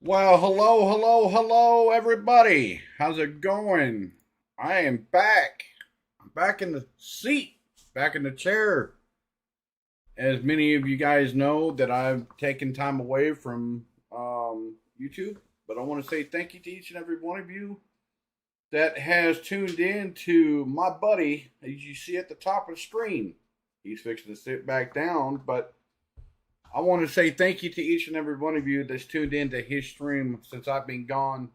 Well, hello, everybody. How's it going? I am back. I'm back in the seat, back in the chair. As many of you guys know, that I've taken time away from YouTube, but I want to say thank you to each and every one of you that has tuned in to my buddy, as you see at the top of the screen. He's fixing to sit back down, but I want to say thank you to each and every one of you that's tuned in to his stream since I've been gone.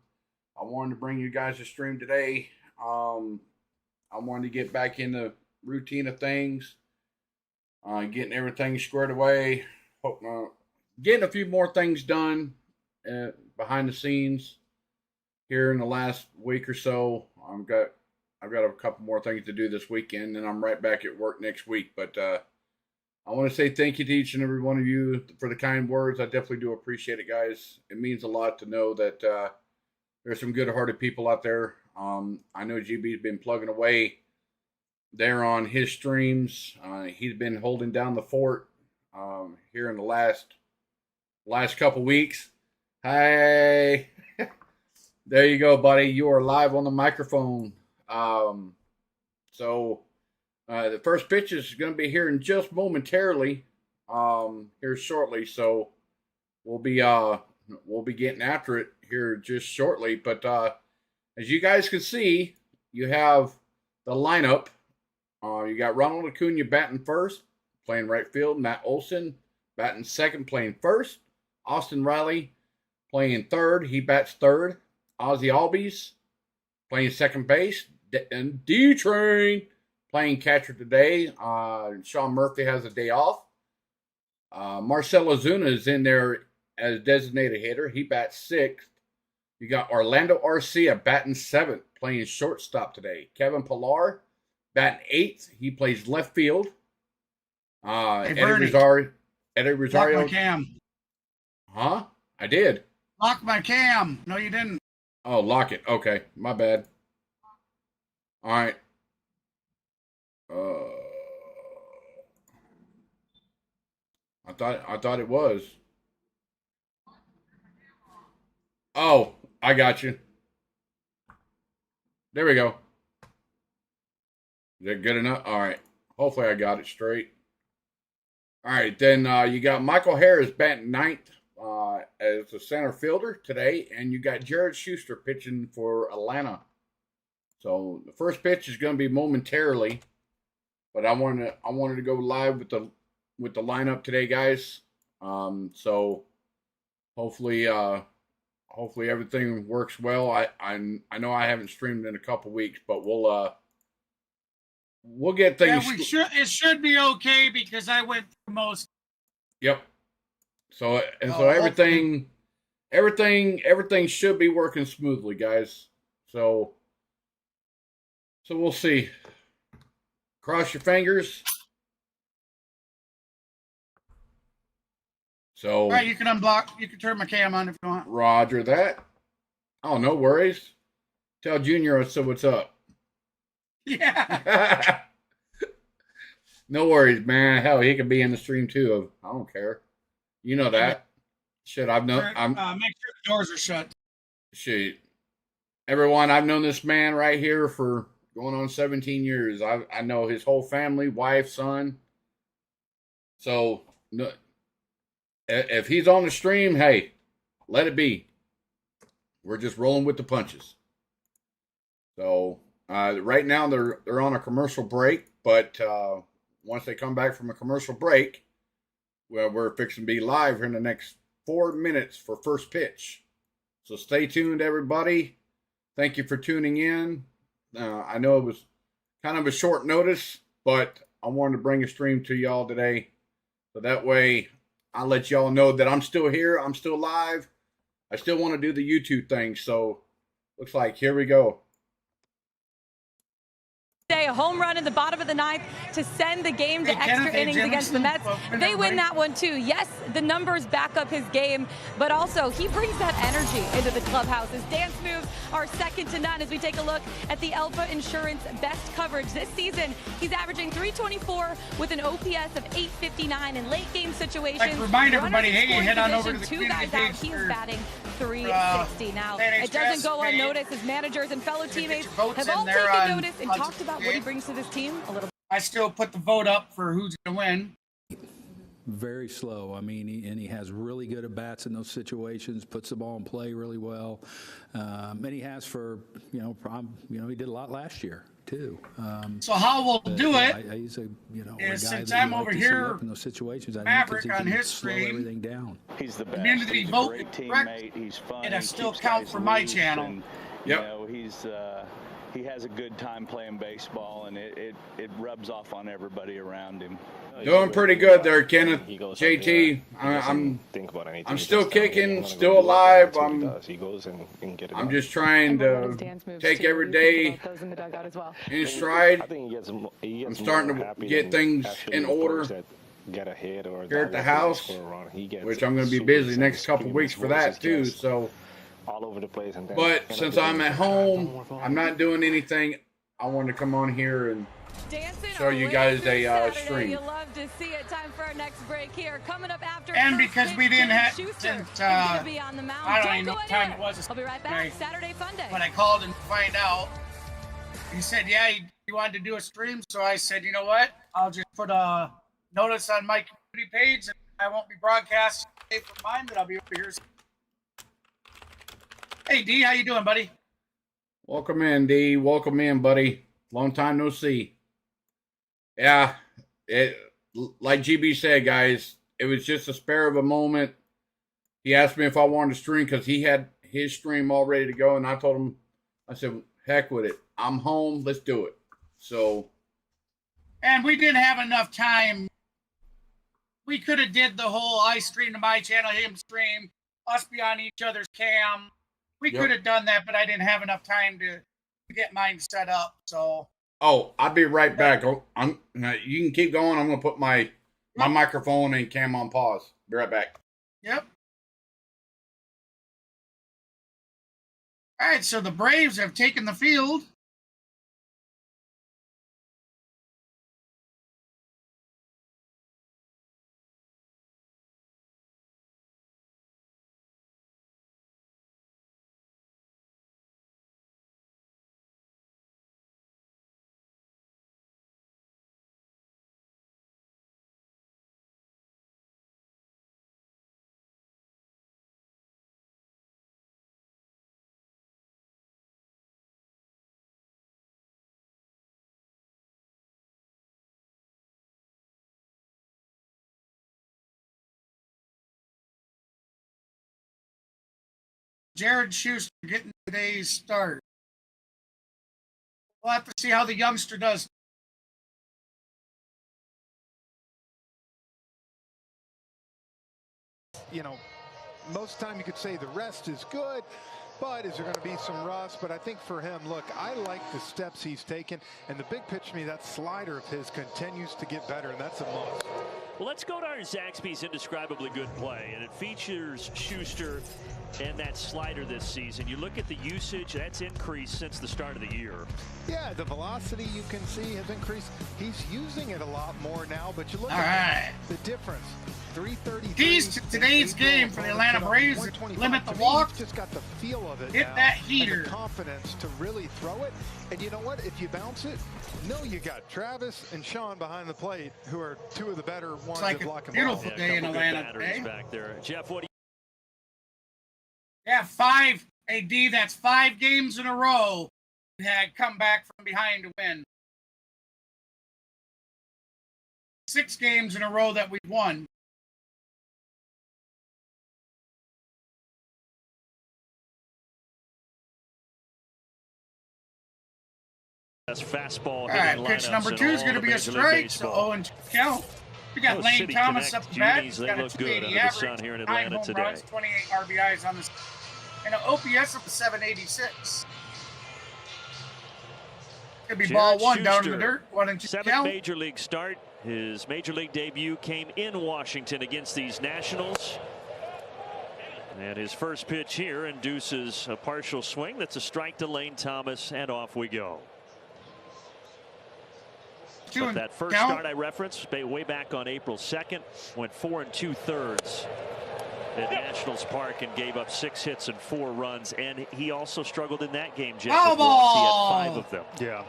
I wanted to bring you guys a stream today. I wanted to get back in the routine of things, getting everything squared away, getting a few more things done behind the scenes here in the last week or so. I've got a couple more things to do this weekend, and I'm right back at work next week. But I want to say thank you to each and every one of you for the kind words. I definitely do appreciate it, guys. It means a lot to know that there's some good-hearted people out there. I know GB's been plugging away there on his streams. He's been holding down the fort here in the last couple weeks. Hey, there you go, buddy. You are live on the microphone. The first pitch is going to be here in just momentarily, here shortly. So we'll be getting after it here just shortly. But as you guys can see, you have the lineup. You got Ronald Acuna batting first, playing right field. Matt Olson batting second, playing first. Austin Riley playing third. He bats third. Ozzy Albies playing second base. And D-Train playing catcher today. Sean Murphy has a day off. Marcell Ozuna is in there as designated hitter. He bats sixth. You got Orlando Arcia batting seventh, playing shortstop today. Kevin Pillar batting eighth. He plays left field. Hey, Eddie Rosario. Lock my cam. Huh? I did. Lock my cam. No, you didn't. Oh, lock it. Okay, my bad. All right. I thought it was. Oh, I got you. There we go. Is that good enough? All right. Hopefully I got it straight. All right, then you got Michael Harris batting ninth as a center fielder today, and you got Jared Schuster pitching for Atlanta. So the first pitch is going to be momentarily, but I wanted to go live with the lineup today, guys. So hopefully everything works well. I know I haven't streamed in a couple weeks, but we'll get things. Yeah, it should be okay because I went through most. Yep. So everything should be working smoothly, guys. So we'll see. Cross your fingers. So all right, you can unblock. You can turn my cam on if you want. Roger that. Oh, no worries. Tell Junior I said what's up. Yeah. No worries, man. Hell, he could be in the stream too. I don't care. You know that. Shit, I've known. Make sure the doors are shut. Shit, everyone, I've known this man right here for going on 17 years. I know his whole family, wife, son. So, no, if he's on the stream, hey, let it be. We're just rolling with the punches. So, right now they're on a commercial break, but once they come back from a commercial break, well, we're fixing to be live here in the next 4 minutes for first pitch. So stay tuned, everybody. Thank you for tuning in. I know it was kind of a short notice, but I wanted to bring a stream to y'all today. So that way I'll let y'all know that I'm still here. I'm still live. I still want to do the YouTube thing. So looks like here we go. day, a home run in the bottom of the ninth to send the game to extra innings against the Mets. They win that one too. Yes, the numbers back up his game, but also he brings that energy into the clubhouse. His dance moves are second to none as we take a look at the Alpha Insurance best coverage this season. He's averaging .324 with an OPS of .859 in late game situations. Remind everybody, hey, head on over to the two guys out. He is batting .360 now. It doesn't go unnoticed as managers and fellow teammates have all taken notice and talked about what he brings to this team a little. I still put the vote up for who's going to win. Very slow. I mean, he has really good at bats in those situations. Puts the ball in play really well, and he has for he did a lot last year too. So how we'll do it he's a is a guy since that I'm you like over to see here, up in those situations. Maverick on his slow screen. everything down. He's the best. Community He's vote a great correct. teammate. He's fun. It'll He still keeps count guys for my loose, channel. and, Yep. he has a good time playing baseball, and it rubs off on everybody around him. Doing pretty good there, Kenneth. He goes JT, I'm think about anything. I'm He still just tells me, kicking, "I'm gonna still go do it," alive. that's what he does. He goes and get it I'm done. just trying to take every day in stride. I think he gets I'm starting more to happy get than things actually in the order players that get ahead or here at the that house, score a run. He gets which I'm going to be super busy excited, next couple screaming, weeks for his that voice too. is So, all over the place. And then but end up since doing I'm at home, I'm not doing anything. I wanted to come on here and show you guys a stream. You'll love to see it. Time for our next break here. Coming up after. And because we didn't have, Schuster since, is gonna be on the mound. I don't even know go what time anywhere. it was. I'll be right back. Right. Saturday Fun Day. When I called and find out, he said, yeah, he wanted to do a stream. So I said, you know what? I'll just put a notice on my community page, and I won't be broadcasting for mine, but I'll be over here. Hey, D, how you doing, buddy? Welcome in, D. Welcome in, buddy. Long time no see. Yeah, like GB said, guys, it was just a spare of a moment. He asked me if I wanted to stream because he had his stream all ready to go, and I told him, I said, heck with it. I'm home. Let's do it. So. And we didn't have enough time. We could have did the whole I stream to my channel, him stream, us be on each other's cam. We could have done that, but I didn't have enough time to get mine set up. So. Oh, I'll be right back. You can keep going. I'm going to put my microphone and cam on pause. Be right back. Yep. All right, so the Braves have taken the field. Jared Schuster getting today's start. We'll have to see how the youngster does. Most of the time you could say the rest is good, but is there going to be some rust? But I think for him, look, I like the steps he's taken, and the big pitch to me, that slider of his continues to get better, and that's a must. Well, let's go to our Zaxby's indescribably good play, and it features Schuster and that slider this season. You look at the usage, that's increased since the start of the year. Yeah, the velocity you can see has increased. He's using it a lot more now, but you look All at right. the difference. 333. Keys to today's game for the Atlanta Braves: limit the walk, Just got the feel of it. hit now, that and heater. the confidence to really throw it. And you know what? If you bounce it, you got Travis and Sean behind the plate, who are two of the better ones like at a blocking beautiful balls. day in couple good Atlanta batteries today. back there. Jeff, what do Yeah, 5 AD. That's 5 games in a row. We had come back from behind to win. 6 games in a row that we've won. best fastball All hitting right, pitch lineups number in 2 is all going to of be a Major League strike, so Baseball. 0-2 count. We got Those Lane City Thomas Connect up the bat. Unis, He's they got a look good 280 under the average, sun here in 9 Atlanta home today. runs, 28 RBIs on this, and an OPS of 786. Could be Jared ball one down in the Schuster, dirt. Why don't you seventh count? major league start. His major league debut came in Washington against these Nationals. And his first pitch here induces a partial swing. That's a strike to Lane Thomas, and off we go. But that first start I referenced way back on April 2nd went 4 2/3 at Nationals Park and gave up 6 hits and 4 runs. And he also struggled in that game, Jeff. He had 5 of them. Yeah.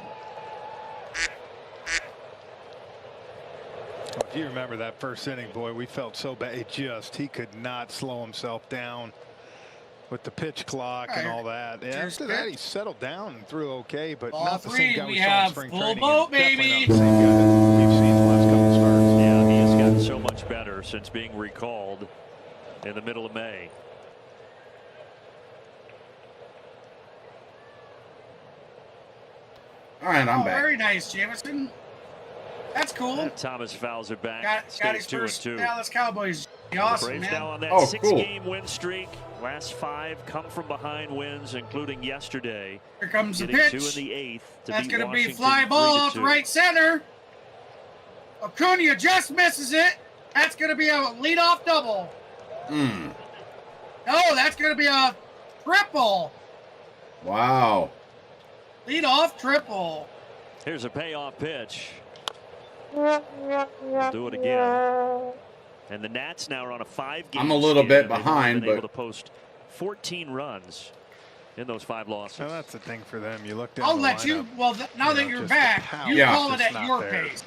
Well, if you remember that first inning, boy, we felt so bad. He could not slow himself down with the pitch clock and all that. And after that, he settled down and threw okay, but not the same guy we saw in spring training. Full boat, baby. Not the same guy that we've seen the last couple starts. Yeah, he has gotten so much better since being recalled in the middle of May. All right, I'm back. Very nice, Jameson. That's cool. And Thomas fouls it back. Got his Stays 2 first 2. Dallas Cowboys. Awesome, Braves man. now on that 6-game win streak. Last 5 come from behind wins, including yesterday. Here comes the Getting pitch. 2 in the 8th. That's going to be fly ball off right center. Acuna just misses it. That's going to be a leadoff double. No, that's going to be a triple. Wow. Leadoff triple. Here's a payoff pitch. We'll do it again. And the Nats now are on a 5-game. I'm a little skid. bit behind, They've been but able to post 14 runs in those 5 losses. Well, that's the thing for them. You look down I'll the let lineup, you. Well, now that you're just back, the power you Yeah. call it just at not your there. pace.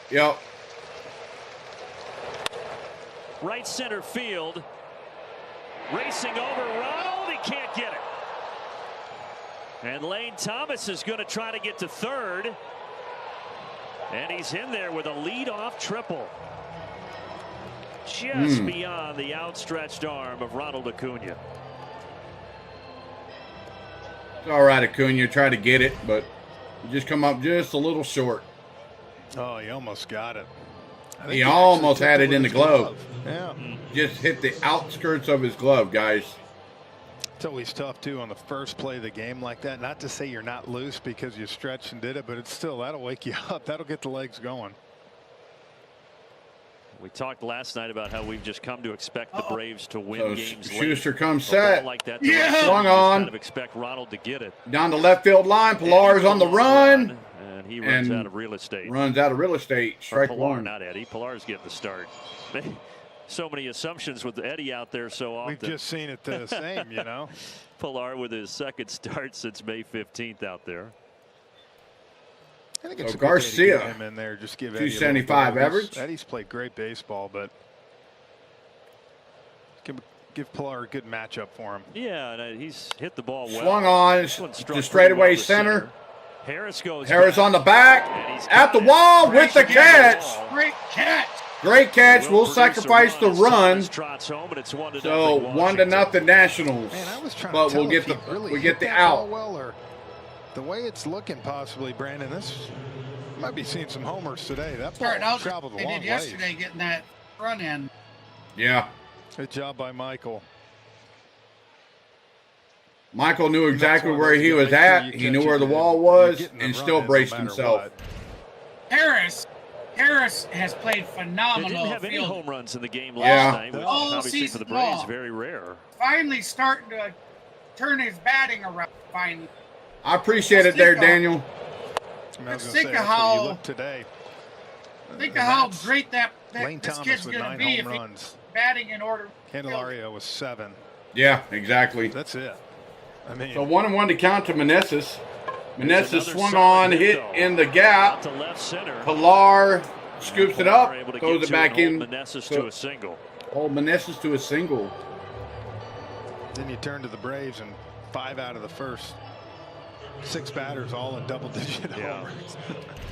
Yep. Right center field. Racing over Ronald. He can't get it. And Lane Thomas is going to try to get to third. And he's in there with a leadoff triple. Just beyond the outstretched arm of Ronald Acuna. It's all right, Acuna. Try to get it, but you just come up just a little short. Oh, he almost got it. I think He actually almost took had it with in the his glove. Yeah. Just hit the outskirts of his glove, guys. It's always tough, too, on the first play of the game like that. Not to say you're not loose because you stretched and did it, but it's still, that'll wake you up. That'll get the legs going. We talked last night about how we've just come to expect the Braves to win So games late. Schuster comes A ball set. like that, Swung on. Kind of expect Ronald to get it. Down the left field line. Pilar's on the run. And he runs And out of real estate. Runs out of real estate. Strike Pilar, one. not Eddie. Pilar's getting the start. So many assumptions with Eddie out there so often. We've just seen it the same, you know. Pilar with his second start since May 15th out there. I think it's So a good day to Garcia, get him in there. Just give Eddie a little 275 bit. average. Eddie's played great baseball, but give Pilar a good matchup for him. Yeah, and he's hit the ball well. Swung on This one struck to straightaway pretty well to center. Harris goes Harris back. on the back. And he's At the got it. wall with the catch. Great catch. Great catch. We'll Will produce a sacrifice the run. Thomas trots home, and it's 1-0 So 1-0 Nationals. Man, I was trying But to tell we'll get if he the really we hit get the that ball out. well, or the way it's looking, possibly, Brandon. This might be seeing some homers today. That ball Starting out traveled a they long did way. yesterday, getting that run in. Yeah. Good job by Michael. Michael knew And that's exactly one of where those he you was make sure at. you He catch knew it where the and wall you're was getting the and run still in no braced matter himself. what. Harris has played They phenomenal. didn't have any field. home runs in the game Yeah. last night, which All obviously for the season Braves long. very rare. Finally starting to turn his batting around. Finally. I appreciate it there, Daniel. I mean, I was Just gonna think say, of that's what you how- look today. Think And of how that's great that Lane this Thomas kid's with going to 9 be if home he's runs. batting in order. Candelario was 7. Yeah, exactly. That's it. I mean, So 1-1 to count to Meneses. Meneses Another swung solid on, hit, hit though. in the Out gap. to left center. Pilar scoops it up, Pilar able to throws get it to back and hold in. Meneses to a single. Hold Meneses to a single. then you turn to the Braves, and 5 out of the first 6 batters all in double-digit Yeah. homers.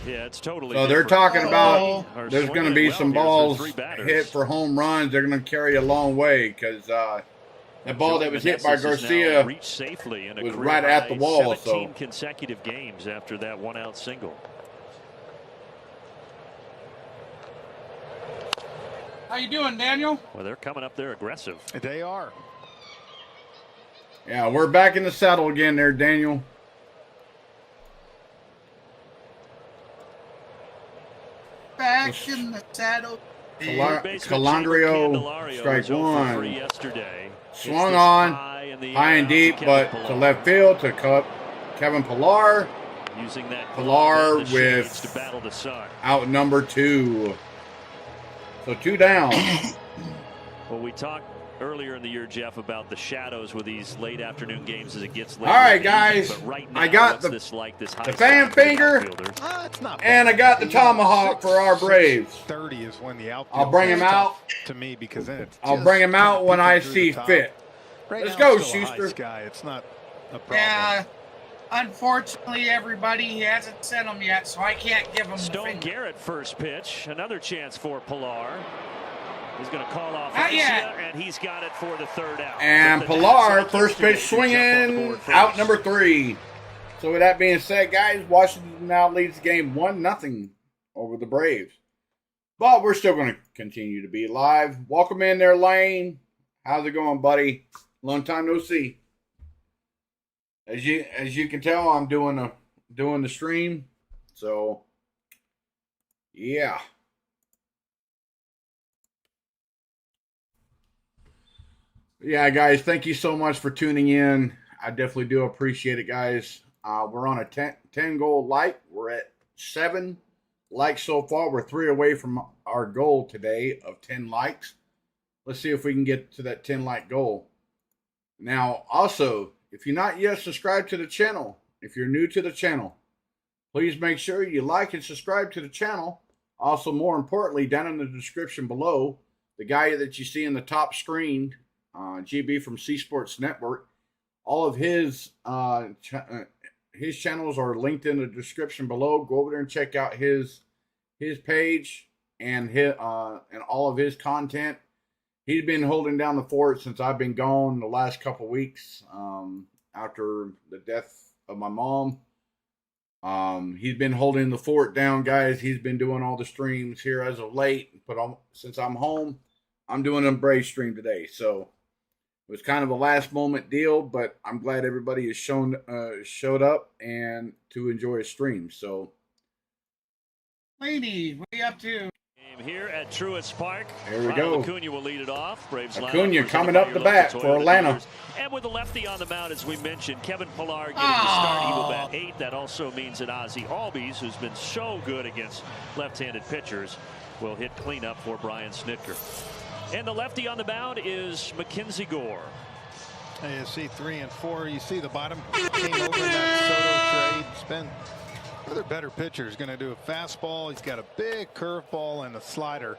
Yeah, it's totally So they're different. talking about Are there's going to swinging be well some here for balls 3 batters. hit for home runs. They're going to carry a long way because that ball that was hit by Meneses has now Garcia reached safely in a was career right at high the wall, 17 so. consecutive games after that 1-out single. How you doing, Daniel? Well, they're coming up there aggressive. They are. Yeah, we're back in the saddle again there, Daniel. back in the saddle. Calandrio, strike one. Swung on, high and deep, but to left field to Kevin Pillar. Using that Pillar with out number 2. So 2 down. Well, we talked earlier in the year, Jeff, about the shadows with these late afternoon games as it gets late. All right, guys. Right now, I got the fan finger, and I got the tomahawk for our Braves. 30 is when the outfield. I'll bring him out to me because then I'll bring him out when I see fit. Let's go, Schuster. It's not a problem. Yeah. Unfortunately, everybody, he hasn't sent them yet, so I can't give him Stone Garrett first pitch. Another chance for Pillar. He's going to call off and he's got it for the 3rd out. And Pillar, first pitch swinging, out number 3. So with that being said, guys, Washington now leads the game 1-0 over the Braves. But we're still going to continue to be live. Welcome in there, Lane. How's it going, buddy? Long time no see. As you can tell, I'm doing the stream. So yeah. Yeah, guys, thank you so much for tuning in. I definitely do appreciate it, guys. We're on a 10 goal like. We're at 7 likes so far. We're 3 away from our goal today of 10 likes. Let's see if we can get to that 10 like goal. Now, also, if you're not yet subscribed to the channel, if you're new to the channel, please make sure you like and subscribe to the channel. Also, more importantly, down in the description below, the guy that you see in the top screen, GB from C Sports Network, all of his channels are linked in the description below. Go over there and check out his page and all of his content. He's been holding down the fort since I've been gone the last couple weeks after the death of my mom. He's been holding the fort down, guys. He's been doing all the streams here as of late. But since I'm home, I'm doing a Brave stream today. So it was kind of a last moment deal, but I'm glad everybody has showed up and to enjoy a stream. So, Laney, what are you up to? Here at Truist Park. Here we go. Acuna will lead it off. Braves Acuna coming up the bat for Atlanta. And with the lefty on the mound, as we mentioned, Kevin Pillar getting the start. He will bat 8. That also means that Ozzie Albies, who's been so good against left-handed pitchers, will hit cleanup for Brian Snitker. And the lefty on the mound is Mackenzie Gore. Hey, you see 3 and 4. You see the bottom came over that Soto trade. It's been another better pitcher is going to do a fastball. He's got a big curveball and a slider.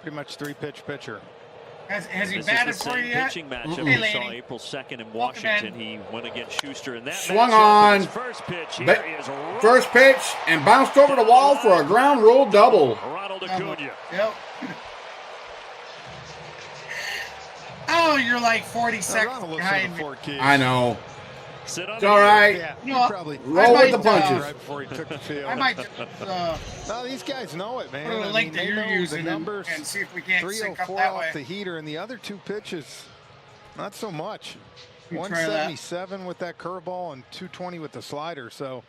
Pretty much 3-pitch pitcher. Has he batted for you yet? Pitching matchup we saw April 2nd in Washington. He went against Schuster in that swung matchup. on. First pitch. Here is first pitch and bounced over the wall for a ground rule double. Ronald Acuna. Yep. Oh, you're like 40 seconds behind me. I know. It's all right. Yeah, you know, probably roll with the punches. Right before he took the field. I might just no, these guys know it, man. put a link that you're using numbers and see if we can't sync up 304 that off way. the heater, and the other 2 pitches, not so much. You try 177 with that curveball and 220 with the slider. So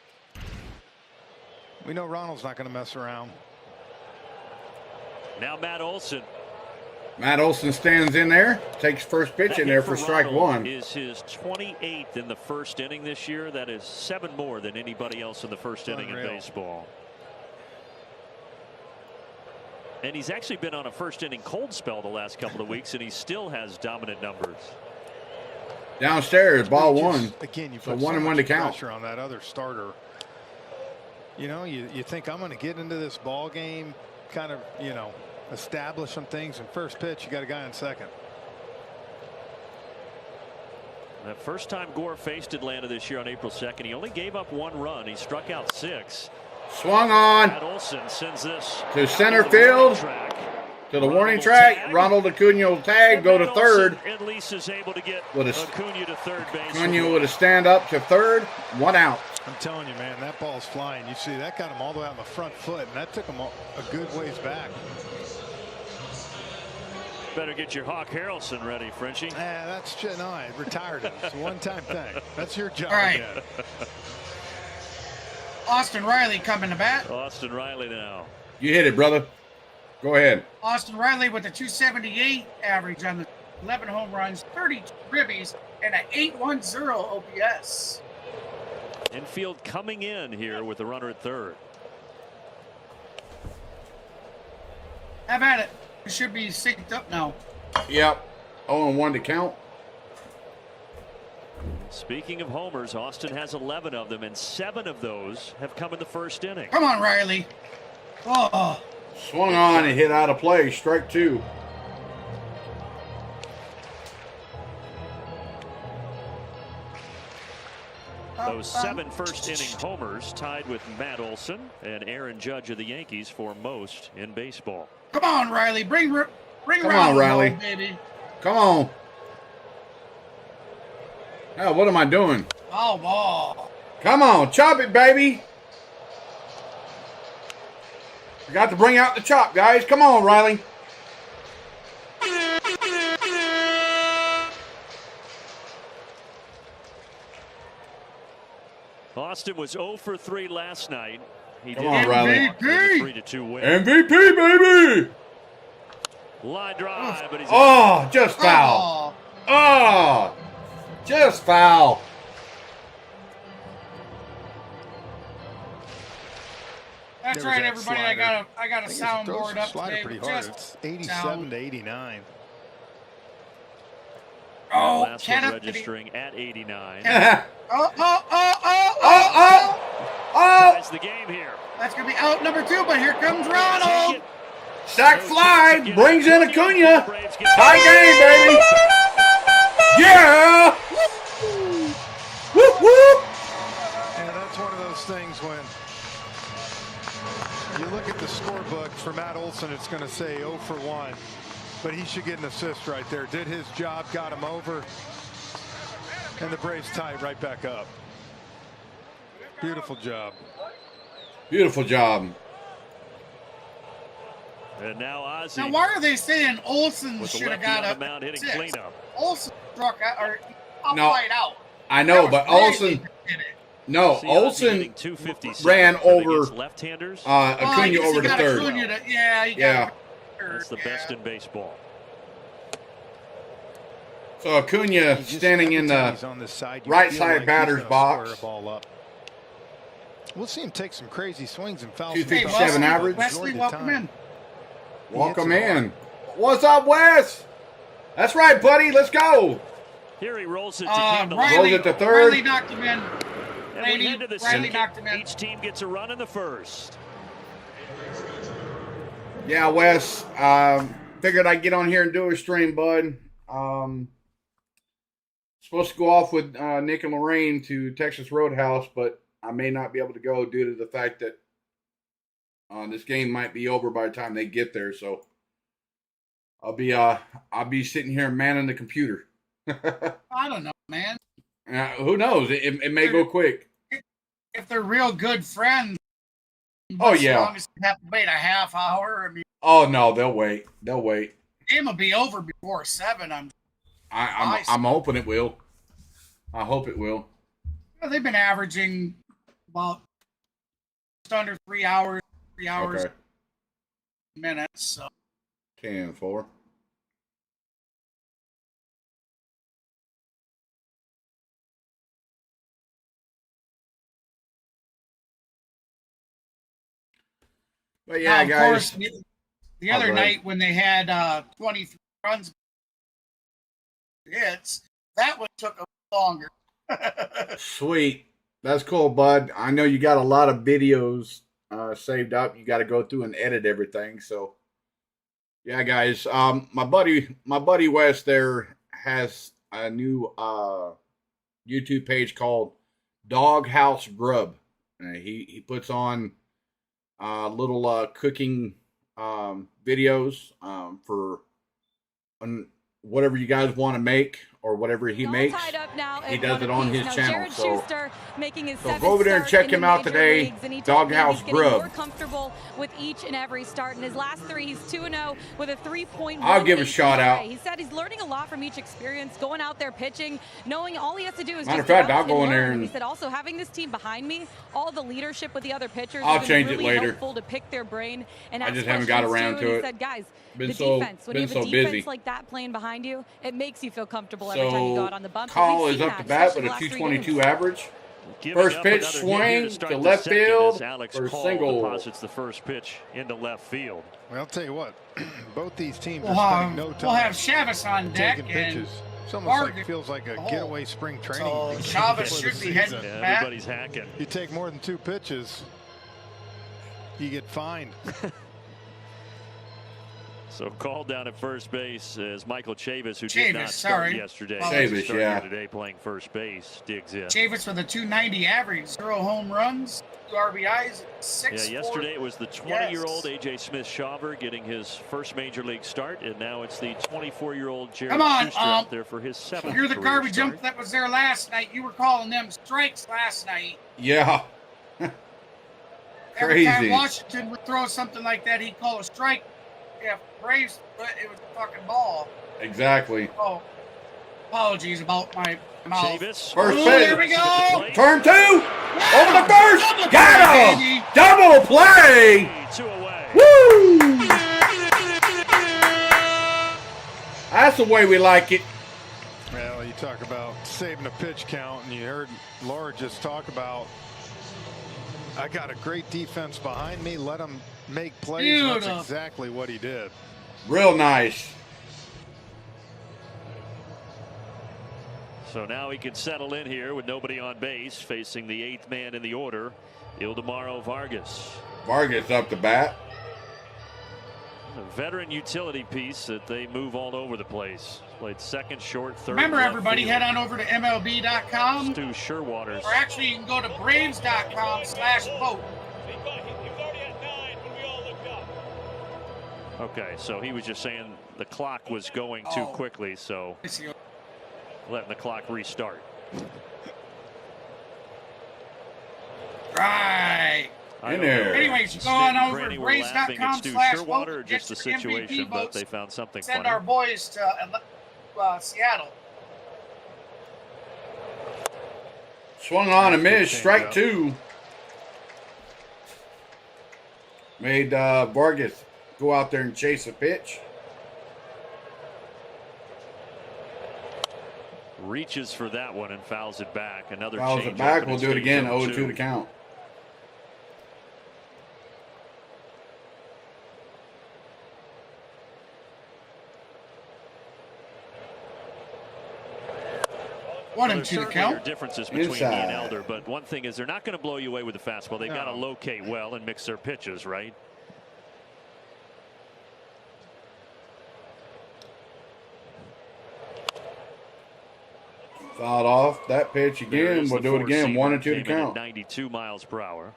we know Ronald's not going to mess around. Now Matt Olson. Matt Olson stands in there, takes first pitch in there for strike 1. Is his 28th in the first inning this year. That is 7 more than anybody else in the first inning in baseball. And he's actually been on a first inning cold spell the last couple of weeks, and he still has dominant numbers. Downstairs, ball 1. Again, you so put 1 and 1 to count. Pressure on that other starter. You know, you think I'm going to get into this ball game, kind of, you know, establish some things. In first pitch, you got a guy on second. The first time Gore faced Atlanta this year on April 2nd, he only gave up 1 run. He struck out 6. Swung on. Matt Olson sends this to center field. To the warning track. Ronald Acuna will tag, go to third. At least is able to get Acuna to third base. Acuna would have stand up to third. 1 out. I'm telling you, man, that ball's flying. You see, that got him all the way out on the front foot, and that took him a good ways back. Better get your Hawk Harrelson ready, Frenchie. That's just, no, I retired him. It's a one-time thing. That's your job. All right. Again. Austin Riley coming to bat. Austin Riley now. You hit it, brother. Go ahead. Austin Riley with a 278 average on the 11 home runs, 32 ribbies, and an 810 OPS. Infield coming in here with the runner at third. Have at it. It should be synced up now. Yep. 0-1 to count. Speaking of homers, Austin has 11 of them, and 7 of those have come in the first inning. Come on, Riley. Oh. Swung on and hit out of play. Strike 2. Those 7 first-inning homers tied with Matt Olson and Aaron Judge of the Yankees for most in baseball. Come on, Riley. Bring Come Riley on, Riley. home, baby. Come on. Hell, what am I doing? Oh, ball. Come on. Chop it, baby. I got to bring out the chop, guys. Come on, Riley. Austin was 0 for 3 last night. He Come did on, Riley. MVP. 3-2 win. MVP, baby. Line drive, but he's Oh, just foul. Oh, just foul. That's right, everybody. I got a soundboard up today. Pretty hard. It's 87 to 89. Oh, last one Kennedy. registering at 89. Ties the game here. That's going to be out number 2, but here comes Ronald. Sack fly, brings in Acuna. Tie game, baby. Yeah. Whoop, whoop. And that's one of those things when you look at the scorebook for Matt Olson, it's going to say 0 for 1. But he should get an assist right there. Did his job, got him over. And the Braves tied right back up. Beautiful job. Beautiful job. And now Ozzie. Now, why are they saying Olsen with the should have lefty got on up? the mound hitting Six. cleanup. Olsen struck out or No. right out. I know, That but was Olsen. crazy. No, See, Ozzie Olsen hitting 257 ran over against left-handers. Acuna over to third. Yeah. That's the best in baseball. So Acuna standing in the He's on this side. You right feel side like batter's he's gonna box. square a ball up. We'll see him take some crazy swings and fouls. 257 average. Wesley, welcome in. Welcome in. What's up, Wes? That's right, buddy. Let's go. Here he rolls it to Candle. Rolls it to third. Riley knocked him in. And we head to the Riley second. knocked him in. Each team gets a run in the first. Yeah, Wes. Figured I'd get on here and do a stream, bud. Supposed to go off with Nick and Lorraine to Texas Roadhouse, but I may not be able to go due to the fact that this game might be over by the time they get there. So I'll be sitting here manning the computer. I don't know, man. Who knows? It may go quick. If they're real good friends. Oh, as yeah. long as you have to wait a half hour. I mean, Oh no, they'll wait. They'll wait. game will be over before 7. I'm hoping it will. I hope it will. They've been averaging about just under 3 hours. 3 hours Okay. minutes. So 10-4. But yeah, now, of guys. course, the other go night ahead. when they had 23 runs hits, that one took a longer. Sweet. That's cool, bud. I know you got a lot of videos saved up. You got to go through and edit everything. So, yeah, guys. My buddy Wes there has a new YouTube page called Doghouse Grub. He puts on little cooking videos for whatever you guys want to make or whatever he All makes. tied up now He at does it on his now, channel. Jared So Schuster making his go seventh over there and start check in the him out major today. leagues, and he told me Doghouse he's getting Grub. more comfortable with each and every start. In his last 3, he's 2-0 with a 3.1. I'll give a shout out. He said he's learning a lot from each experience, going out there pitching, knowing all he has to do is Matter of just fact, go out I'll go in and there learn. and He said also having this team behind me, all the leadership with the other pitchers, I'll has change been it really later. helpful to pick their brain and I ask just haven't got questions around too. to And he it. said, guys, Been the so- defense, when been you have a so defense busy. like that playing behind you, it makes you feel comfortable every time you So go out on the bump. Call We've is seen up to that, bat especially with a the last 3 222 games. average. Giving First up pitch another hit swing here to start the left second field as Alex for Call single. deposits the first pitch into left field. Well, I'll tell you what, both these teams We'll are have, spending no time we'll have Chavez on deck. taking And pitches. It's almost like Vargas- feels like a Oh. getaway spring training. So week Chavez before the should be heading season. Yeah, back. everybody's hacking. You take more than 2 pitches, you get fined. So called down at first base as Michael Chavis, who did Chavis, not start sorry. yesterday. Chavis, starting yeah. here today playing first base, digs in. Chavis with a 290 average, 0 home runs, 2 RBIs, 6. Yeah, yesterday it was the 20-year-old A.J. Smith-Shawver getting his first major league start, and now it's the 24-year-old Jared Come on, Schuster out there for his 7th You're the career garbage start. jump that was there last night. You were calling them strikes last night. Yeah. Every time Crazy. Washington would throw something like that, he'd call a strike. Yeah, Braves, but it was a fucking ball. Exactly. Oh, apologies about my mouth. Chavis. First Ooh, pitch. there we go. Turn 2. Over the first. Double Got play, him. baby. Double play. 2 away. Woo. That's the way we like it. Well, you talk about saving a pitch count, and you heard Laura just talk about, I got a great defense behind me. Let them make plays. And Beautiful. that's exactly what he did. Real nice. So now he can settle in here with nobody on base, facing the 8th man in the order, Ildemaro Vargas. Vargas up the bat. A veteran utility piece that they move all over the place. Played second, short, third. Remember, left everybody, field. head on over to MLB.com, Stu Sherwaters. or actually you can go to Braves.com/vote. Okay, so he was just saying the clock was going too Oh. quickly, so letting the clock restart. Right. I In don't there. know. Anyways, go Stig on and over Granny to were laughing at Stu Braves.com/vote Sherwater, or to just the get your MVP situation, but votes. they found something Send funny. our boys to Seattle. Swung on and missed. Change Strike up. 2. Made Vargas go out there and chase a pitch. Reaches for that one and fouls it back. Another Fouls change it back. up, and We'll it do it stays again. 0-2. 0-2 to count. One Well, and there 2 to certainly are count. differences between he and Inside. Elder, but one thing is they're not going to blow you away with the fastball. They've got to No. locate well and mix their pitches, right? Fouled off that pitch There again. is We'll the do it again. four-seamer, 1 and 2 to came in at count. 92 miles per hour.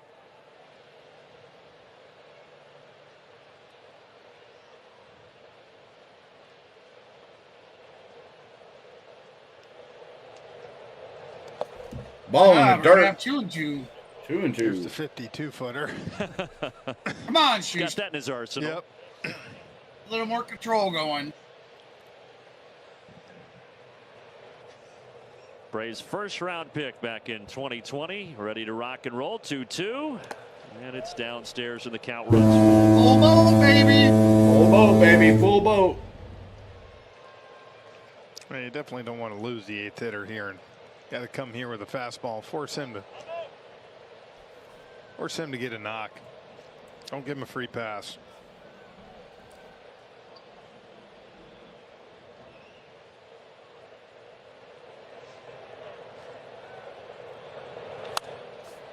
Ball in the We're gonna have dirt. 2 and 2. 2 and Here's 2. the 52-footer. Come on, Got Schuster. that in his arsenal. Yep. A little more control going. Braves' first round pick back in 2020. Ready to rock and roll. 2-2. And it's downstairs in the count runs. Full ball, baby. Full boat, baby. Full boat. Well, you definitely don't want to lose the 8th hitter here, and got to come here with a fastball, force him to get a knock. Don't give him a free pass.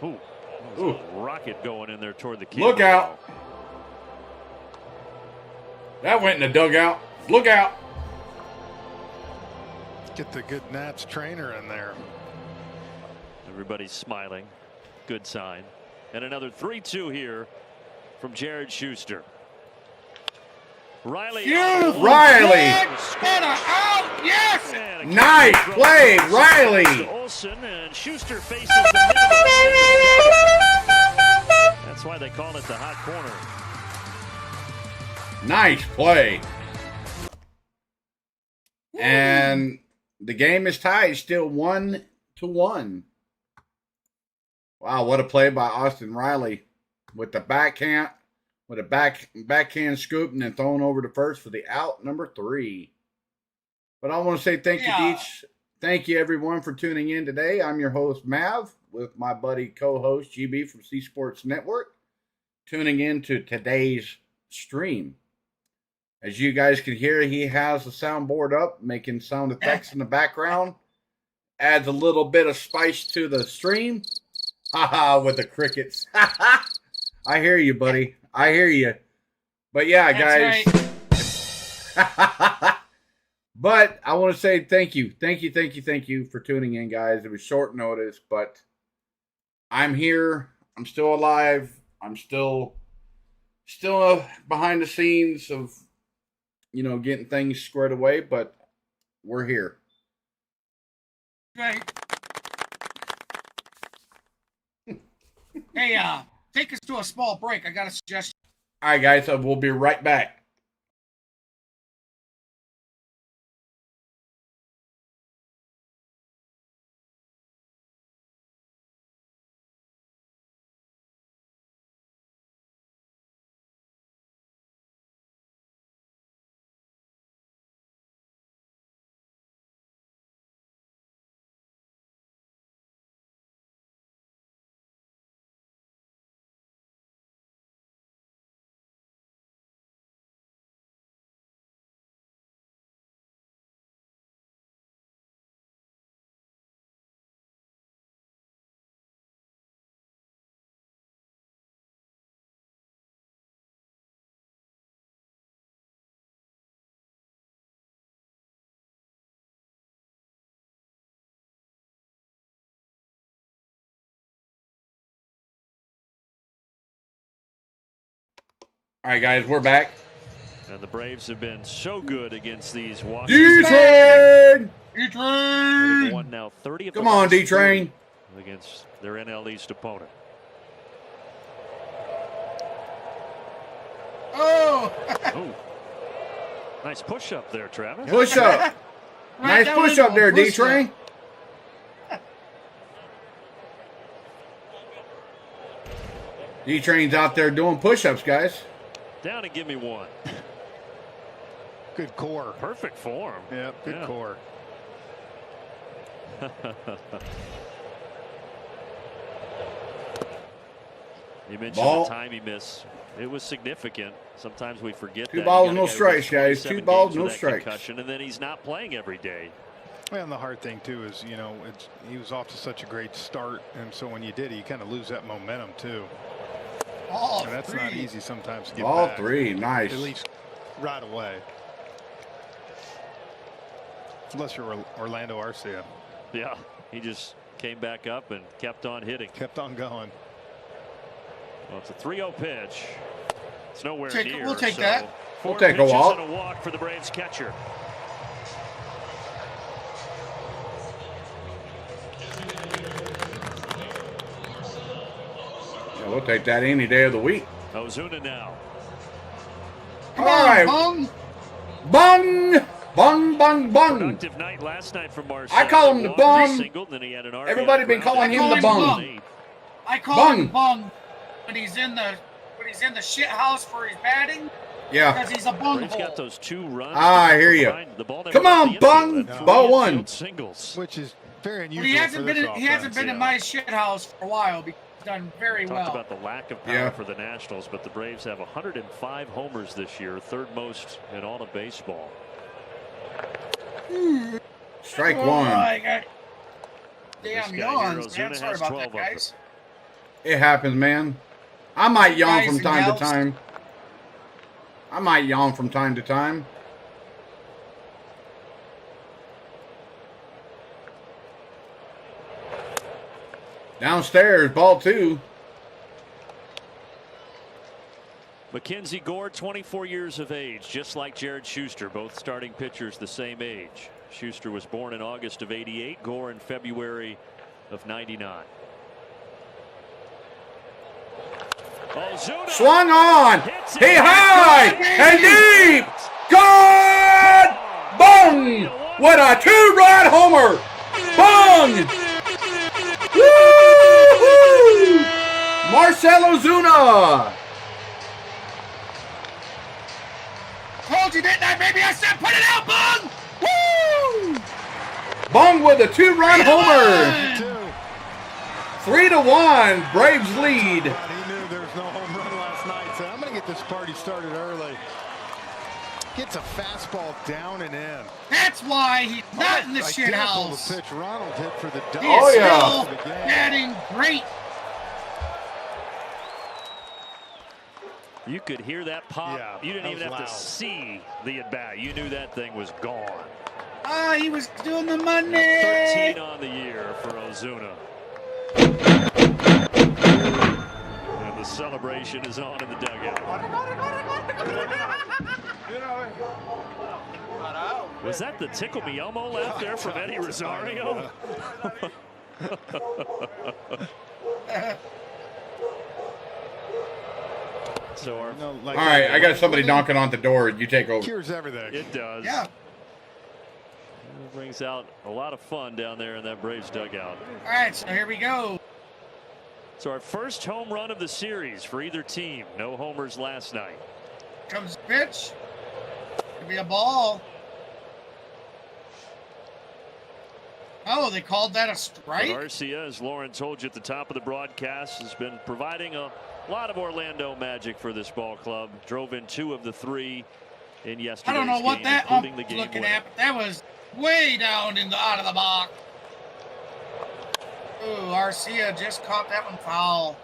Ooh. Ooh. A rocket going in there toward the key. Look out. That went in the dugout. Look out. Get the good Nats trainer in there. Everybody's smiling. Good sign. And another 3-2 here from Jared Schuster. Riley. Riley. Get out. Yes. Nice play, Riley. Olsen, and Schuster faces the middle. That's why they call it the hot corner. Nice play. And the game is tied, still 1-1. Wow, what a play by Austin Riley with the backhand, with a backhand scoop and then thrown over to first for the out, number 3. But I want to say thank you, Deech. Thank you, everyone, for tuning in today. I'm your host, Mav, with my buddy co-host, GB from C Sports Network, tuning in to today's stream. As you guys can hear, he has the soundboard up, making sound effects in the background. Adds a little bit of spice to the stream. Haha, with the crickets. I hear you, buddy. I hear you. But yeah, guys. Right. But I want to say thank you. Thank you for tuning in, guys. It was short notice, but I'm here. I'm still alive. I'm still behind the scenes of, getting things squared away, but we're here. Right. Hey, take us to a small break. I got a suggestion. All right, guys. So we'll be right back. All right, guys, we're back. And the Braves have been so good against these Washington. D-Train! They've won now 30 of the Come on, last D-Train. against their NL East opponent. Oh! Ooh. Nice push up there, Travis. Push up. Nice push up there, D-Train. D-Train's out there doing push-ups, guys. Down and give me one. Good core. Perfect form. Yeah, good core. You mentioned Ball. the time he missed. It was significant. Sometimes we forget that. 2 balls, no strikes, guys. 2 balls, no strikes. Concussion, and then he's not playing every day. Well, and the hard thing, too, is, he was off to such a great start. And so when you did, you kind of lose that momentum, too. And that's not easy sometimes to get Ball back. 3, nice. At least right away. Unless you're Orlando Arcia. Yeah, he just came back up and kept on hitting. Kept on going. Well, it's a 3-0 pitch. It's nowhere near. We'll take that. We'll take a walk. And a walk for the Braves catcher. Yeah, we'll take that any day of the week. Ozuna now. Come All on, right. Bung. Bung! Bung, bung, bung. Productive night last night from Marcel. I call him the bung. Singled, then he had an RBI Everybody been calling him the bung. I call Bung. him Bung when he's in the shit house for his batting. Yeah. Because he's a bung He's hole. got those 2 runs. I hear you. The ball never Come left on, the Bung. infield. And Ball 3 1. infield singles. Which is very unusual. But he hasn't for been. this He hasn't been offense. in my shit house for a while. Because he's done very Talked well. about the lack of power for the Nationals, but the Braves have 105 homers this year, 3rd most in all of baseball. Strike 1. I got This damn guy yawns, here, man. Ozuna Sorry has about 12 that, of them. guys. It happens, man. I might yawn Guys from and time to gals. time. I might yawn from time to time. Downstairs, ball 2. Mackenzie Gore, 24 years of age, just like Jared Schuster, both starting pitchers the same age. Schuster was born in August of '88, Gore in February of '99. Ozuna Swung on. He high and deep. Good. Boom. What a two-run homer. Boom. Woo-hoo. Marcell Ozuna. Told you, didn't I, baby? I said put it out, Bung! Woo. Bung with a two-run homer. 3-1. Braves lead. He knew there was no home run last night. So I'm going to get this party started early. Gets a fastball down and in. That's why he's not in the shit house. The pitch Ronald hit for the He is still the batting great. You could hear that pop. Yeah, you didn't even have loud. to see the at-bat. You knew that thing was gone. Ah, he was doing the money. 13 on the year for Ozuna. And the celebration is on in the dugout. Was that the Tickle Me Elmo laugh there from Eddie Rosario? So our, All right, I got somebody knocking on the door. You take over. Cures everything. it does. Yeah. It brings out a lot of fun down there in that Braves dugout. All right, so here we go. So our first home run of the series for either team. No homers last night. Comes the pitch. Could be a ball. Oh, they called that a strike? But Arcia, as Lauren told you at the top of the broadcast, has been providing a lot of Orlando magic for this ball club. Drove in 2 of the 3 in yesterday's I don't know what game, that including the was game looking winner. at, but that was way down in the out of the box. Ooh, Arcia just caught that one foul.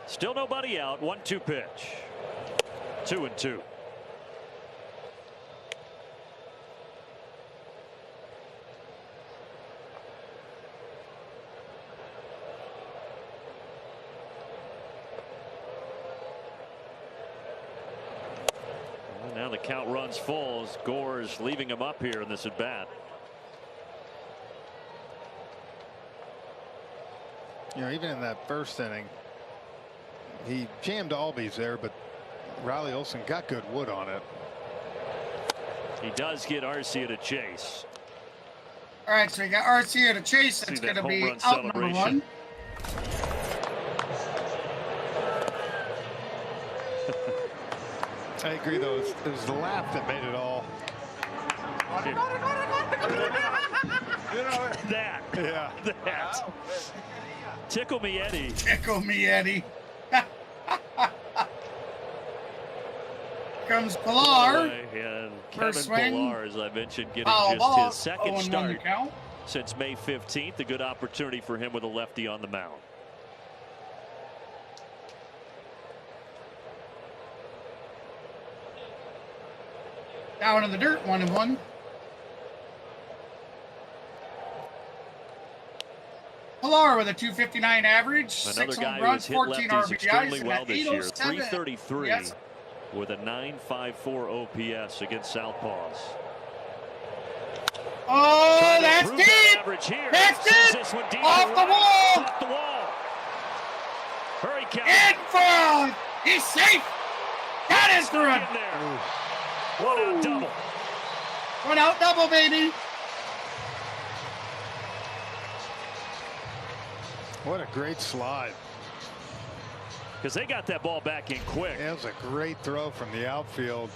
Still nobody out. 1-2 pitch. 2-2. Well, now the count runs full as Gore's leaving him up here in this at bat. You know, even in that first inning, he jammed Albies there, but Riley Olsen got good wood on it. He does get Arcia to chase. All right, so we got Arcia to chase. That's that going to home be run out number celebration. 1. I agree, though. It was the laugh that made it all. That. Yeah. That. Tickle me, Eddie. Tickle me, Eddie. Comes Pilar. And First Kevin swing. Pilar, as I mentioned, getting Foul just ball. his second 0-1 start the count. since May 15th. A good opportunity for him with a lefty on the mound. Down in the dirt, 1-1. Pilar with a 259 average, Another 6 guy home who runs, has hit 14 lefties RBIs, extremely and well at this year. 807. 333 Yes. with a 954 OPS against Southpaws. Oh, Trying to that's improve deep. that average here. That's Sends deep. this one deep Off to the right. wall. Off the wall. Hurry, Kevin. In front. He's safe. That is the run. In there. One out double. 1 out double, baby. What a great slide. Because they got that ball back in quick. It was a great throw from the outfield.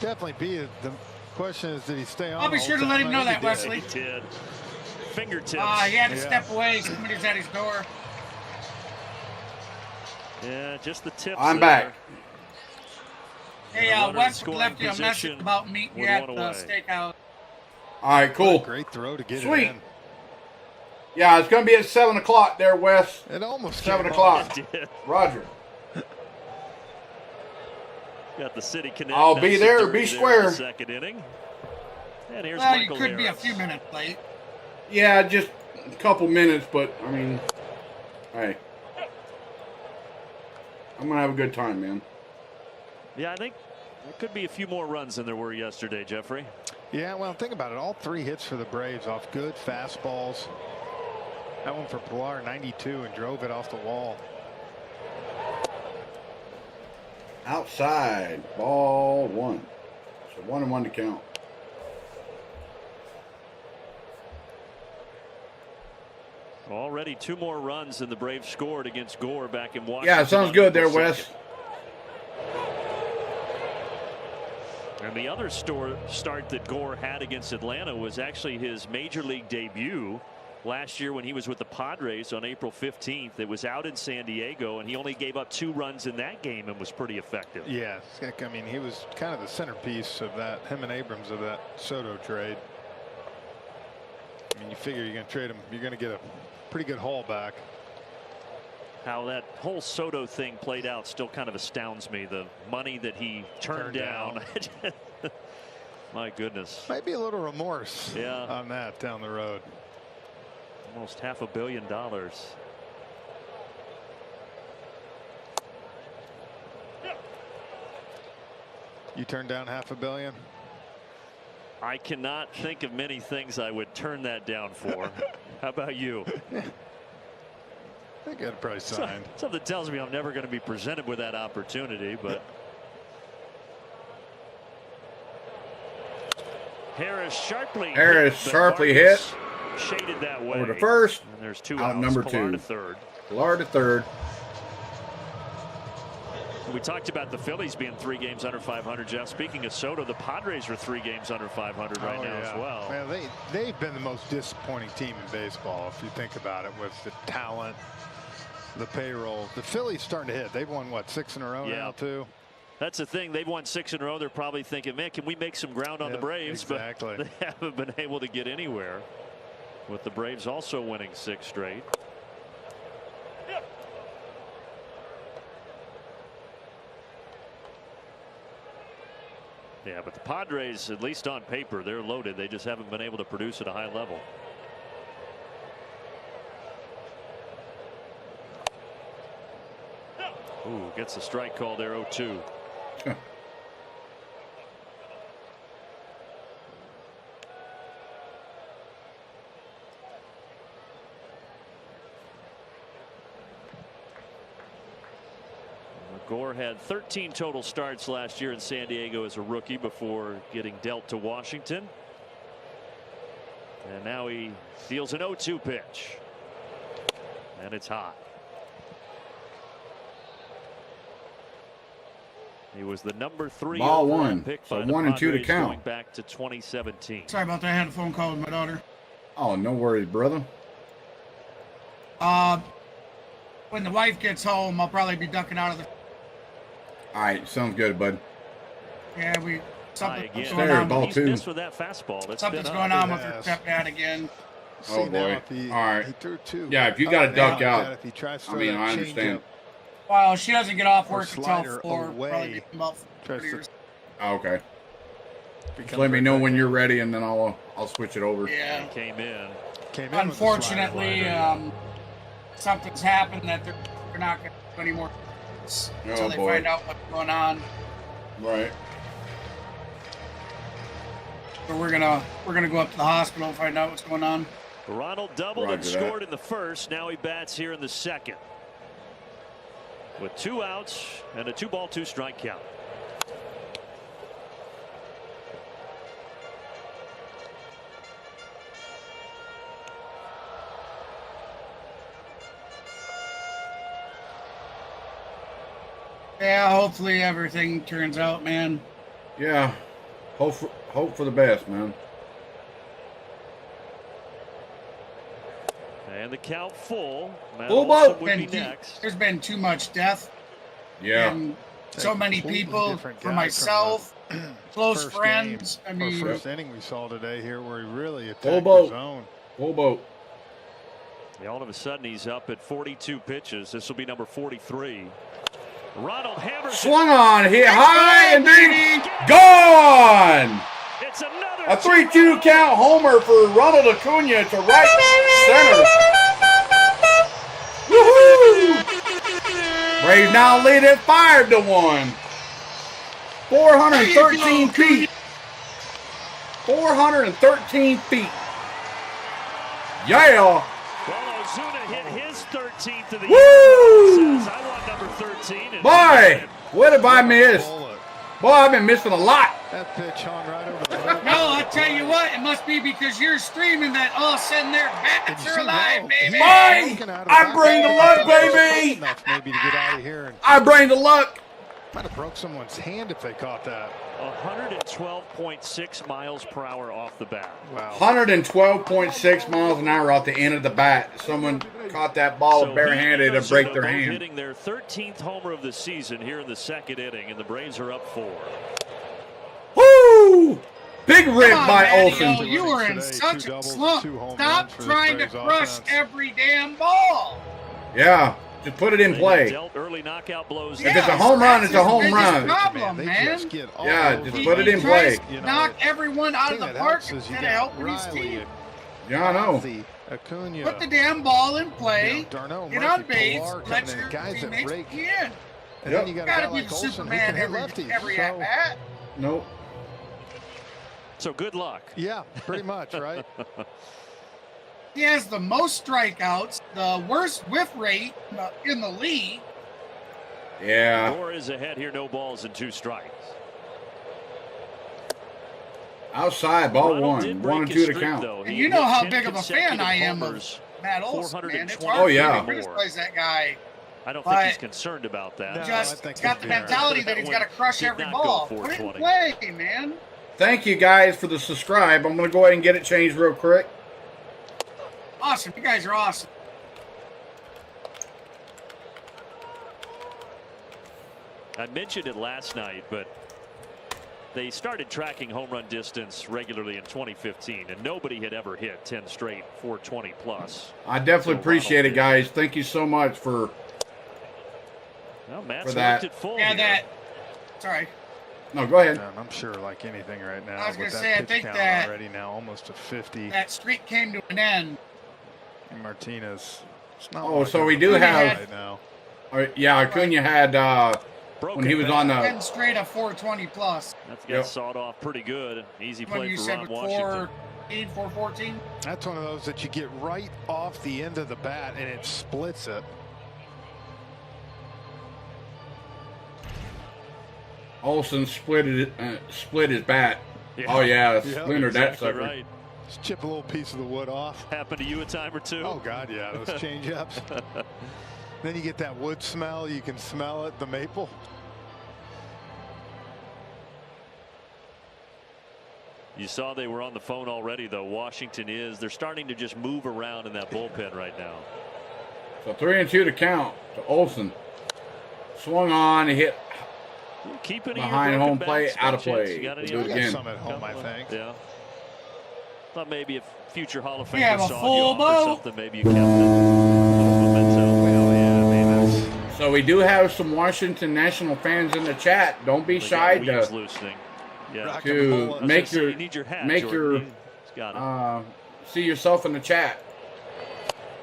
Definitely be it. The question is, did he stay on? I'll be the sure whole to let time? him know I think that, he did. Wesley. He did. Fingertips. He had to Yeah. step away. Somebody's at his door. Yeah, just the tips. I'm there. back. Hey, runner in Wes scoring left you a message position about meeting you with at one the away. steakhouse. All right, cool. Great throw to get Sweet. it in. Yeah, it's going to be at 7 o'clock there, Wes. It almost 7 came o'clock. It Roger. Got the City Connect. I'll be there. Be in square. the second inning. And here's Well, Michael you could be a Harris. few minutes late. Yeah, just a couple minutes, but, I mean, hey. I'm going to have a good time, man. Yeah, I think there could be a few more runs than there were yesterday, Jeffrey. Yeah, well, think about it. All 3 hits for the Braves off good fastballs. That one for Pilar, 92, and drove it off the wall. Outside, ball 1. So 1-1 to count. Already 2 more runs than the Braves scored against Gore back in Washington. Yeah, sounds good there, Wes. And the other start that Gore had against Atlanta was actually his major league debut last year when he was with the Padres on April 15th. It was out in San Diego, and he only gave up 2 runs in that game and was pretty effective. Yeah, I mean, he was kind of the centerpiece of that, him and Abrams, of that Soto trade. I mean, you figure you're going to trade him, you're going to get a pretty good haul back. How that whole Soto thing played out still kind of astounds me. The money that he turned down. My goodness. Might be a little remorse Yeah. on that down the road. Almost $500 million. You turned down $500 million? I cannot think of many things I would turn that down for. How about you? I got a price signed. Something tells me I'm never going to be presented with that opportunity, but Harris sharply hit. Shaded that way. Over to first. And there's 2 out outs. number Pilar 2. to third. Pilar to third. We talked about the Phillies being 3 games under 500, Jeff. Speaking of Soto, the Padres are 3 games under 500 right now as well. Well, they've been the most disappointing team in baseball, if you think about it, with the talent, the payroll. The Phillies starting to hit. They've won, what, 6 in a row now, too? That's the thing. They've won 6 in a row. They're probably thinking, man, can we make some ground on the Braves? Exactly. But they haven't been able to get anywhere, with the Braves also winning 6 straight. Yeah, but the Padres, at least on paper, they're loaded. They just haven't been able to produce at a high level. Ooh, gets a strike call there, 0-2. Gore had 13 total starts last year in San Diego as a rookie before getting dealt to Washington. And now he deals an 0-2 pitch. And it's hot. He was the number 3 ball overall 1. pick So by the 1 and 2 to Padres count. going back to 2017. Sorry about that. I had a phone call with my daughter. Oh, no worries, brother. When the wife gets home, I'll probably be ducking out of the. All right, sounds good, bud. Yeah, something's Again. going on. Ball He's 2. missed with that fastball. That's Something's been going up. on with her stepdad again. Oh, See, now boy. if he, All right. He threw 2. Yeah, if you got to duck Now, out, if he tries to I throw mean, that I changeup, understand. Well, she doesn't get off Or work until slider 4. away. Probably about 4 Tries to- years. Oh, okay. becomes Just let me right know back when in. you're ready, and then I'll switch it over. Yeah. He came in. Came in with the Unfortunately, slider. something's happened that they're not going to do anymore until they boy. find out what's going on. Right. So we're gonna go up to the hospital and find out what's going on. Ronald doubled and Roger that. scored in the first. Now he bats here in the second. With 2 outs and a 2-ball, 2-strike count. Yeah, hopefully everything turns out, man. Yeah. Hope for the best, man. And the count full. Matt Full Olson boat. would be next. There's been too much death. Yeah. And so A many completely people, different for guy myself, from the close first friends. game. I Our mean, first inning we saw today here where he really Full attacked boat. the zone. Full boat. Yeah, all of a sudden, he's up at 42 pitches. This will be number 43. Ronald hammers. Swung on, hit high, and then gone. It's another. A 3-2 count homer for Ronald Acuna to right center. Woohoo! Braves now lead it 5-1. 413 feet. 413 feet. Yeah. Well, Ozuna hit his 13th of the Woo! year. Says, I want number 13. And Boy, what have I missed? Boy, I've been missing a lot. That pitch hung right over the middle. No, I'll tell you what, it must be because you're streaming that all of a sudden their bats are alive, baby. Boy, I bring the luck, baby. Enough maybe to get out of here. And I bring the luck. might have broke someone's hand if they caught that. 112.6 miles per hour off the bat. Wow. 112.6 miles an hour off the end of the bat. Someone caught that ball barehanded to break their hand. Hitting their 13th homer of the season here in the second inning, and the Braves are up 4. Woo! Big rip Come on, by Manny, Olsen. yo, you were in such a slump. Stop trying to crush every damn ball. Yeah, just put it in play. Dealt early knockout blows. If it's a home run, it's a home run. Problem, man. Yeah, just put it in play. Knock everyone out of the park instead of helping his team. Yeah, I know. Put the damn ball in play. Get Get on base. Let your teammates begin. And then you You gotta be the Superman every at bat. Nope. So good luck. Yeah, pretty much, right? He has the most strikeouts, the worst whiff rate in the league. Yeah. Gore is ahead here, no balls and 2 strikes. Outside, ball Ronald did 1. break 1 and his 2 to streak, count. though. And He you know hit how 10 big of a fan I am of consecutive Matt Olson, man. It's 420. hard for me yeah. to criticize that guy. I don't But- think he's concerned about that. No, I Just think got the he's fair. mentality that he's got to crush Did every not go ball. Put it in 420. play, man. Thank you guys for the subscribe. I'm going to go ahead and get it changed real quick. Awesome. You guys are awesome. I mentioned it last night, but they started tracking home run distance regularly in 2015, and nobody had ever hit 10 straight 420 plus. I definitely So appreciate it, Ronald guys. Thank you so much for Well, Matt's that. worked it full Yeah, here. that. Sorry. No, go ahead. And I'm sure like anything right now. I was gonna with that say, I pitch think count that- already now almost to 50. That streak came to an end. Martinez. It's not Oh, like so a we do right have- now. Yeah, Acuna had when he was on the 10 straight of 420 plus. That's got Yep. sawed off pretty good. Easy When play you for said Ron with Washington. 414. That's one of those that you get right off the end of the bat and it splits it. Olsen split his bat. Oh yeah, splintered that exactly sucker. right. Just chip a little piece of the wood off. Happened to you a time or two? Oh God, yeah, those change-ups. Then you get that wood smell. You can smell it, the maple. You saw they were on the phone already, though. Washington is. They're starting to just move around in that bullpen right now. So 3 and 2 to count to Olsen. Swung on, hit Keep it behind home plate, out of play. You got any We'll do it others? again. Some at home, I think. Yeah. Thought maybe if future Hall of We have Famers a saw full you offer boat. something, maybe you kept it. Memento. Well, yeah, I mean, that's So we do have some Washington National fans in the chat. Don't be They shy got weeds to loosening. Yeah. to I was make gonna say, your you need your hat, make Jordan. your He's got it. see yourself in the chat.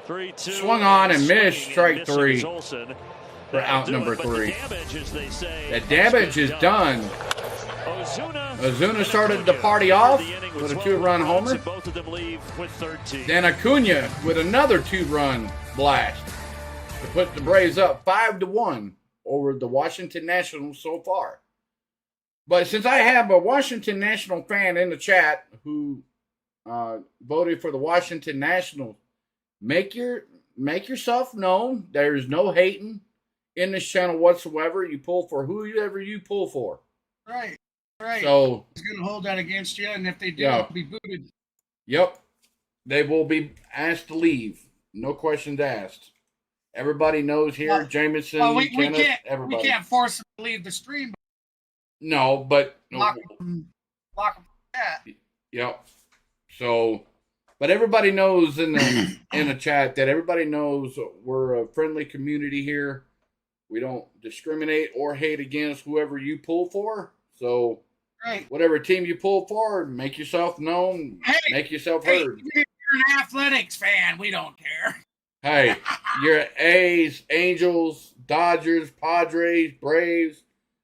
3-2. swung on and missed, Swinging strike and missing three is Olsen. for That'll out do number it, but 3. The damage, as they say, The has damage been is done. Ozuna started the party off with a 2-run homer. And both of them leave with 13. Then Acuna with another 2-run blast to put the Braves up 5-1 over the Washington Nationals so far. But since I have a Washington National fan in the chat who voted for the Washington Nationals, make yourself known. There's no hating in this channel whatsoever. You pull for whoever you pull for. Right. Right. So he's going to hold that against you, and if they do, Yeah. they'll be booted. yep, they will be asked to leave. No questions asked. Everybody knows here. Well, Jameson, Well, we Kenneth, everybody. can't force them to leave the stream. No, but Lock them. Lock them. Yeah. yep. So But everybody knows in the chat that everybody knows we're a friendly community here. We don't discriminate or hate against whoever you pull for. So whatever team you pull for, make yourself known, make yourself heard. If you're an athletics fan, we don't care. Hey, you're A's, Angels, Dodgers, Padres, Braves,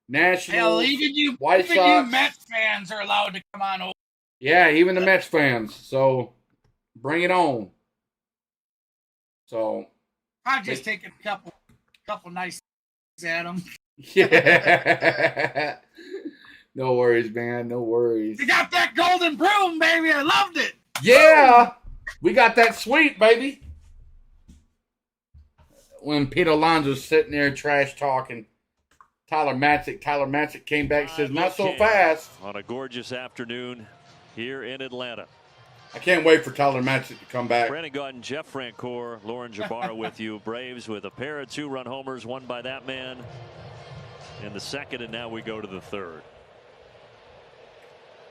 Nationals, Hell, even White Sox. You Mets fans are allowed to come on over. Yeah, even the Mets fans. So bring it on. So I'll just take a couple nice at them. Yeah. No worries, man. No worries. We got that golden broom, baby. I loved it. Yeah. We got that sweet, baby. When Pete Alonso's sitting there trash talking, Tyler Matzik came back and says, not so fast. On a gorgeous afternoon here in Atlanta. I can't wait for Tyler Matzik to come back. Brandon Gaudin, Jeff Francoeur, Lauren Jabara with you. Braves with a pair of 2-run homers, one by that man in the second, and now we go to the third.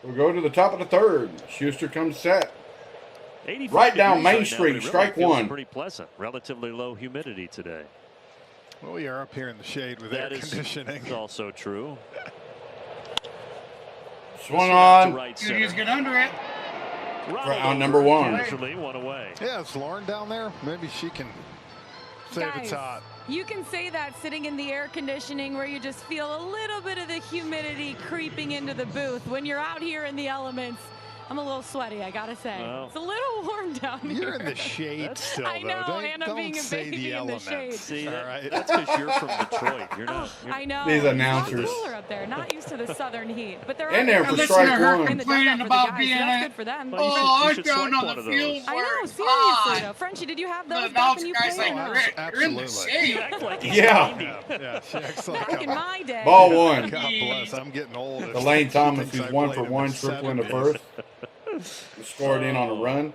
We'll go to the top of the third. Schuster comes set. 85 right down Main right Street, now, strike really one. Pretty pleasant. Relatively low humidity today. Well, we are up here in the shade with air conditioning. That's also true. Swung on. Right Dude, he's get under it. Round number one. Usually one away. Yeah, is Lauren down there? Maybe she can save Guys, it's hot. You can say that sitting in the air conditioning where you just feel a little bit of the humidity creeping into the booth. When you're out here in the elements, I'm a little sweaty, I gotta say. Well, it's a little warm down here. You're in the shade still, I know, though. and I'm Don't being a say baby the in elements. the shade. See, all right? that's because you're from Detroit. You're not. I know. These It's a lot announcers. cooler up there, not used to the southern heat. But they're In there for Listen strike to her one. complaining about being that's a good for them. Well, you Oh, should I'm swipe down on one the of those. field I where know, it's seriously hot. though. Frenchie, did you have The those back when announcer you guy's played? like, No. you're in the Absolutely. shade. You act like he's Yeah. 90. Yeah, she acts like Back in my day. Ball one. God bless, I'm getting old. Elaine Thomas, She who's thinks I 1 played for in 1, the triple in the 70s. first. Scored in on a run.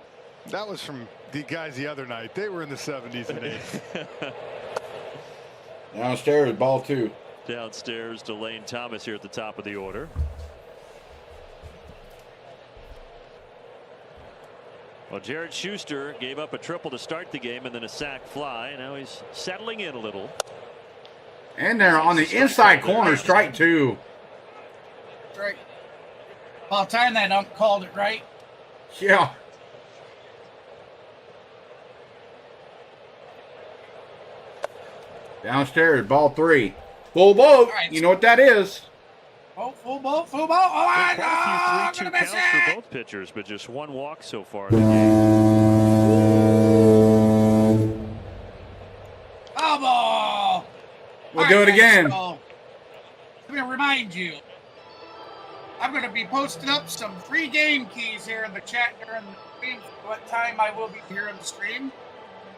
That was from the guys the other night. They were in the 70s and 80s. Downstairs, ball two. Downstairs to Lane Thomas here at the top of the order. Well, Jared Schuster gave up a triple to start the game and then a sac fly. Now he's settling in a little. And they're on the inside corner, strike two. Right. About time that ump called it right. Yeah. Downstairs, ball three. Full boat. Right. You know what that is. Oh, full ball, full ball. Oh, my Quite God. a few 3-2 I'm going to miss counts for it. both pitchers, but just one walk so far in the game. Foul ball. We'll All do right, it again. so, let me remind you, I'm going to be posting up some free game keys here in the chat during the stream, what time I will be here in the stream.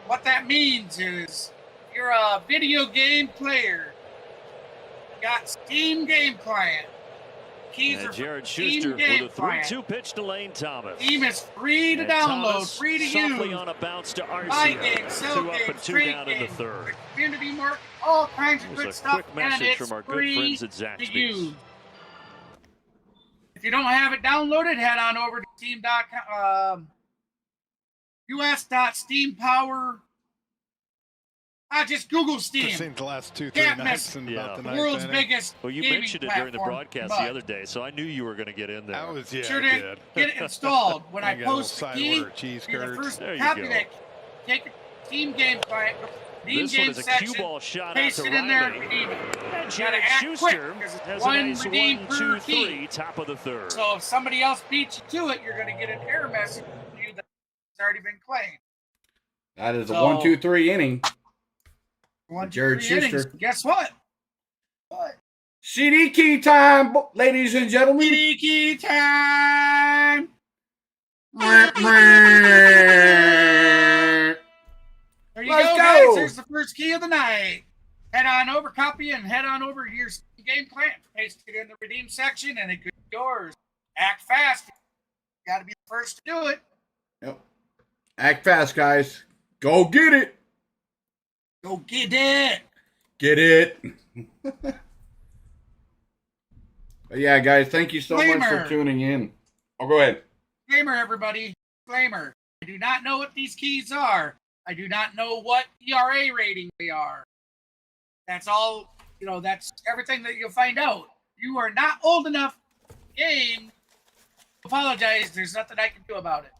What that means is, if you're a video game player, got Steam Game Client, keys And are Jared Steam Schuster Game with a Client. 3-2 pitch to Lane Thomas. Steam is free to And download, Thomas free to softly use. on a bounce to Buy Arcia. game, sell 2 up game, and 2 trade down in the game, third. community market, all kinds of It good was a stuff, quick message and it's from our good free friends at to Zaxby's. use. If you don't have it downloaded, head on over to Steam.com, us.steampower. Just Google Steam. Just seen the last 2-3 Can't nights miss and it. about the Yeah. ninth World's inning. biggest Well, you gaming mentioned it during the platform, broadcast but the other day, so I knew you were going to get in there. I was, yeah, sure I did did. get it installed. When I got a little post the side key, order cheese you're the curds. first There you copy go. that take a Steam Game Client, Steam This Game one is a cue section, ball shot out paste to it in there, Riley. redeem it. And Gotta Jared act Schuster quick, 'cause it's has a one nice redeem 1, per 2, key. 3, top of the third. So if somebody else beats you to it, you're going to get an error message from you that's already been claimed. That is a So- 1-2-3 inning. One, two, Jared 3 innings. Schuster. Guess what? What? CD key time, ladies and gentlemen. Key time. There There you Let's go, go. guys. There's the first key of the night. Head on over, copy, and head on over to your game plan. Paste it in the redeem section, and it could be yours. Act fast. You got to be the first to do it. Yep. Act fast, guys. Go get it. Go get it. Get it. But yeah, guys, thank you so much for Disclaimer. tuning in. Oh, go ahead. Disclaimer, everybody. Disclaimer. I do not know what these keys are. I do not know what ERA rating they are. That's all, that's everything that you'll find out. You are not old enough, game. Apologize. There's nothing I can do about it.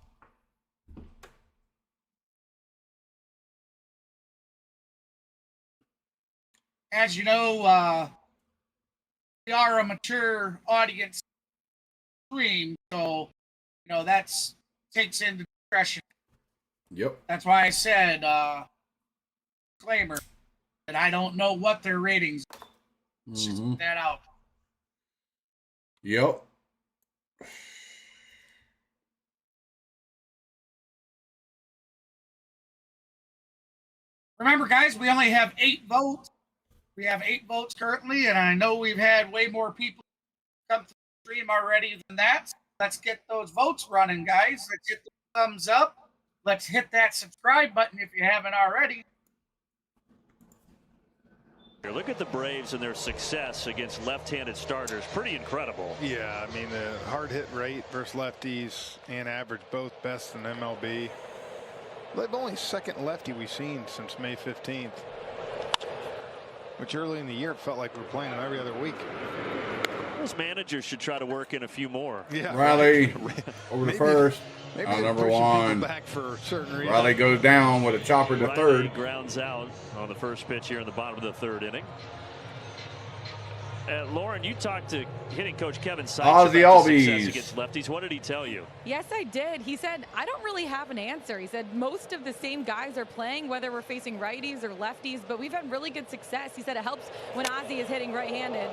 As you know, we are a mature audience stream, so that's takes into discretion. Yep. That's why I said disclaimer that I don't know what their ratings are. Let's just put that out. Yep. Remember, guys, we only have 8 votes. We have 8 votes currently, and I know we've had way more people come to the stream already than that. Let's get those votes running, guys. Let's hit the thumbs up. Let's hit that subscribe button if you haven't already. Look at the Braves and their success against left-handed starters. Pretty incredible. Yeah, I mean, the hard hit rate versus lefties and average both best in MLB. They've only second lefty we've seen since May 15th, which early in the year it felt like we were playing them every other week. Those managers should try to work in a few more. Yeah. Riley over the first. Maybe Number 1. back for certain reasons. Riley goes down with a chopper to Riley third. grounds out on the first pitch here in the bottom of the 3rd inning. Lauren, you talked to hitting coach Kevin Sykes about the success against lefties. What did he tell you? Yes, I did. He said, I don't really have an answer. He said most of the same guys are playing, whether we're facing righties or lefties, but we've had really good success. He said it helps when Ozzie is hitting right-handed.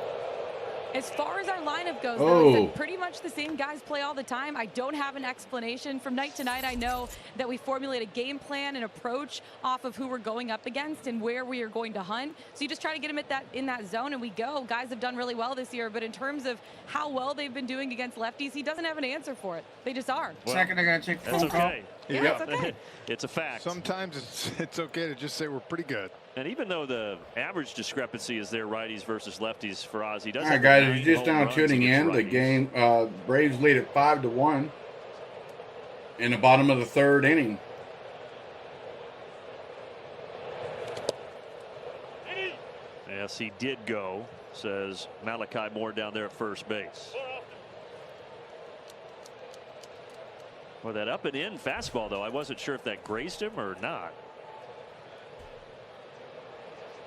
As far as our lineup goes, though, he said pretty much the same guys play all the time. I don't have an explanation. From night to night, I know that we formulate a game plan and approach off of who we're going up against and where we are going to hunt. So you just try to get them in that zone, and we go. Guys have done really well this year, but in terms of how well they've been doing against lefties, he doesn't have an answer for it. They just are. Well, second, I got to take the phone okay. call. Yeah, it's okay. It's a fact. Sometimes it's okay to just say we're pretty good. And even though the average discrepancy is there righties versus lefties for Ozzie, All right, guys, if you're just now tuning in, the game, Braves lead at 5-1 in the bottom of the 3rd inning. Yes, he did go, says Malachi Moore down there at first base. Well, that up and in fastball, though, I wasn't sure if that grazed him or not.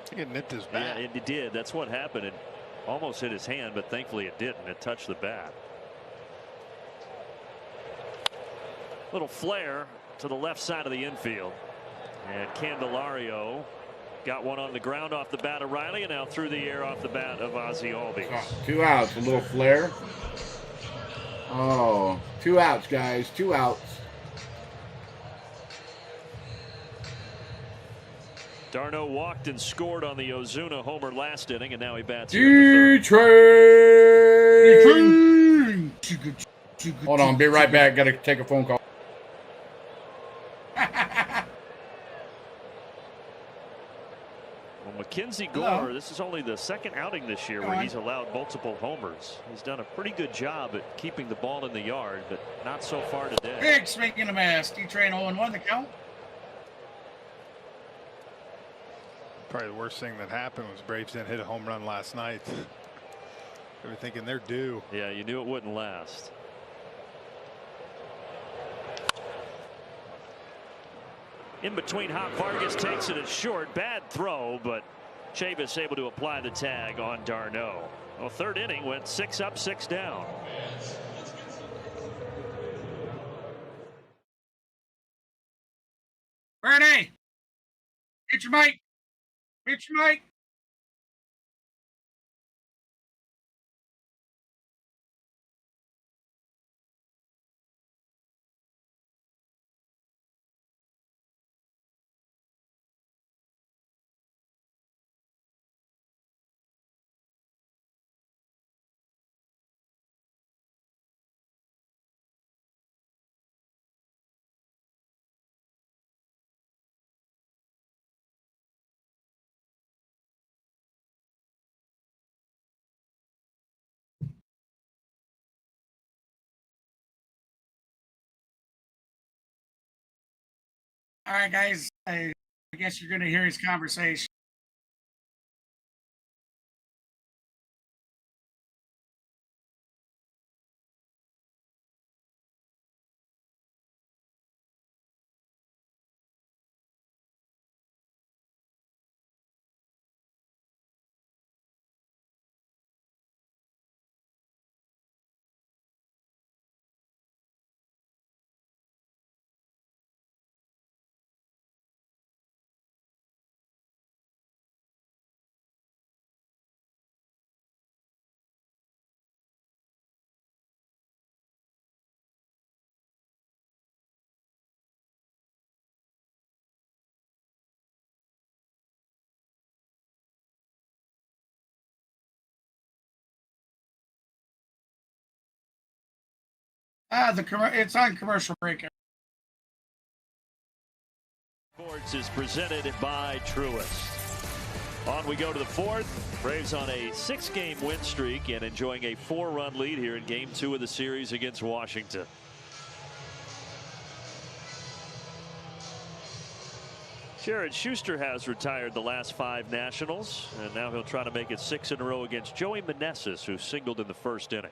I think it nipped his bat. Yeah, it did. That's what happened. It almost hit his hand, but thankfully it didn't. It touched the bat. Little flare to the left side of the infield. And Candelario got one on the ground off the bat of Riley, and now through the air off the bat of Ozzie Albies. 2 outs, a little flare. Oh, 2 outs, guys. 2 outs. Darno walked and scored on the Ozuna homer last inning, and now he bats here in the 3rd. Hold on, be right back. Got to take a phone call. Well, Mackenzie Gore, this is only the 2nd outing this year where he's allowed multiple homers. He's done a pretty good job at keeping the ball in the yard, but not so far today. Big swing and a miss. D-Train 0-1 the count. Probably the worst thing that happened was Braves didn't hit a home run last night. They were thinking they're due. Yeah, you knew it wouldn't last. In between, Hop Vargas takes it as short. Bad throw, but Chavis able to apply the tag on Darno. Well, 3rd inning went 6 up, 6 down. Bernie, get your mic. Get your mic. All right, guys. I guess you're going to hear his conversation. It's on commercial break. Sports is presented by Truist. On we go to the fourth. Braves on a 6-game win streak and enjoying a 4-run lead here in Game 2 of the series against Washington. Jared Schuster has retired the last 5 Nationals, and now he'll try to make it 6 in a row against Joey Meneses, who singled in the first inning.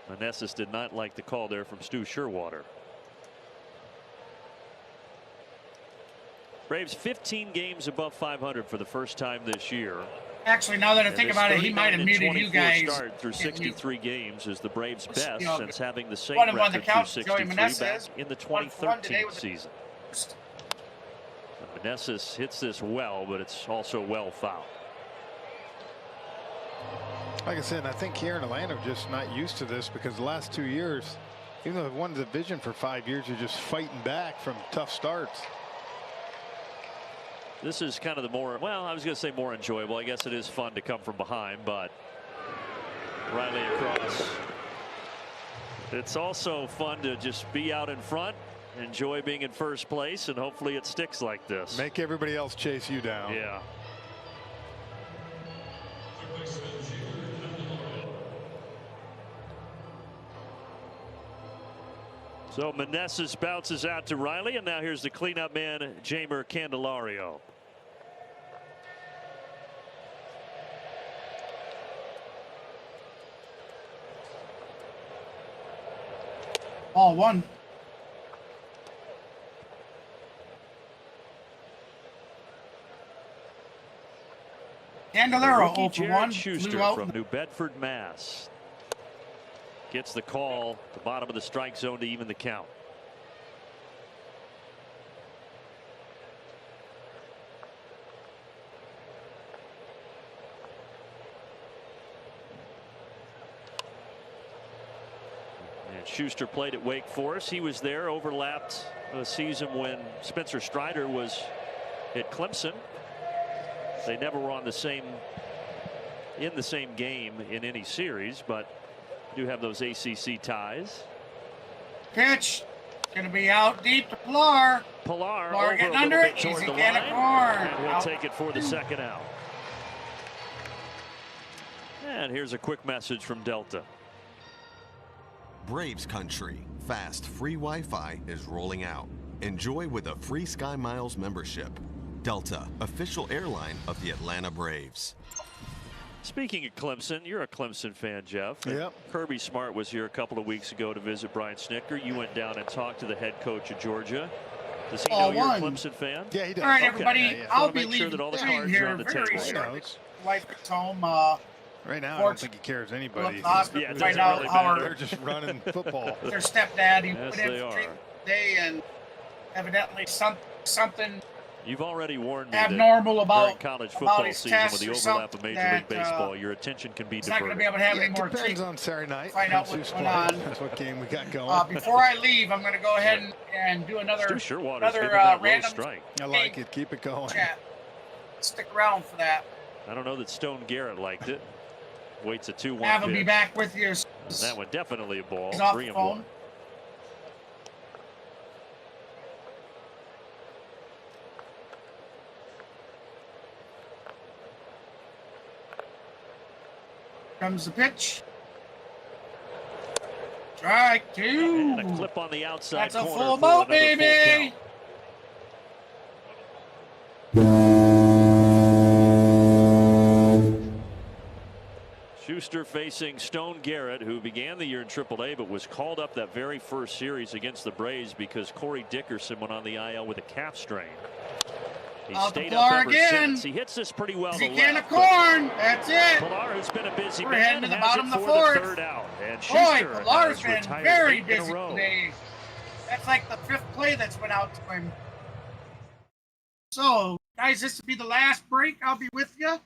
Meneses did not like the call there from Stu Sherwater. Braves 15 games above 500 for the first time this year. Actually, now that I think about it, he might have muted you guys. Start through 63 games is the Braves' best since having the same record record through 63 Meneses, back in the 2013 season. Meneses hits this well, but it's also well fouled. Like I said, I think here in Atlanta we're just not used to this because the last 2 years, even though they've won the division for 5 years, you're just fighting back from tough starts. This is kind of the more, well, I was going to say more enjoyable. I guess it is fun to come from behind, but Riley across. It's also fun to just be out in front, enjoy being in first place, and hopefully it sticks like this. Make everybody else chase you down. Yeah. So Meneses bounces out to Riley, and now here's the cleanup man, Jeimer Candelario. Ball 1. Candelario 0 for 1. Schuster from New Bedford, Mass. Gets the call at the bottom of the strike zone to even the count. And Schuster played at Wake Forest. He was there, overlapped a season when Spencer Strider was at Clemson. They never were in the same game in any series, but do have those ACC ties. Pitch going to be out deep to Pilar. Pilar getting under it. Easy can of corn. And he'll take it for the second out. And here's a quick message from Delta. Braves country. Fast free Wi-Fi is rolling out. Enjoy with a free Sky Miles membership. Delta, official airline of the Atlanta Braves. Speaking of Clemson, you're a Clemson fan, Jeff. Yep. Kirby Smart was here a couple of weeks ago to visit Brian Snicker. You went down and talked to the head coach of Georgia. Does he know you're a Clemson fan? Yeah, he does. All right, Okay. everybody. I'll be leaving that all the the cards here are on the very table. shortly. Wife is home. Right now, I don't think he cares anybody. Yeah, it doesn't really matter. They're just running football. Their stepdad, he Yes, put in they for are. treatment today, and evidently something You've already warned me abnormal that about during college football his season with tests the or overlap of something Major League that, Baseball, your attention can be he's not going to be diverted. able to have Yeah, any more it depends treatment. on Saturday night. Find out Depends what's who's going playing. on. That's what game we got going. Before I leave, I'm going to go ahead and do another Stu Sherwater's giving another that low random strike. I like it. Keep it going. chat. Stick around for that. I don't know that Stone Garrett liked it. Waits a 2-1 Have him pitch. be back with you. And that one definitely a ball. He's off 3 the and phone. 1. Comes the pitch. Strike 2. And a clip on the outside. That's a corner full for boat, another full baby. count. Schuster facing Stone Garrett, who began the year in AAA but was called up that very first series against the Braves because Corey Dickerson went on the IL with a calf strain. He stayed up ever since. He hits this pretty well. He can of corn. That's it. Pilar, who's been a busy We're man, heading to the has bottom it of the for fourth. the third out. And Boy, Schuster Pilar's has been retired very 8 in busy a row. today. That's like the 5th play that's went out to him. So, guys, this will be the last break. I'll be with you.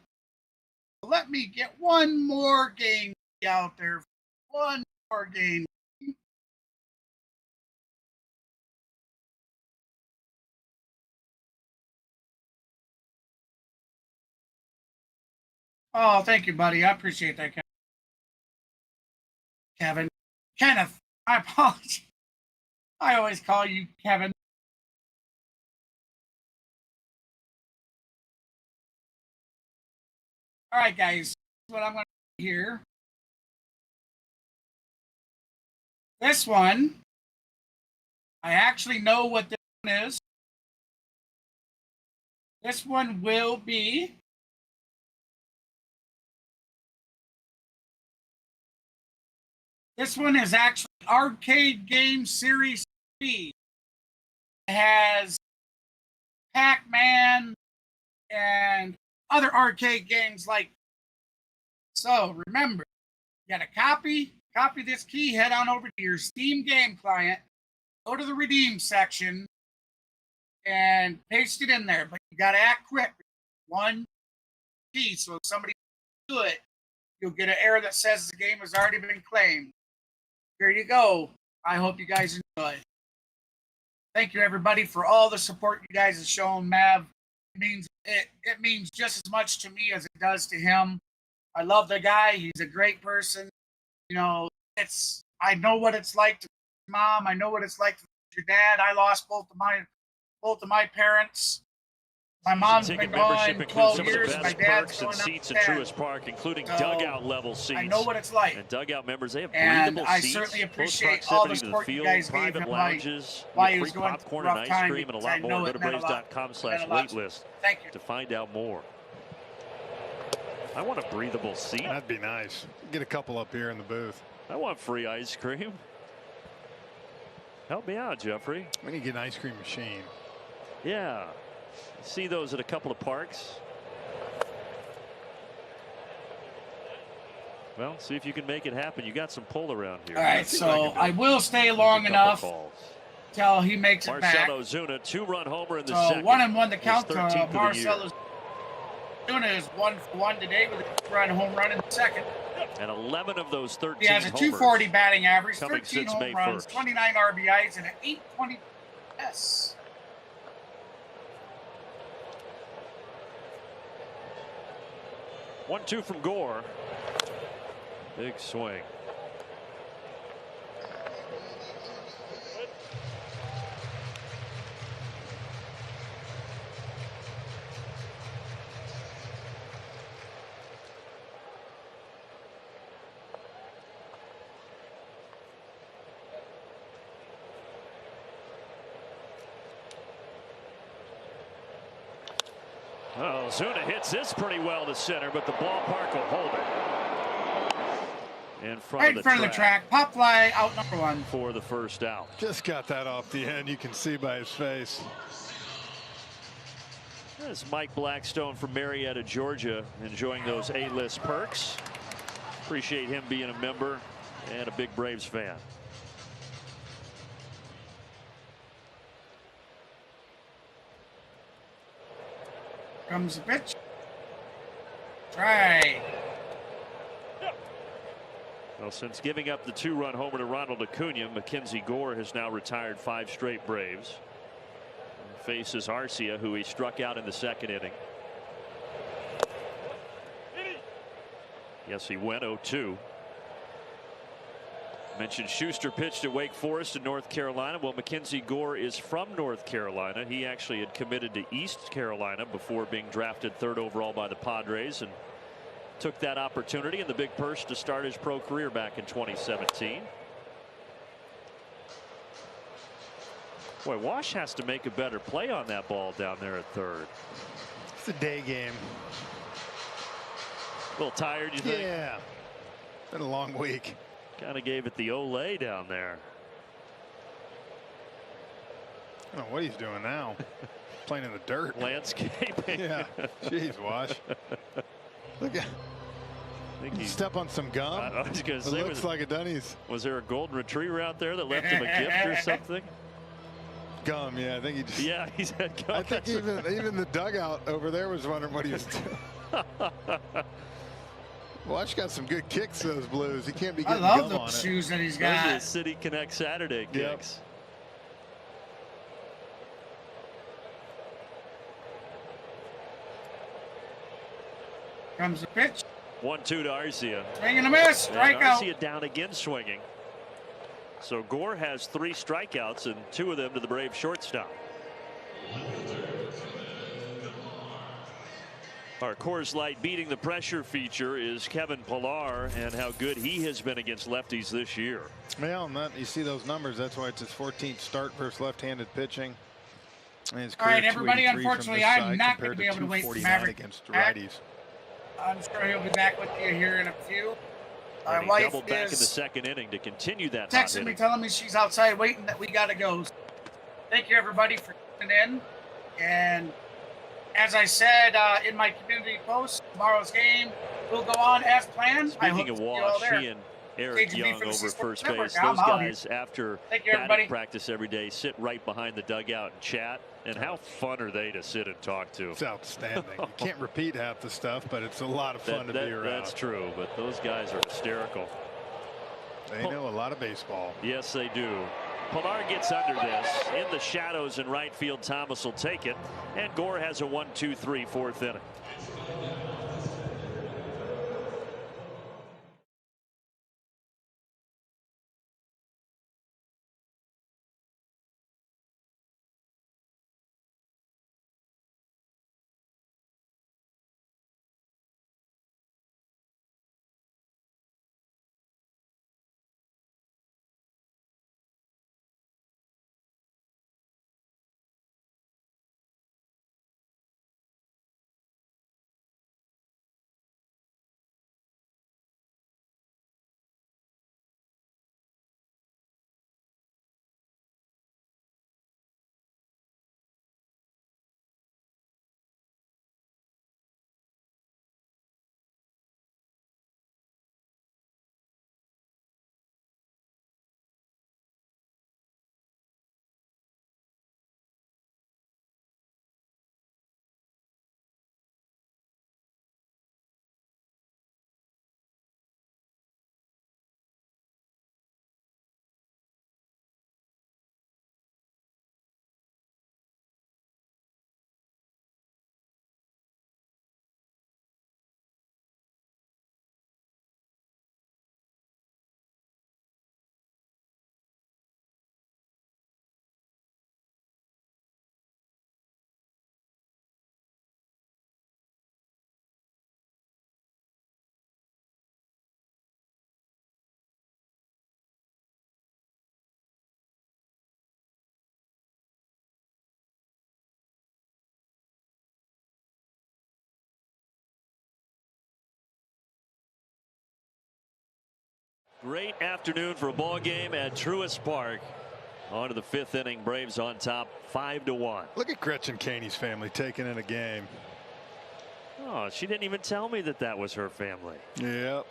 Let me get one more game out there. One more game. Oh, thank you, buddy. I appreciate that, Kevin. Kenneth, I apologize. I always call you Kevin. All right, guys. What I'm going to do here. This one, I actually know what this one is. This one will be this one is actually Arcade Game Series 3. It has Pac-Man and other arcade games like. So remember, you got a copy this key, head on over to your Steam game client, go to the redeem section, and paste it in there. But you got to act quick. One key, so if somebody do it, you'll get an error that says the game has already been claimed. Here you go. I hope you guys enjoy. Thank you, everybody, for all the support you guys have shown Mav. It means just as much to me as it does to him. I love the guy. He's a great person. You know, I know what it's like to lose your mom. I know what it's like to lose your dad. I lost both of my parents. My mom's been gone 12 years. My dad's and seats at Truist Park, including dugout level seats. I know what it's like. And dugout members, they have and breathable I seats. certainly appreciate all the support you guys gave him lounges, while he was free going popcorn through a and rough ice time. cream and a lot more. Go to Braves.com/waitlist to find out more. I want a breathable seat. That'd be nice. Get a couple up here in the booth. I want free ice cream. Help me out, Jeffrey. We need to get an ice cream machine. Yeah. See those at a couple of parks. Well, see if you can make it happen. You got some pull around here. All right, so I will stay long enough till he makes it back. Marcell Ozuna, 2-run homer in the so second. 1-1 the count to 13th Marcell Ozuna is 1-for-1 today with a 2-run home run in the second. And 11 of those 13 He has a 240 batting average, 13 home May runs, 1st. 29 RBIs, and an 820 S. One-two from Gore. Big swing. Oh, Ozuna hits this pretty well to center, but the ballpark will hold it. In front of the track. Pop fly out number 1. For the first out. Just got that off the end. You can see by his face. There's Mike Blackstone from Marietta, Georgia, enjoying those A-list perks. Appreciate him being a member and a big Braves fan. Comes the pitch. Try. Well, since giving up the 2-run homer to Ronald Acuna, Mackenzie Gore has now retired 5 straight Braves. And faces Arcia, who he struck out in the second inning. Yes, he went 0-2. Mentioned Schuster pitched at Wake Forest in North Carolina. Well, Mackenzie Gore is from North Carolina. He actually had committed to East Carolina before being drafted 3rd overall by the Padres and took that opportunity and the big purse to start his pro career back in 2017. Boy, Wash has to make a better play on that ball down there at third. It's a day game. A little tired, you think? Yeah. Been a long week. Kind of gave it the Olay down there. I don't know what he's doing now. Playing in the dirt. Landscaping. Yeah. Jeez, Wash. Look at. Step on some gum. I was going to say, it looks like a Dunnies. Was there a golden retriever out there that left him a gift or something? Gum, yeah. I think he just. Yeah, he's had gum. I think even the dugout over there was wondering what he was doing. Wash got some good kicks, those Blues. He can't be getting I love gum on those it. shoes that he's got. Those are the City Connect Saturday kicks. Yep. Comes the pitch. 1-2 to Arcia. Swing and a miss. Strikeout. Arcia down again swinging. So Gore has 3 strikeouts and 2 of them to the Braves shortstop. Our Coors Light beating the pressure feature is Kevin Pillar and how good he has been against lefties this year. Well, you see those numbers. That's why it's his 14th start versus left-handed pitching. And his All right, career everybody. 283 from Unfortunately, this I'm side not going compared to be able to wait for 249 Maverick against back. righties. I'm sure he'll be back with you here in a few. My And he wife doubled back in the is second inning to continue that hot texting hitting. me, telling me she's outside waiting that we got to go. Thank you, everybody, for tuning in. And as I said in my community post, tomorrow's game will go on as planned. Speaking of Wash, he and Eric Young over first base. Those guys, after batting practice every day, sit right behind the dugout and chat. And how fun are they to sit and talk to? It's outstanding. You can't repeat half the stuff, but it's a lot of fun to be around. That's true, but those guys are hysterical. They know a lot of baseball. Yes, they do. Pillar gets under this. In the shadows in right field, Thomas will take it. And Gore has a 1-2-3 fourth inning. Great afternoon for a ball game at Truist Park. On to the 5th inning. Braves on top 5-1. Look at Gretchen Caney's family taking in a game. Oh, she didn't even tell me that was her family. Yep.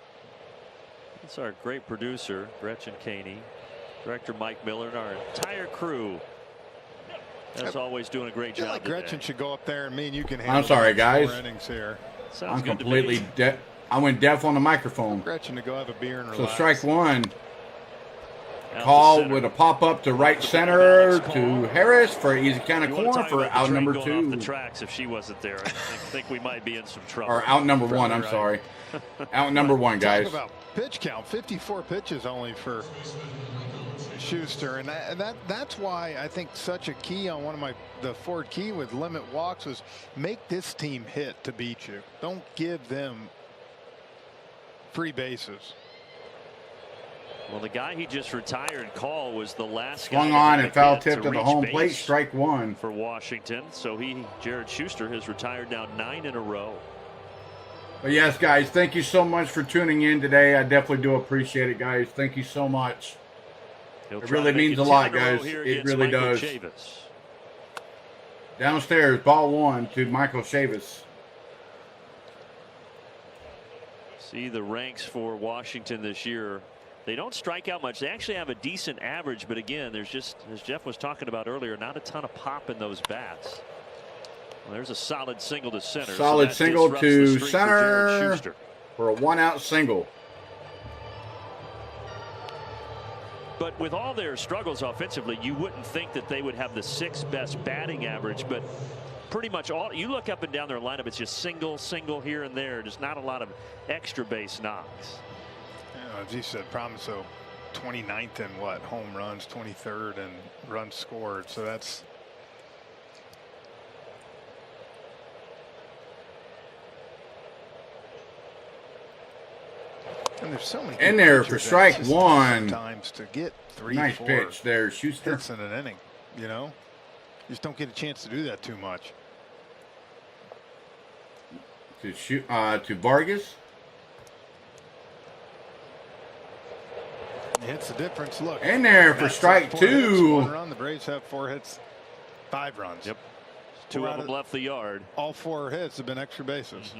That's our great producer, Gretchen Caney, director Mike Miller, and our entire crew. As always, doing a great job. Like Gretchen should go up there and me and you can handle. I'm sorry, guys. 4 innings here. Sounds I'm completely deaf. I went deaf on the microphone. Gretchen to go have a beer and so relax. strike one. Call with a pop up to right center to Harris for an easy kind of corner for out number 2. Off the tracks if she wasn't there, I think we might be in some trouble. Or out number 1. I'm sorry. Out number 1, guys. Talk about pitch count. 54 pitches only for Schuster, and that's why I think such a key on the Ford key with limit walks was make this team hit to beat you. Don't give them free bases. Well, the guy he just retired, Call, was the last Swung guy on and foul to tip to the reach home plate. base Strike one for Washington. So Jared Schuster, has retired now 9 in a row. But yes, guys, thank you so much for tuning in today. I definitely do appreciate it, guys. Thank you so much. It really means a lot, guys. It really does. Chavis. Downstairs, ball one to Michael Chavis. See the ranks for Washington this year. They don't strike out much. They actually have a decent average, but again, there's just, as Jeff was talking about earlier, not a ton of pop in those bats. Well, there's a solid single to center. Solid single to center for a 1-out single. But with all their struggles offensively, you wouldn't think that they would have the 6th best batting average, but pretty much all, you look up and down their lineup, it's just single here and there. There's not a lot of extra base knocks. As you said, Promiso 29th in what, home runs, 23rd in runs scored. So that's, and there's so many in there for strike one. Sometimes to get 3, nice 4 pitch there, Schuster. hits in an inning, you know, you just don't get a chance to do that too much. To Vargas. Hits the difference. Look, in there for strike 2. 1 run. The Braves have 4 hits, 5 runs. Yep. 2 of them left the yard. All 4 hits have been extra bases.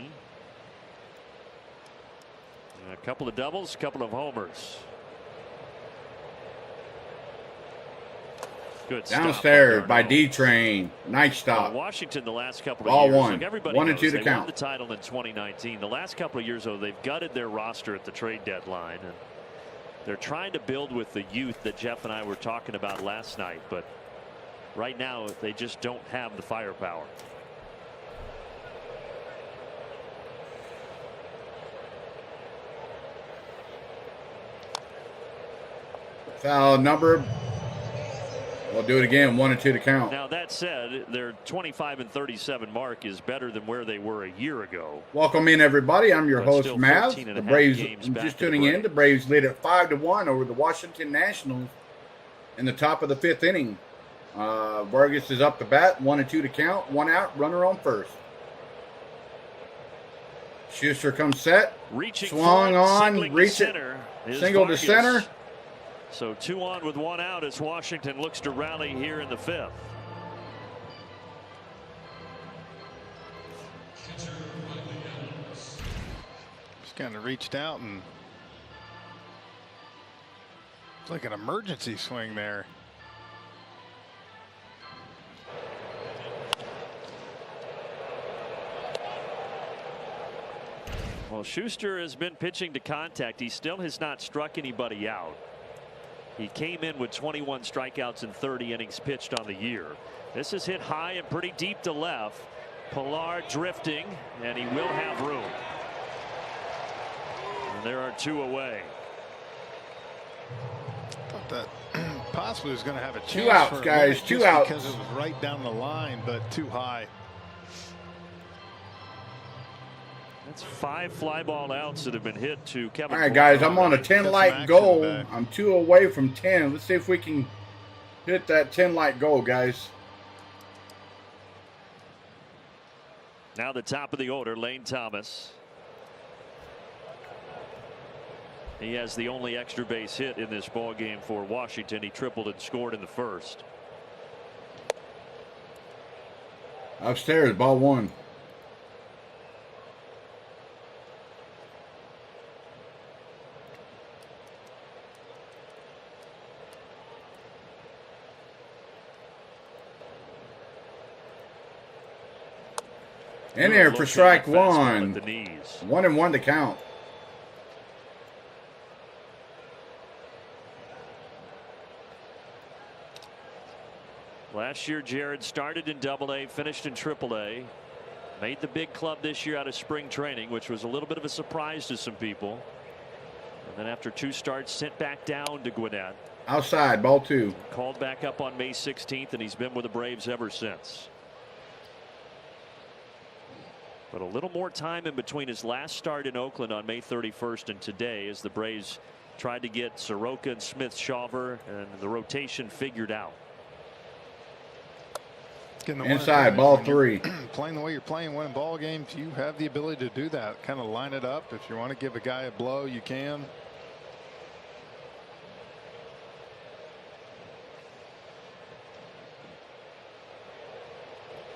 A couple of doubles, a couple of homers. Good downstairs by D-Train. Nice stop. Washington the last couple of Ball years. one. Like everybody 1 knows, and 2 to they count. won the title in 2019. The last couple of years, though, they've gutted their roster at the trade deadline. And they're trying to build with the youth that Jeff and I were talking about last night. But right now, they just don't have the firepower. Foul number. We'll do it again. 1 and 2 to count. Now that said, their 25-37 mark is better than where they were a year ago. Welcome in, everybody. I'm your host, Mav. The The Braves, just tuning in. The Braves lead at 5-1 over the Washington Nationals in the top of the 5th inning. Vargas is up to bat. 1 and 2 to count. 1 out. Runner on first. Schuster comes set. Reaching swung on. reach it. Single Vargas. to center. So 2 on with 1 out as Washington looks to rally here in the 5th. Just kind of reached out and it's like an emergency swing there. Well, Schuster has been pitching to contact. He still has not struck anybody out. He came in with 21 strikeouts in 30 innings pitched on the year. This is hit high and pretty deep to left. Pilar drifting, and he will have room. And there are 2 away. Thought that possibly was going to have a chance. 2 outs, for a guys. minute 2 just outs. because it was right down the line, but too high. That's 5 fly ball outs that have been hit to Kevin. All right, guys, I'm on a Got 10 some light action goal. back. I'm 2 away from 10. Let's see if we can hit that 10 light goal, guys. Now the top of the order, Lane Thomas. He has the only extra base hit in this ball game for Washington. He tripled and scored in the first. Upstairs, ball 1. In there for strike 1. 1 and 1 to count. Last year, Jared started in Double-A, finished in Triple-A. Made the big club this year out of spring training, which was a little bit of a surprise to some people. And then after 2 starts, sent back down to Gwinnett. Outside, ball 2. Called back up on May 16th, and he's been with the Braves ever since. But a little more time in between his last start in Oakland on May 31st and today, as the Braves tried to get Soroka and Smith-Shawver and the rotation figured out. Inside, ball 3. Playing the way you're playing, winning ball games, you have the ability to do that. Kind of line it up. If you want to give a guy a blow, you can.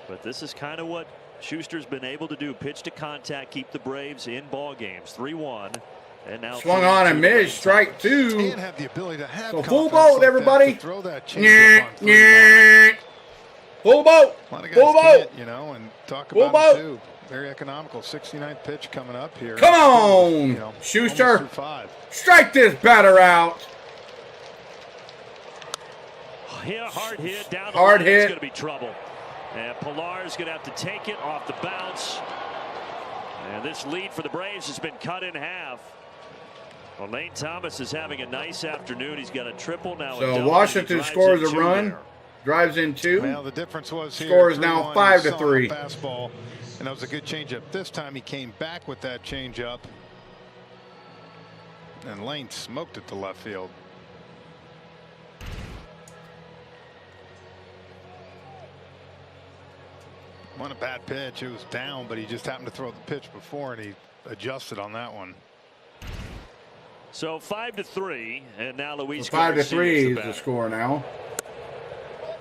But this is kind of what Schuster's been able to do. Pitch to contact, keep the Braves in ball games. 3-1. And now swung on and missed, strike 2. And have the ability to have so full boat, like everybody. Throw that change full boat. A lot of guys full boat. You know, and talk full about boat. it too. Very economical. 69th pitch coming up here. Come on, you know, Schuster. Strike this batter out. Yeah, hard hit down the hard line. hit. It's going to be trouble. And Pillar's going to have to take it off the bounce. And this lead for the Braves has been cut in half. Well, Lane Thomas is having a nice afternoon. He's got a triple now. So Washington scores a run, drives in 2. Well, the difference was here. Score is now 5-3. Fastball, and that was a good changeup. This time he came back with that changeup, and Lane smoked it to left field. One a bad pitch. It was down, but he just happened to throw the pitch before, and he adjusted on that one. So 5-3, and now Luis. So 5-3 is the score now.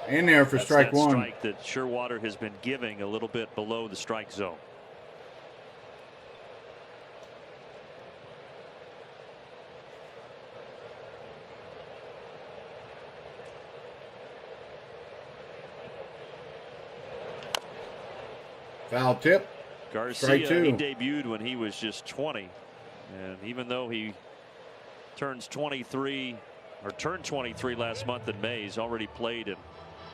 In there for strike 1. Strike that Sherwater has been giving a little bit below the strike zone. Foul tip. Garcia, he debuted when he was just 20, and even though he turns 23 or turned 23 last month in May, he's already played in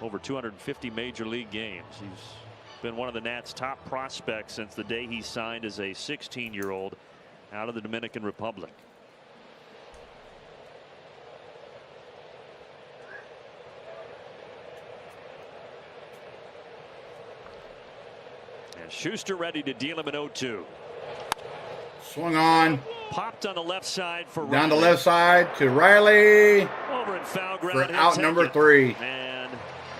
over 250 major league games. He's been one of the Nats' top prospects since the day he signed as a 16-year-old out of the Dominican Republic. And Schuster ready to deal him an 0-2. Swung on. Popped on the left side for down Riley. the left side to Riley over in foul ground for out number 3. And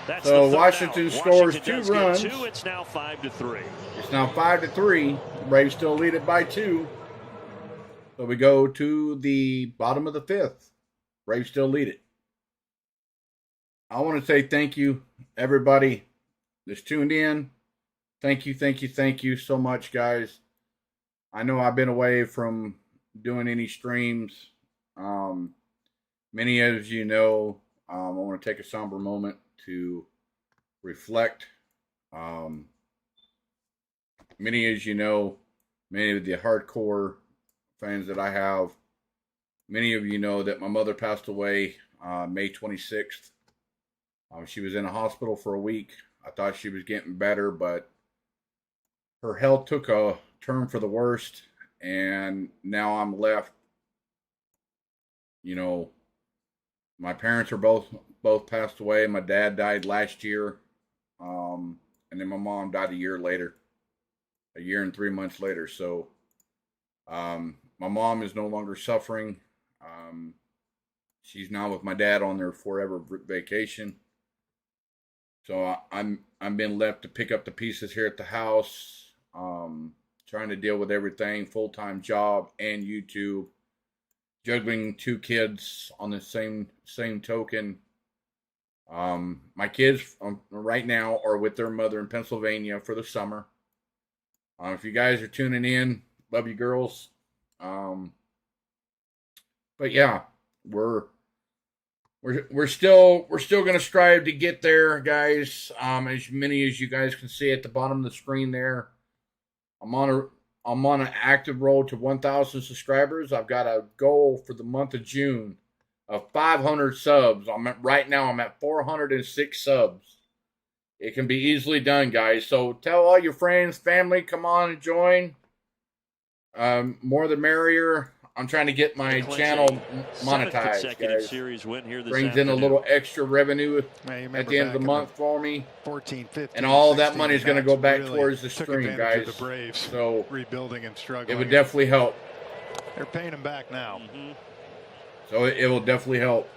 that's so the Washington out. scores Washington 2 runs. 2. It's now 5-3. It's now 5-3. Braves still lead it by 2. So we go to the bottom of the 5th. Braves still lead it. I want to say thank you, everybody that's tuned in. Thank you so much, guys. I know I've been away from doing any streams. Many of you know, I want to take a somber moment to reflect. Many of you know, many of the hardcore fans that I have, many of you know that my mother passed away May 26th. She was in a hospital for a week. I thought she was getting better, but her health took a turn for the worst, and now I'm left. You know, my parents are both passed away. My dad died last year, and then my mom died a year later, a year and 3 months later. So my mom is no longer suffering. She's now with my dad on their forever vacation. So I'm been left to pick up the pieces here at the house. Trying to deal with everything, full-time job and YouTube, juggling 2 kids on the same token. My kids right now are with their mother in Pennsylvania for the summer. If you guys are tuning in, love you girls. But yeah, we're still going to strive to get there, guys. As many as you guys can see at the bottom of the screen there. I'm on an active road to 1,000 subscribers. I've got a goal for the month of June of 500 subs. Right now I'm at 406 subs. It can be easily done, guys. So tell all your friends, family, come on and join. More the merrier. I'm trying to get my channel monetized, guys. Series win here this Brings in a little extra revenue at the end of the month for me. 14, 15, and all 16, that money is going to go back towards the stream, guys. The Braves so rebuilding and struggling. It would definitely help. They're paying them back now. So it will definitely help.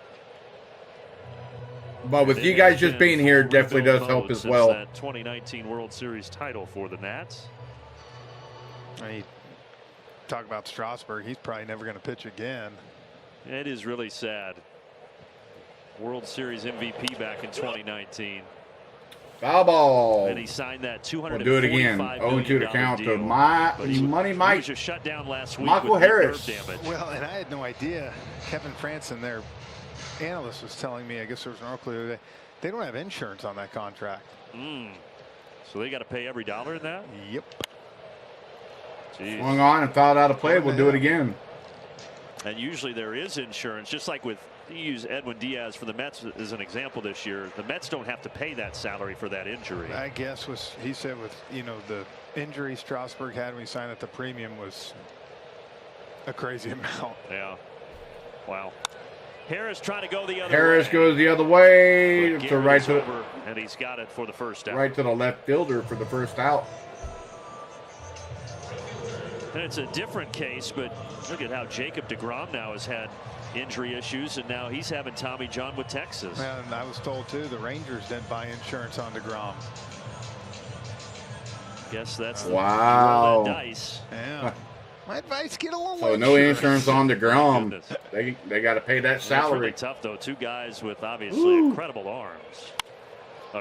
But with you guys just being here, it definitely does help as well. That 2019 World Series title for the Nats. Talk about Strasburg. He's probably never going to pitch again. It is really sad. World Series MVP back in 2019. Foul ball. And he signed that $245 we'll do it again. 0-2 to count to my money Mike. He was just shut down last week Michael Harris. Well, and I had no idea. Kevin Franson, their analyst, was telling me, I guess there was an article the other day, they don't have insurance on that contract. So they got to pay every dollar in that? Yep. Jeez. Swung on and fouled out of play. We'll do it again. And usually there is insurance, just like with, you use Edwin Diaz for the Mets as an example this year. The Mets don't have to pay that salary for that injury. I guess he said with the injury Strasburg had when he signed at the premium was a crazy amount. Yeah. Wow. Harris trying to go the other way. Harris goes the other way to right to over, and he's got it for the first out. Right to the left fielder for the first out. And it's a different case, but look at how Jacob deGrom now has had injury issues, and now he's having Tommy John with Texas. And I was told too the Rangers didn't buy insurance on deGrom. Guess that's wow. The dice. Yeah. My advice: get a little. So no insurance on deGrom. They got to pay that salary. It's really tough though. Two guys with obviously incredible arms.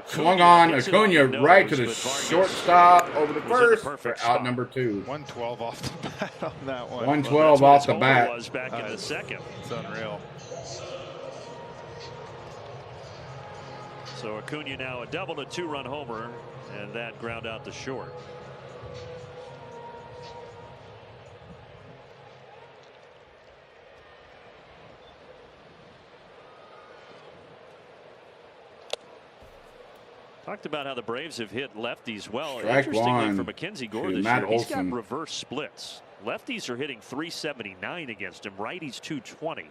Swung on Acuna right to the shortstop over the first for out number 2. 112 off the bat on that one. 112 off the bat. Was back in the second. It's unreal. So Acuna now a double to 2-run homer, and that ground out to short. Talked about how the Braves have hit lefties well. Interestingly, for Mackenzie Gore this year, he's got reverse splits. Lefties are hitting 379 against him. Righties 220.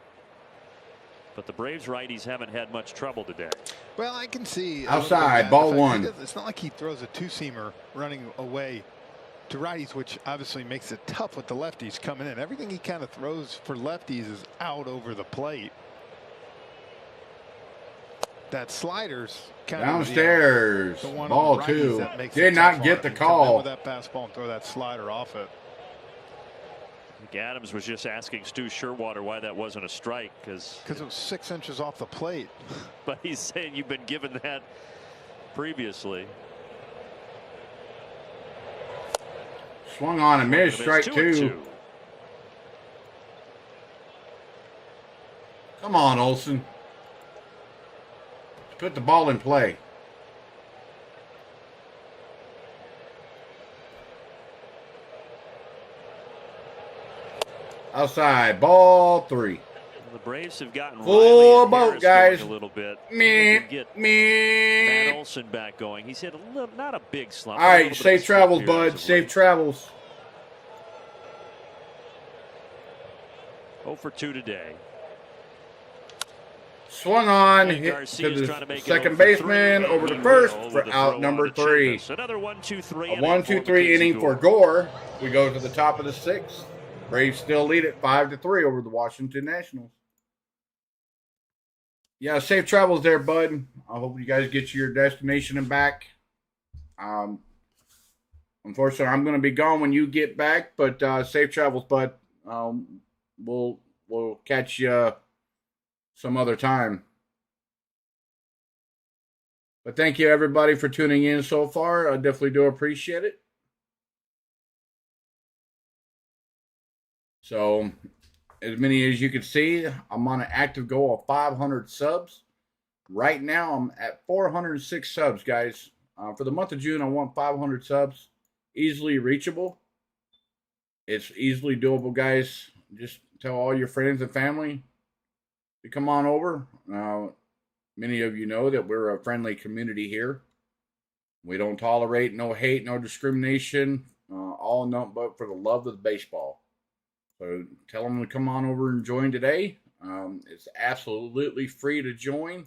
But the Braves righties haven't had much trouble today. Well, I can see outside ball 1. It's not like he throws a two-seamer running away to righties, which obviously makes it tough with the lefties coming in. Everything he kind of throws for lefties is out over the plate. That slider's kind downstairs. of Ball 2. Did not get the call. With that fastball and throw that slider off it. Adams was just asking Stu Sherwater why that wasn't a strike, because it was 6 inches off the plate. But he's saying you've been given that previously. Swung on and missed, strike 2. Come on, Olsen. Put the ball in play. Outside, ball 3. The Braves have gotten full boat, guys. A little bit. Get Matt Olson back going. He's hit a little, not a big slump. All right, safe travels, bud. Safe travels. 0 for 2 today. Swung on, hit to the second baseman, over the first for out number 3. Another 1-2-3. A 1-2-3 inning for Gore. We go to the top of the 6th. Braves still lead it 5-3 over the Washington Nationals. Yeah, safe travels there, bud. I hope you guys get to your destination and back. Unfortunately, I'm going to be gone when you get back, but safe travels, bud. We'll catch you some other time. But thank you, everybody, for tuning in so far. I definitely do appreciate it. So, as many as you can see, I'm on an active goal of 500 subs. Right now, I'm at 406 subs, guys. For the month of June, I want 500 subs. Easily reachable. It's easily doable, guys. Just tell all your friends and family to come on over. Many of you know that we're a friendly community here. We don't tolerate no hate, no discrimination. All nothing but for the love of the baseball. So tell them to come on over and join today. It's absolutely free to join.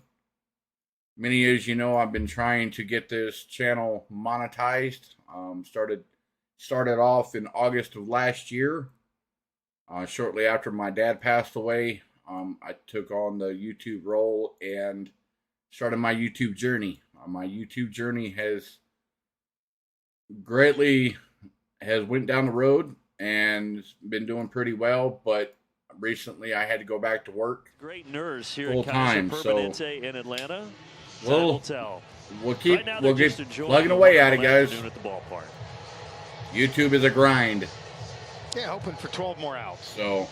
Many as you know, I've been trying to get this channel monetized. Started off in August of last year. Shortly after my dad passed away, I took on the YouTube role and started my YouTube journey. My YouTube journey has went down the road and been doing pretty well, but recently I had to go back to work. Great nurse here full at time, Kaiser so Permanente in Atlanta. we'll keep Right now, we'll they're get just enjoying plugging the away at it, wonderful guys. afternoon at the ballpark. YouTube is a grind. Yeah, hoping for 12 more outs. So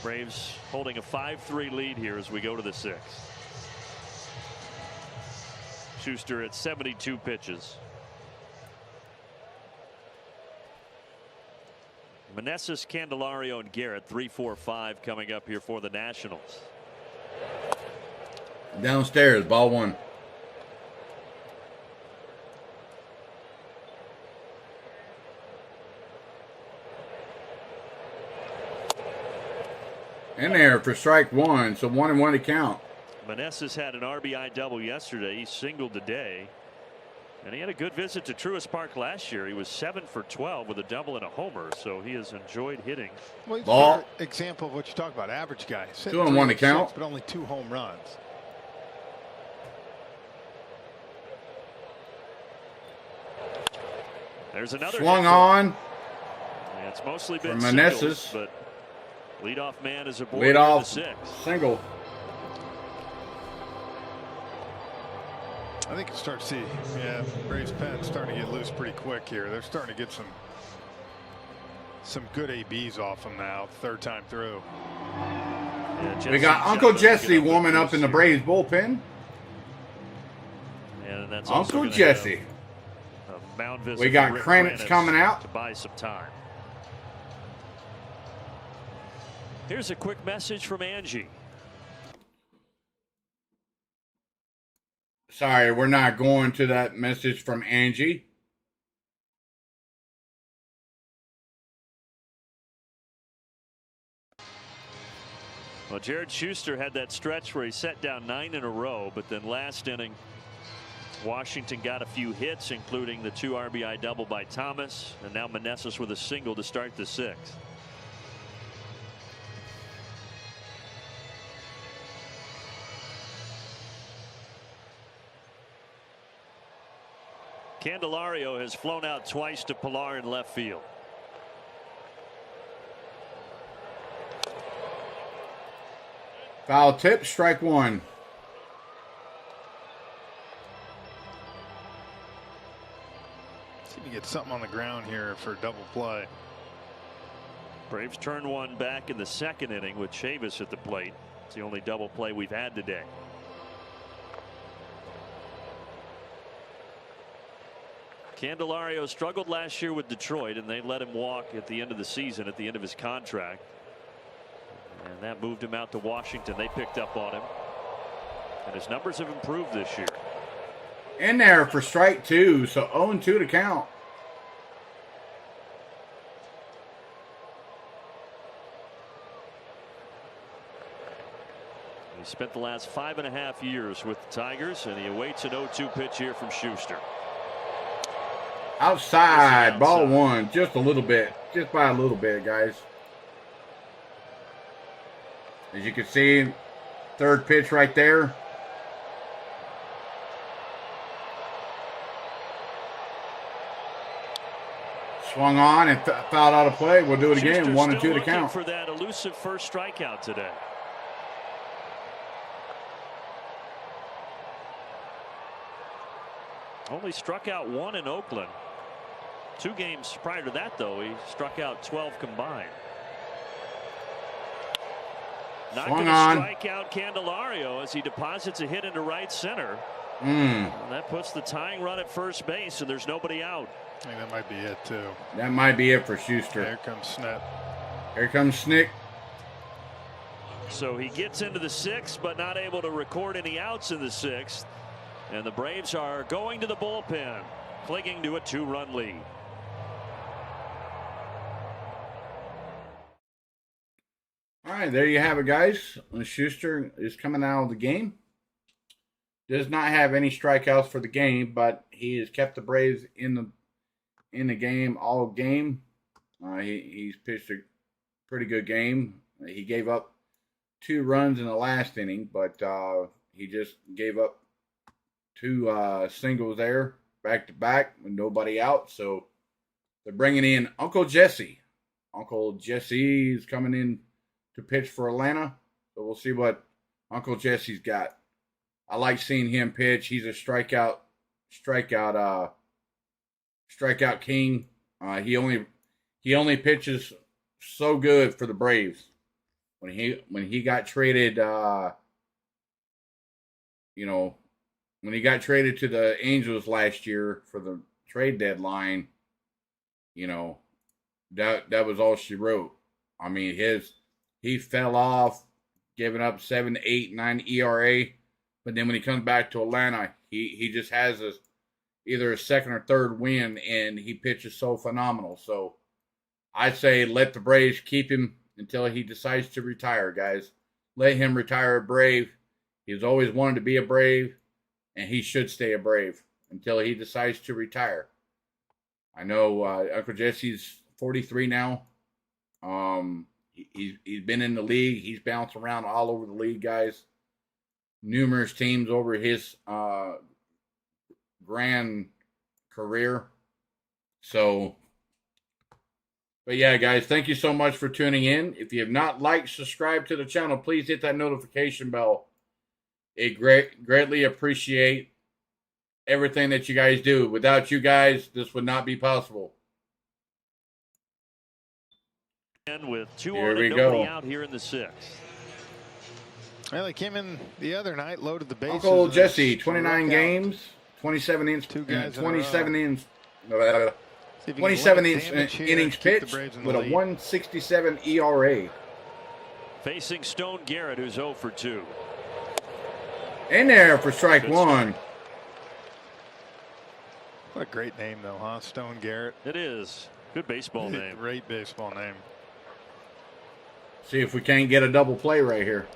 Braves holding a 5-3 lead here as we go to the 6th. Schuster at 72 pitches. Meneses, Candelario, and Garrett 3-4-5 coming up here for the Nationals. downstairs, ball one. In there for strike one, so 1-1 to count. Meneses had an RBI double yesterday. He singled today. And he had a good visit to Truist Park last year. He was 7 for 12 with a double and a homer, so he has enjoyed hitting. Well, he's Ball. an example of what you talk about, average guy. 2-1 to count. But only 2 home runs. There's another Swung hit on. Yeah, it's mostly been For singles, Meneses. but leadoff man is aboard Lead in off the 6th. single. I think you start to see, Braves pen starting to get loose pretty quick here. They're starting to get some good ABs off them now, third time through. Yeah, We got Uncle Jesse warming up in the Braves bullpen. And that's also Uncle gonna Jesse. have a mound visit We got for Rick Kranitz coming out. to buy some time. Here's a quick message from Angie. Sorry, we're not going to that message from Angie. Well, Jared Schuster had that stretch where he set down 9 in a row, but then last inning, Washington got a few hits, including the 2 RBI double by Thomas, and now Meneses with a single to start the 6th. Candelario has flown out twice to Pilar in left field. Foul tip, strike one. See if you get something on the ground here for a double play. Braves turn one back in the 2nd inning with Chavis at the plate. It's the only double play we've had today. Candelario struggled last year with Detroit, and they let him walk at the end of the season, at the end of his contract. And that moved him out to Washington. They picked up on him. And his numbers have improved this year. In there for strike two, so 0-2 to count. He spent the last 5.5 years with the Tigers, and he awaits an 0-2 pitch here from Schuster. Outside, ball one, just a little bit, just by a little bit, guys. As you can see, third pitch right there. Swung on and fouled out of play. We'll do it again. Schuster 1-2 still to looking count. for that elusive first strikeout today. Only struck out 1 in Oakland. 2 games prior to that, though, he struck out 12 combined. Not going to strike out Candelario as he deposits a hit into right center. And that puts the tying run at first base, and there's nobody out. I think that might be it, too. That might be it for Schuster. Here comes Snip. Here comes Snick. So he gets into the 6th, but not able to record any outs in the 6th. And the Braves are going to the bullpen, clinging to a 2-run lead. right, there you have it, guys. Schuster is coming out of the game. Does not have any strikeouts for the game, but he has kept the Braves in the game all game. He's pitched a pretty good game. He gave up 2 runs in the last inning, but he just gave up 2 singles there back to back with nobody out. So they're bringing in Uncle Jesse. Uncle Jesse is coming in to pitch for Atlanta. So we'll see what Uncle Jesse's got. I like seeing him pitch. He's a strikeout king. He only pitches so good for the Braves. When he got traded, when he got traded to the Angels last year for the trade deadline, that was all she wrote. I mean, he fell off, giving up 7, 8, 9 ERA. But then when he comes back to Atlanta, he just has either a second or third win, and he pitches so phenomenal. So I say let the Braves keep him until he decides to retire, guys. Let him retire a Brave. He's always wanted to be a Brave, and he should stay a Brave until he decides to retire. I know Uncle Jesse's 43 now. He's been in the league. He's bounced around all over the league, guys. Numerous teams over his grand career. So, but yeah, guys, thank you so much for tuning in. If you have not liked, subscribe to the channel, please hit that notification bell. It greatly appreciate everything that you guys do. Without you guys, this would not be possible. And with 2 Here on we and nobody go. out here in the 6th. Well, he came in the other night, loaded the bases. Uncle Jesse, 29 games, 27 innings, 27 innings, 27 innings pitched with a 1.67 ERA. Facing Stone Garrett, who's 0 for 2. In there for strike Good 1. What a great name, though, huh? Stone Garrett. It is. Good baseball name. Great baseball name. See if we can't get a double play right here.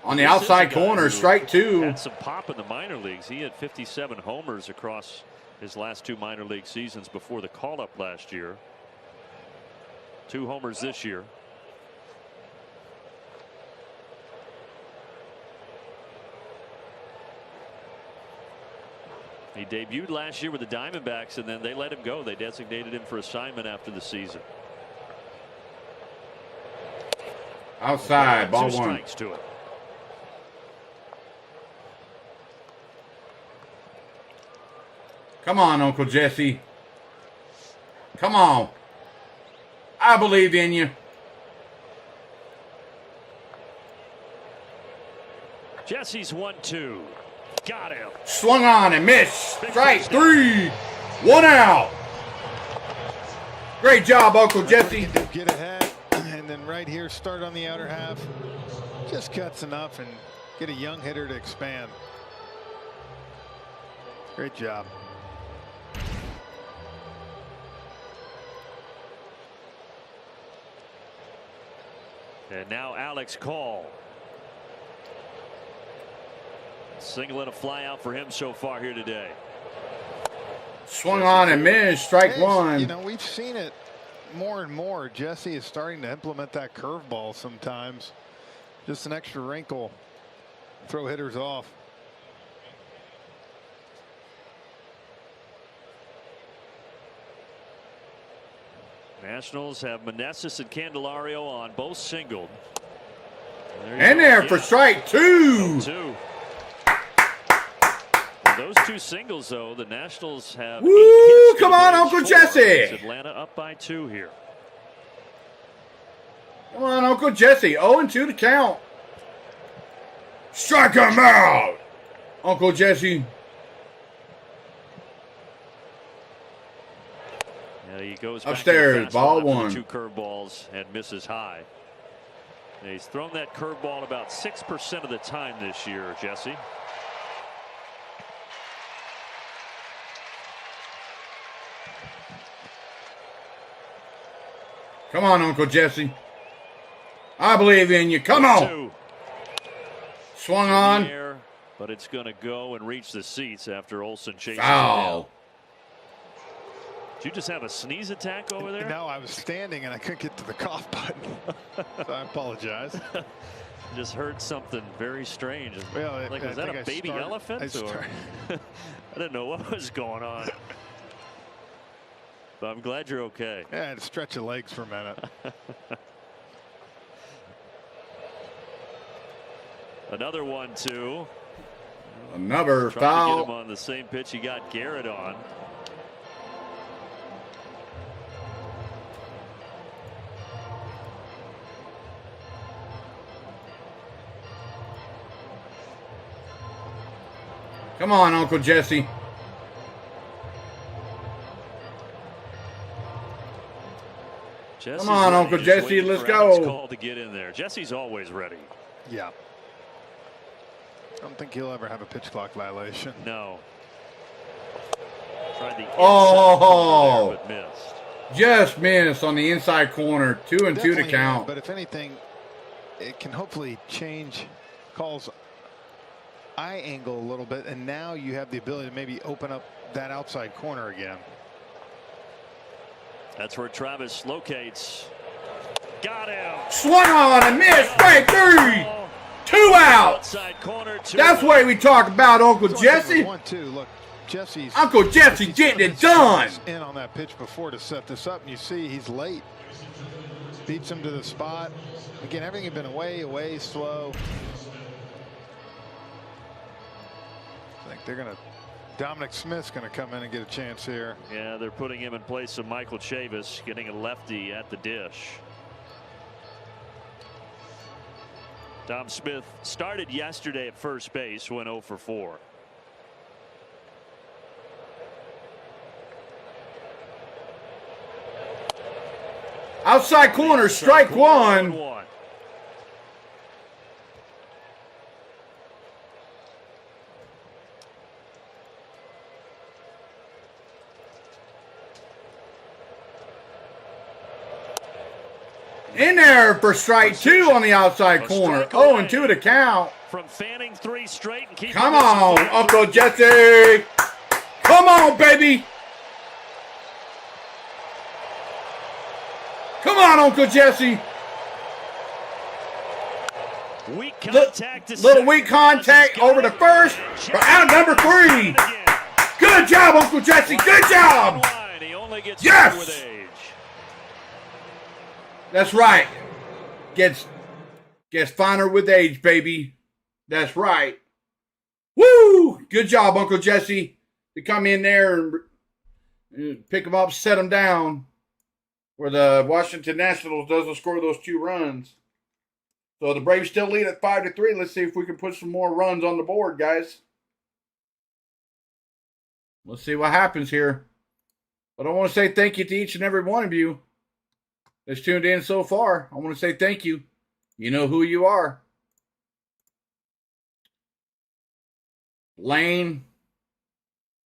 On the outside corner, strike 2. Had some pop in the minor leagues. He had 57 homers across his last 2 minor league seasons before the call-up last year. 2 homers this year. He debuted last year with the Diamondbacks, and then they let him go. They designated him for assignment after the season. Outside, ball 2 1. strikes to it. Come on, Uncle Jesse. Come on. I believe in you. Jesse's 1-2. Got him. Swung on and missed. Strike 3. 1 out. Great job, Uncle Jesse. Get ahead, and then right here, start on the outer half. Just cuts enough and get a young hitter to expand. Great job. And now Alex Call. Single and a fly out for him so far here today. Swung on and missed. Strike 1. You know, we've seen it more and more. Jesse is starting to implement that curveball sometimes. Just an extra wrinkle. Throw hitters off. Nationals have Meneses and Candelario on, both singled. And there for strike 2. 2. Those 2 singles, though, the Nationals have. Woo! Come on, Uncle Jesse. Atlanta up by 2 here. Come on, Uncle Jesse. 0-2 to count. Strike him out, Uncle Jesse. Yeah, he goes back upstairs, to ball after 1. The 2 curveballs and misses high. And he's thrown that curveball about 6% of the time this year, Jesse. Come on, Uncle Jesse. I believe in you. Come on. 2. Swung on. Air, but it's going to go and reach the seats after Olsen chases Foul. it down. Did you just have a sneeze attack over there? No, I was standing and I couldn't get to the cough button. So I apologize. Just heard something very strange. Well, like, was that a baby elephant? Or? I didn't know what was going on. But I'm glad you're okay. Yeah, I had to stretch your legs for a minute. Another 1-2. Another Trying foul. to get him on the same pitch he got Garrett on. Come on, Uncle Jesse. Jesse's Come on, ready. Uncle Just Jesse, waiting let's for Adam's go. Call to get in there. Jesse's always ready. Yeah. I don't think he'll ever have a pitch clock violation. No. Tried the inside Oh. there, but missed. Just missed on the inside corner. 2-2 to Definitely, count. But if anything, it can hopefully change calls eye angle a little bit, and now you have the ability to maybe open up that outside corner again. That's where Travis locates. Got him. Swung on and missed. Straight 3. 2 outs. Outside corner. That's the way we talk about Uncle Jesse. 1-2. Look, Jesse's Uncle Jesse getting it done. In on that pitch before to set this up, and you see he's late. Beats him to the spot. Again, everything had been away, slow. I think they're going to. Dominic Smith's going to come in and get a chance here. Yeah, they're putting him in place of Michael Chavis, getting a lefty at the dish. Dom Smith started yesterday at first base, went 0 for 4. Outside corner, strike 1. In there for strike 2 on the outside corner. 0-2 to count. From fanning 3 straight and keeping Come this on, going. Uncle Jesse. Come on, baby. Come on, Uncle Jesse. Weak contact to Little second. weak contact over to first for out number 3. Good job, Uncle Jesse. Good job. He only gets Yes. better with age. That's right. Gets finer with age, baby. That's right. Woo! Good job, Uncle Jesse, to come in there and pick them up, set them down, where the Washington Nationals doesn't score those 2 runs. So the Braves still lead at 5-3. Let's see if we can put some more runs on the board, guys. Let's see what happens here. But I want to say thank you to each and every one of you that's tuned in so far. I want to say thank you. You know who you are. Lane,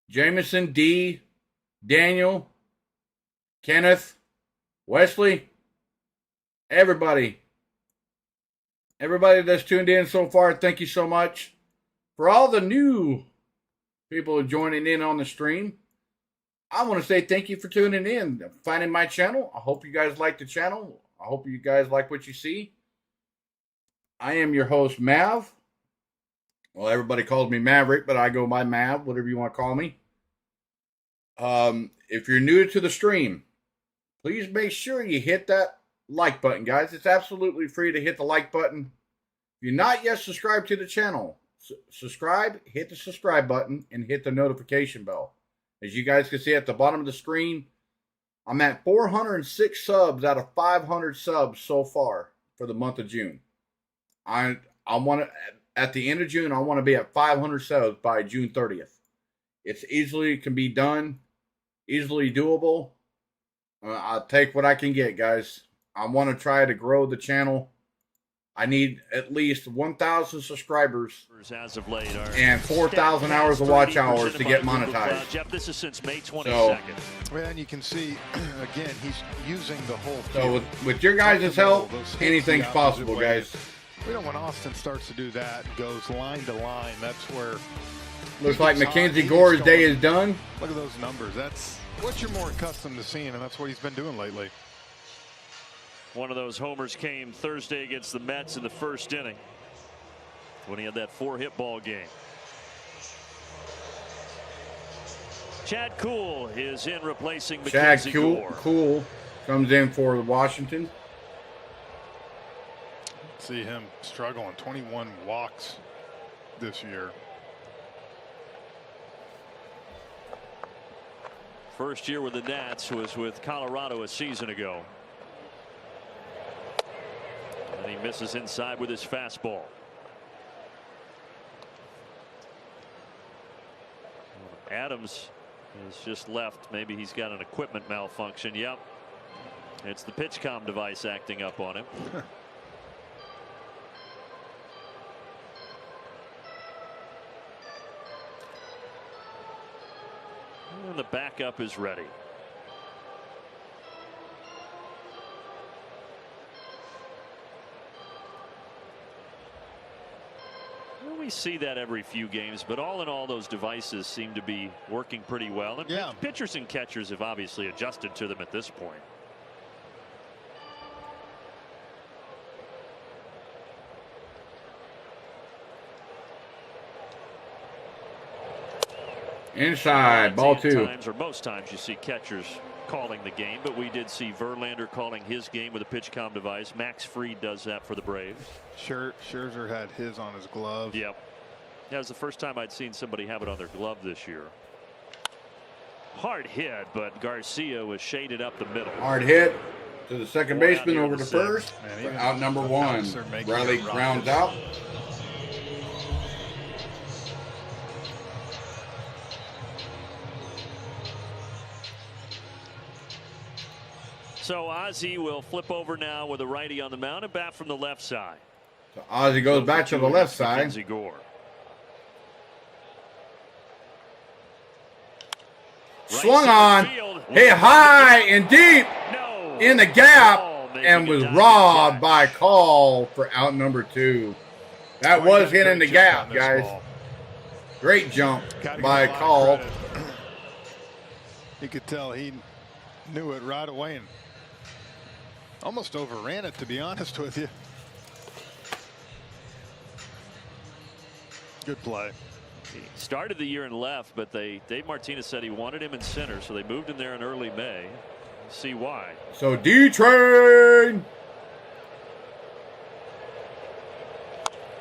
Jameson, D, Daniel, Kenneth, Wesley, everybody. Everybody that's tuned in so far, thank you so much. For all the new people joining in on the stream, I want to say thank you for tuning in, finding my channel. I hope you guys like the channel. I hope you guys like what you see. I am your host, Mav. Well, everybody calls me Maverick, but I go by Mav, whatever you want to call me. If you're new to the stream, please make sure you hit that like button, guys. It's absolutely free to hit the like button. If you're not yet subscribed to the channel, subscribe, hit the subscribe button, and hit the notification bell. As you guys can see at the bottom of the screen, I'm at 406 subs out of 500 subs so far for the month of June. I want to, at the end of June, I want to be at 500 subs by June 30th. It's can be done, easily doable. I'll take what I can get, guys. I want to try to grow the channel. I need at least 1,000 subscribers As of late, and 4,000 hours of watch hours to get monetized. Jeff, this is since May 22nd. Well, and you can see, again, he's using the whole So field. with your guys' help, anything's possible, guys. We know when Austin starts to do that, goes line to line, that's where... Looks like Mackenzie Gore's day is done. Look at those numbers. That's what you're more accustomed to seeing, and that's what he's been doing lately. One of those homers came Thursday against the Mets in the first inning when he had that 4-hit ball game. Chad Kuhl is in replacing Mackenzie Gore. Kuhl comes in for Washington. See him struggling. 21 walks this year. First year with the Nats was with Colorado a season ago. And he misses inside with his fastball. Adams has just left. Maybe he's got an equipment malfunction. Yep. It's the PitchCom device acting up on him. And the backup is ready. Well, we see that every few games, but all in all, those devices seem to be working pretty well. And pitchers and catchers have obviously adjusted to them at this point. Inside, ball 2. Most times you see catchers calling the game, but we did see Verlander calling his game with a PitchCom device. Max Fried does that for the Braves. Scherzer had his on his glove. Yep. That was the first time I'd seen somebody have it on their glove this year. Hard hit, but Garcia was shaded up the middle. Hard hit to the second baseman over to first. Out number 1. Riley grounds out. So Ozzie will flip over now with a righty on the mound and bat from the left side. So Ozzie goes back to the left side. Mackenzie Gore. Swung on, hit high and deep in the gap, and was robbed by call for out number 2. That was hit in the gap, guys. Great jump by call. You could tell he knew it right away and almost overran it, to be honest with you. Good play. He started the year in left, but Dave Martinez said he wanted him in center, so they moved him there in early May. See why. So D-Train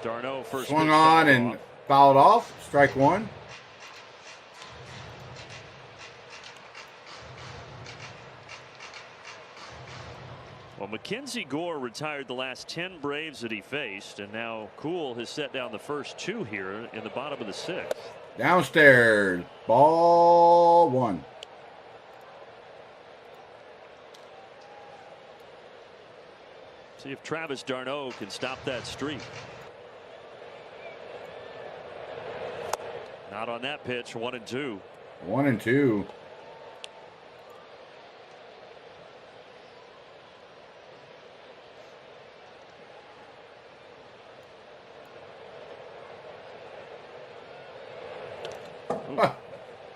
Darno first swung on and fouled off. Strike 1. Well, Mackenzie Gore retired the last 10 Braves that he faced, and now Kuhl has set down the first 2 here in the bottom of the 6th. Downstairs, ball 1. See if Travis d'Arnaud can stop that streak. Not on that pitch. 1-2. 1-2.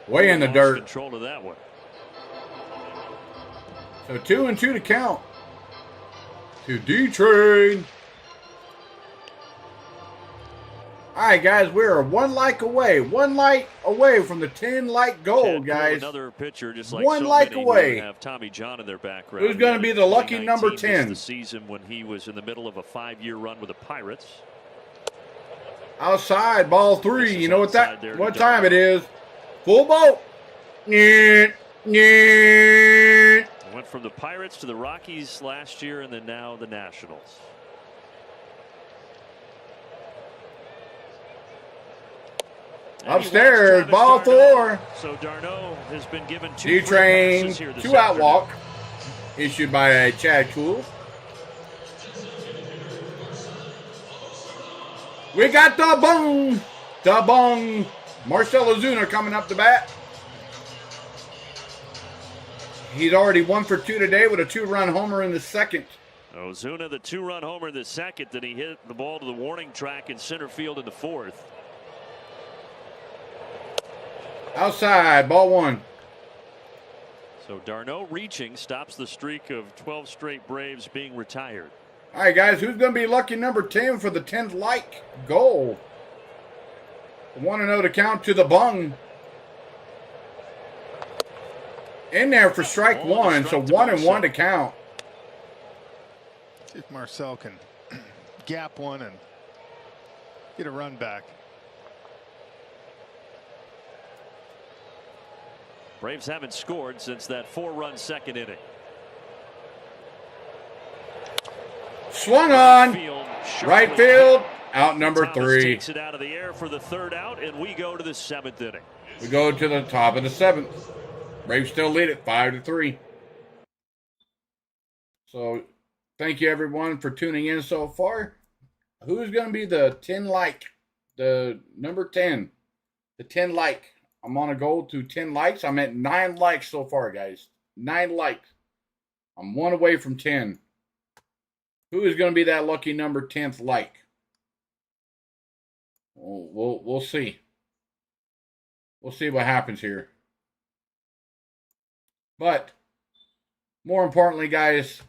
Way in the dirt. Control of that one. So 2-2 to count to D-Train. All right, guys, we're 1 like away. 1 like away from the 10-like goal, guys. Another pitcher, just like 1 like away. Have Tommy John in their background. Who's going to be the lucky number 10? The season when he was in the middle of a 5-year run with the Pirates. Outside, ball 3. You know what time it is? Full boat. Went from the Pirates to the Rockies last year, and then now the Nationals. Upstairs, ball 4. So d'Arnaud has been given 2 D-Train, here this 2-out walk issued by Chad Kuhl. We got the bong. The bong. Marcell Ozuna coming up to bat. He's already 1 for 2 today with a 2-run homer in the second. Ozuna, the 2-run homer in the second. Then he hit the ball to the warning track in center field in the fourth. Outside, ball 1. So d'Arnaud reaching stops the streak of 12 straight Braves being retired. All right, guys, who's going to be lucky number 10 for the 10th like goal? 1-0 to count to the bung. In there for strike 1, so 1-1 to count. See if Marcell can gap one and get a run back. Braves haven't scored since that 4-run second inning. Swung on. Right field. Hit. Out number Thomas 3. takes it out of the air for the 3rd out, and we go to the 7th inning. We go to the top of the 7th. Braves still lead it 5-3. So, thank you everyone for tuning in so far. Who's going to be the 10 like? The number 10. The 10 like. I'm on a goal to 10 likes. I'm at 9 likes so far, guys. 9 likes. I'm 1 away from 10. Who is going to be that lucky number 10th like? We'll see. We'll see what happens here. But more importantly, guys,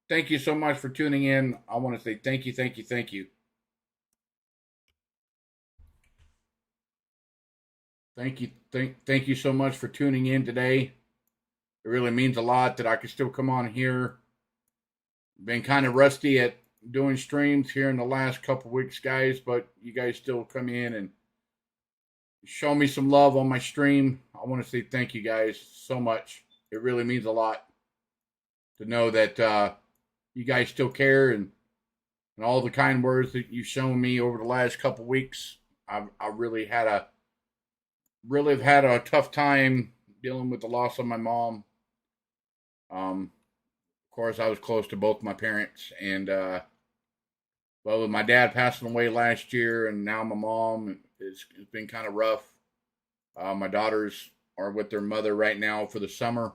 thank you so much for tuning in. I want to say thank you, thank you, thank you. Thank you, thank you so much for tuning in today. It really means a lot that I can still come on here. Been kind of rusty at doing streams here in the last couple weeks, guys, but you guys still come in and show me some love on my stream. I want to say thank you guys so much. It really means a lot to know that you guys still care and all the kind words that you've shown me over the last couple weeks. I really have had a tough time dealing with the loss of my mom. Of course, I was close to both my parents, and well, with my dad passing away last year, and now my mom, it's been kind of rough. My daughters are with their mother right now for the summer,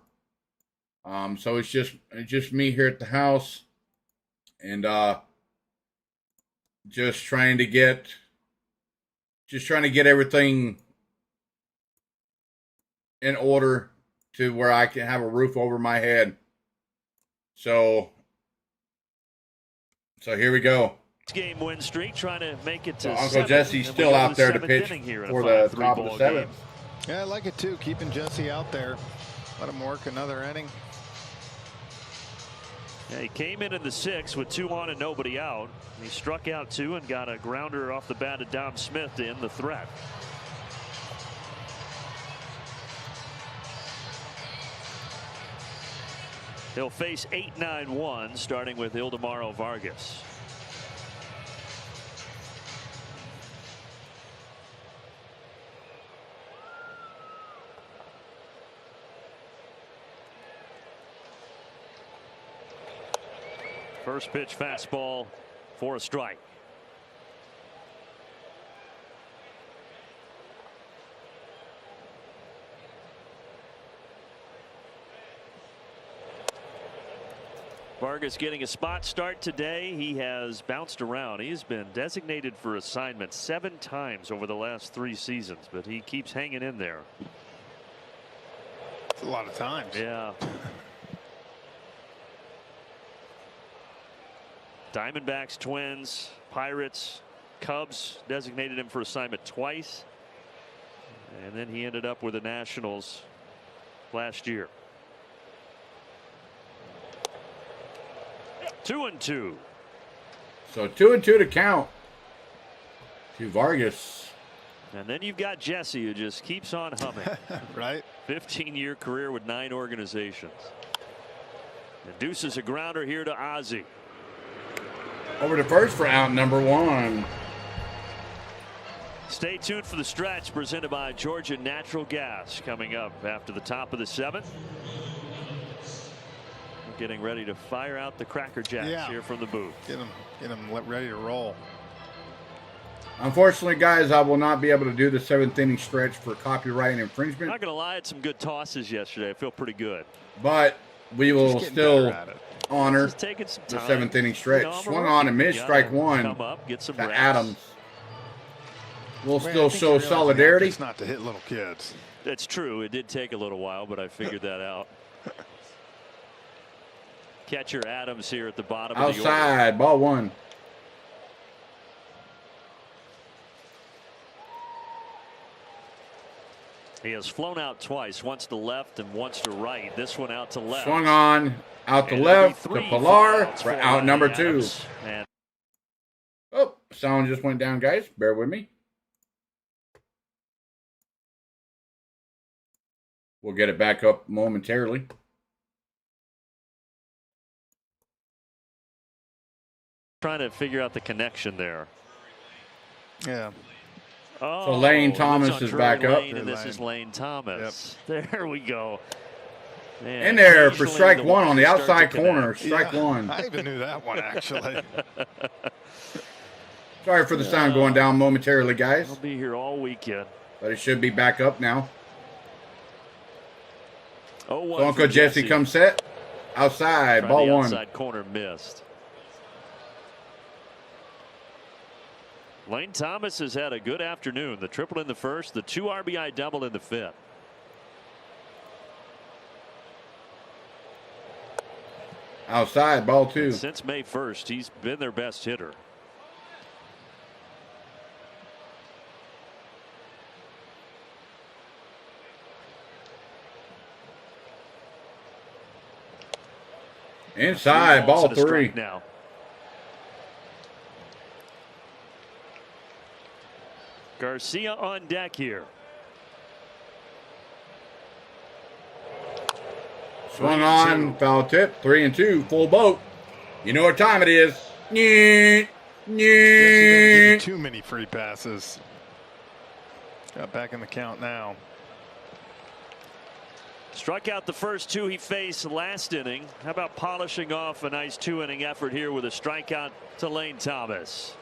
so it's just me here at the house, and just trying to get everything in order to where I can have a roof over my head. So here we go. Game win streak, trying to make it to Uncle 7, Jesse's still out there to pitch for the top of the 7th. Yeah, I like it too, keeping Jesse out there. Let him work another inning. Yeah, he came in the 6th with 2 on and nobody out. He struck out 2 and got a grounder off the bat of Dom Smith to end the threat. He'll face 8-9-1, starting with Ildemaro Vargas. First pitch fastball for a strike. Vargas getting a spot start today. He has bounced around. He's been designated for assignment 7 times over the last 3 seasons, but he keeps hanging in there. It's a lot of times. Yeah. Diamondbacks, Twins, Pirates, Cubs designated him for assignment twice. And then he ended up with the Nationals last year. 2-2. So 2-2 to count to Vargas. And then you've got Jesse, who just keeps on humming. Right. 15-year career with 9 organizations. Induces a grounder here to Ozzie. Over to first for out number 1. Stay tuned for the stretch presented by Georgia Natural Gas coming up after the top of the 7th. We're getting ready to fire out the Cracker Jacks here from the booth. Get them ready to roll. Unfortunately, guys, I will not be able to do the 7th inning stretch for copyright infringement. Not going to lie, I had some good tosses yesterday. I feel pretty good. But we will still honor the 7th inning stretch. Swung on and missed strike one come up, get some to reps. Adams. We'll still show solidarity. It's not to hit little kids. That's true. It did take a little while, but I figured that out. Catcher Adams here at the bottom of the order. Outside, ball one. He has flown out twice, once to left and once to right. This one out to left. Swung on, out to left, to Pilar, for out number 2. And oh, sound just went down, guys. Bear with me. We'll get it back up momentarily. trying to figure out the connection there. Yeah. Oh, so Lane Thomas is back up. And this is Lane Thomas. Yep. There we go. Man, in there for strike one on the outside corner. Strike one. I even knew that one, actually. Sorry for the sound going down momentarily, guys. I'll be here all weekend. But it should be back up now. Oh, so Uncle Jesse comes set. Outside, ball one. Outside corner missed. Lane Thomas has had a good afternoon. The triple in the first, the 2 RBI double in the 5th. Outside, ball 2. Since May 1st, he's been their best hitter. Inside, ball 3. Now. Garcia on deck here. Swung on, foul tip, 3-2, full boat. You know what time it is. Too many free passes. Got back in the count now. Struck out the first 2 he faced last inning. How about polishing off a nice 2-inning effort here with a strikeout to Lane Thomas?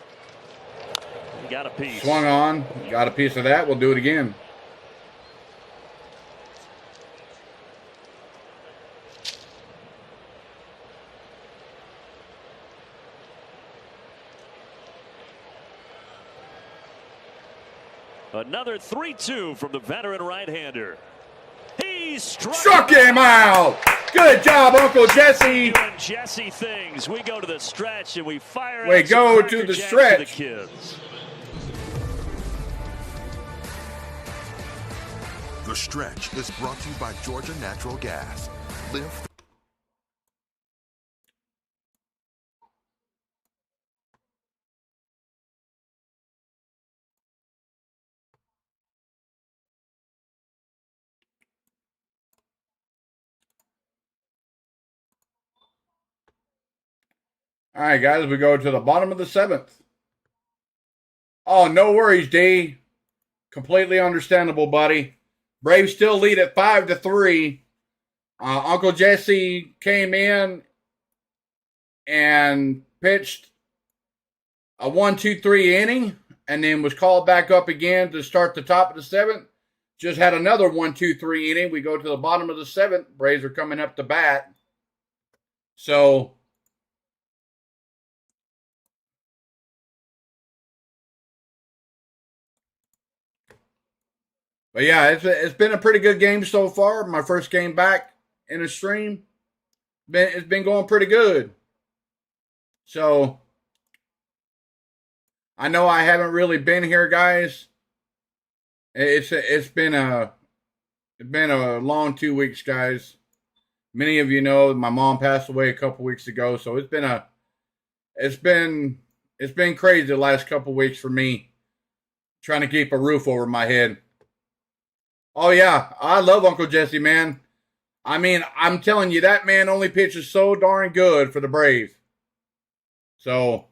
He got a piece. Swung on, got a piece of that. We'll do it again. Another 3-2 from the veteran right-hander. He struck him out. Good job, Uncle Jesse. Doing Jesse things. We go to the stretch and we fire. We go to the stretch. The kids. The Stretch is brought to you by Georgia Natural Gas. Live. All right, guys, we go to the bottom of the 7th. Oh, no worries, D. Completely understandable, buddy. Braves still lead at 5-3. Uncle Jesse came in and pitched a 1-2-3 inning and then was called back up again to start the top of the 7th. Just had another 1-2-3 inning. We go to the bottom of the 7th. Braves are coming up to bat. So but yeah, it's been a pretty good game so far. My first game back in a stream. It's been going pretty good. So I know I haven't really been here, guys. It's been a long 2 weeks, guys. Many of you know my mom passed away a couple weeks ago, so it's been crazy the last couple weeks for me, trying to keep a roof over my head. Oh, yeah. I love Uncle Jesse, man. I mean, I'm telling you, that man only pitches so darn good for the Braves. So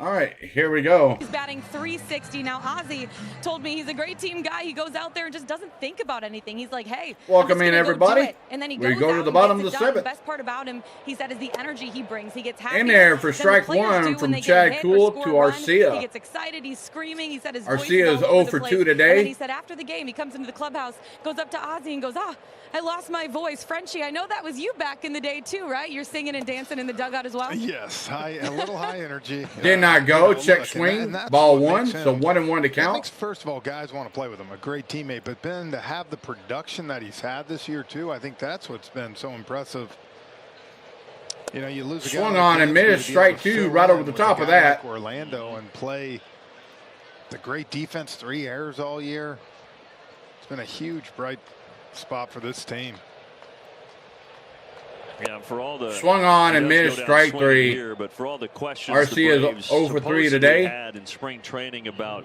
All right, here we go. He's batting .360 now. Ozzy told me he's a great team guy. He goes out there and just doesn't think about anything. He's like, hey, welcome in everybody. And then he we goes go out to the bottom of the done. seventh. The best part about him, he said, is the energy he brings. He gets happy. In there for strike one from Chad Kuhl to Arcia. He gets excited. He's screaming. He said his Arcia is 0 for 2 today. And then he said after the game, he comes into the clubhouse, goes up to Ozzy and goes, I lost my voice. Frenchie, I know that was you back in the day too, right? You're singing and dancing in the dugout as well? Yes, a little high energy. Did not go. Check swing. Ball one. So 1-1 to count. First of all, guys want to play with him. A great teammate. But then to have the production that he's had this year too, I think that's what's been so impressive. You know, you lose a guy. Swung on and missed. Strike two right over the top of that. Like Orlando and play the great defense. 3 errors all year. It's been a huge bright spot for this team. Yeah, for all the swung on and missed. Strike three. Here, but for all the questions Arcia is 0 for 3 today. Had in spring training about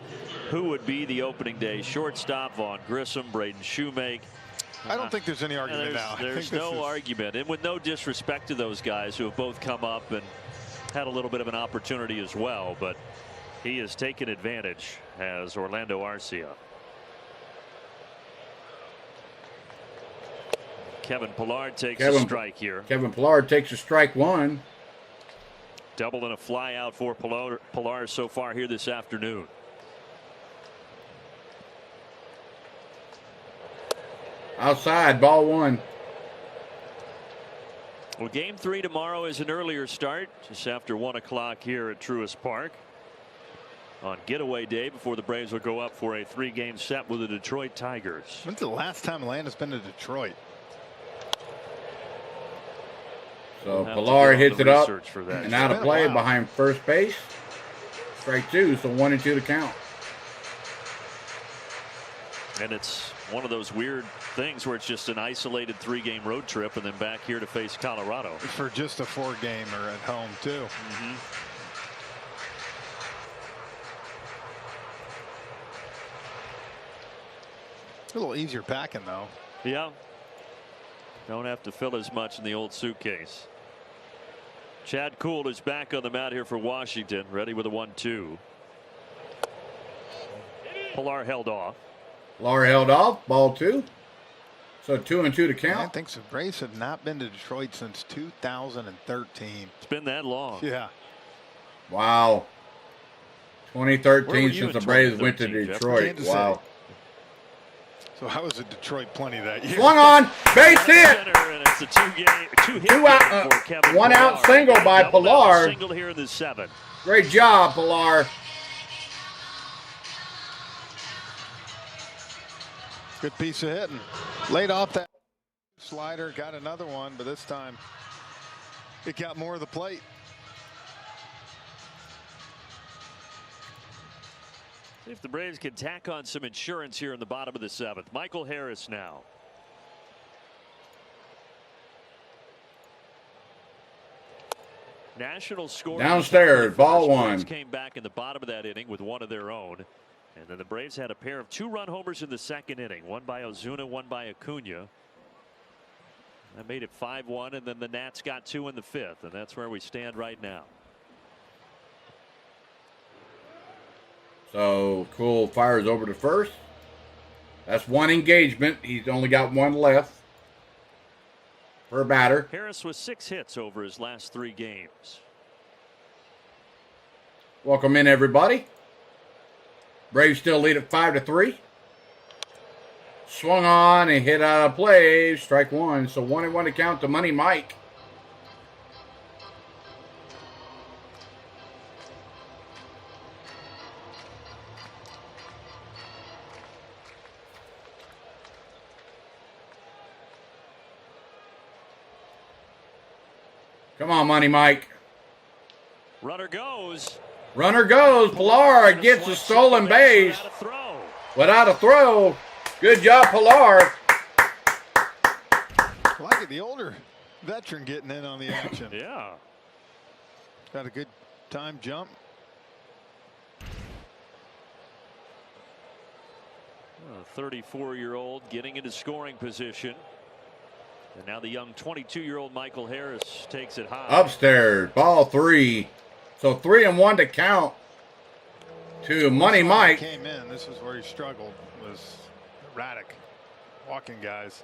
who would be the opening day shortstop, Vaughn Grissom, Braden Shoemake. I don't think there's any argument now. There's no argument, and with no disrespect to those guys who have both come up and had a little bit of an opportunity as well, but he has taken advantage as Orlando Arcia. Kevin Pillar takes a strike here. Kevin Pillar takes a strike one. Double and a fly out for Pillar so far here this afternoon. Outside, ball one. Well, game 3 tomorrow is an earlier start, just after 1 o'clock here at Truist Park. On getaway day before the Braves will go up for a 3-game set with the Detroit Tigers. When's the last time Atlanta's been to Detroit? So Pillar hits it up and out of play behind first base. Strike two, so 1-2 to count. And it's one of those weird things where it's just an isolated 3-game road trip and then back here to face Colorado. For just a 4-gamer at home, too. A little easier packing, though. Yeah. Don't have to fill as much in the old suitcase. Chad Kuhl is back on the mound here for Washington, ready with a 1-2. Pillar held off. Pillar held off, ball two. So 2-2 to count. I think the Braves have not been to Detroit since 2013. It's been that long. Yeah. Wow. 2013 since the Braves went to Detroit. Wow. So I was at Detroit plenty that year. Swung on, base hit. And it's a two-hit out, for Kevin one Pillar. out single by Pillar. Single here in the 7th. Great job, Pillar. Good piece of hitting. Laid off that slider, got another one, but this time it got more of the plate. See if the Braves can tack on some insurance here in the bottom of the 7th. Michael Harris now. National score downstairs, ball one. Came back in the bottom of that inning with one of their own. And then the Braves had a pair of 2-run homers in the 2nd inning. One by Ozuna, one by Acuna. That made it 5-1, and then the Nats got 2 in the 5th, and that's where we stand right now. So Kuhl fires over to first. That's one engagement. He's only got one left per batter. Harris with 6 hits over his last 3 games. Welcome in, everybody. Braves still lead at 5-3. Swung on and hit out of play. Strike one. So 1-1 to count to Money Mike. Come on, Money Mike. Runner goes. Runner goes. Pillar gets a stolen base without a throw. Good job, Pillar. I like it. The older veteran getting in on the action. Yeah. Got a good time jump. A 34-year-old getting into scoring position. And now the young 22-year-old Michael Harris takes it high. Upstairs, ball 3. So 3-1 to count to Money Mike. Came in. This was where he struggled. Was erratic, walking guys.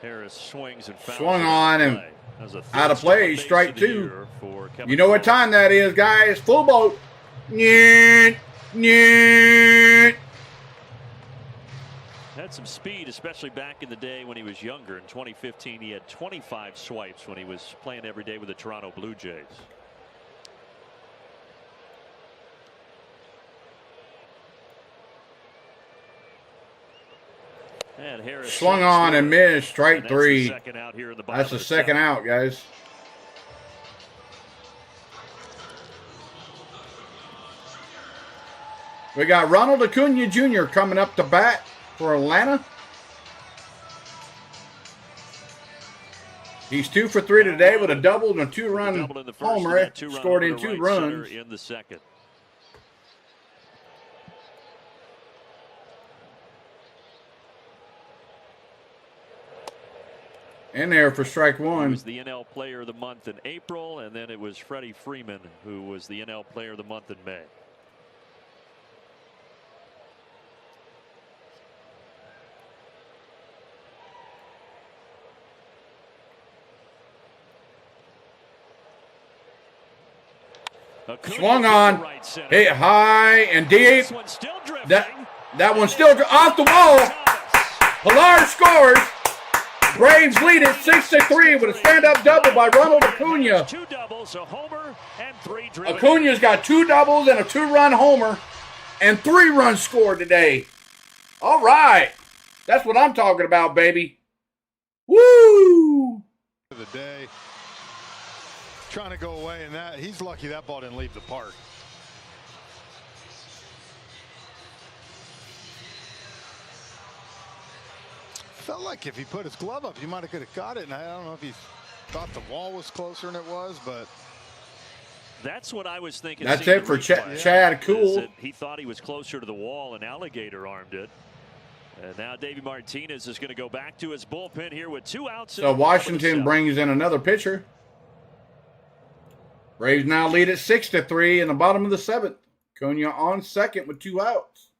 Harris swings and fouls. Swung on and out of play. Strike 2. You know what time that is, guys? Full boat. Nyeh, nyeh. Had some speed, especially back in the day when he was younger. In 2015, he had 25 swipes when he was playing every day with the Toronto Blue Jays. And Harris swung on and missed. Strike 3. That's the second out, guys. We got Ronald Acuna Jr. coming up to bat for Atlanta. He's 2 for 3 today with a double and a 2-run homer. Scored in 2 runs. In the second. In there for strike 1. He was the NL Player of the Month in April, and then it was Freddie Freeman who was the NL Player of the Month in May. Swung on, hit high and deep. That one's still off the wall. Pilar scores. Braves lead it 6-3 with a stand-up double by Ronald Acuna. Acuna's got 2 doubles and a 2-run homer and 3 runs scored today. All right. That's what I'm talking about, baby. Woo! The day. Trying to go away, and that he's lucky that ball didn't leave the park. Felt like if he put his glove up, he might have could have got it. And I don't know if he thought the wall was closer than it was, but that's what I was thinking. That's it for Chad Cool. He thought he was closer to the wall, and Alligator armed it. And now Davey Martinez is going to go back to his bullpen here with 2 outs. So Washington brings in another pitcher. Braves now lead at 6-3 in the bottom of the 7th. Acuna on second with 2 outs.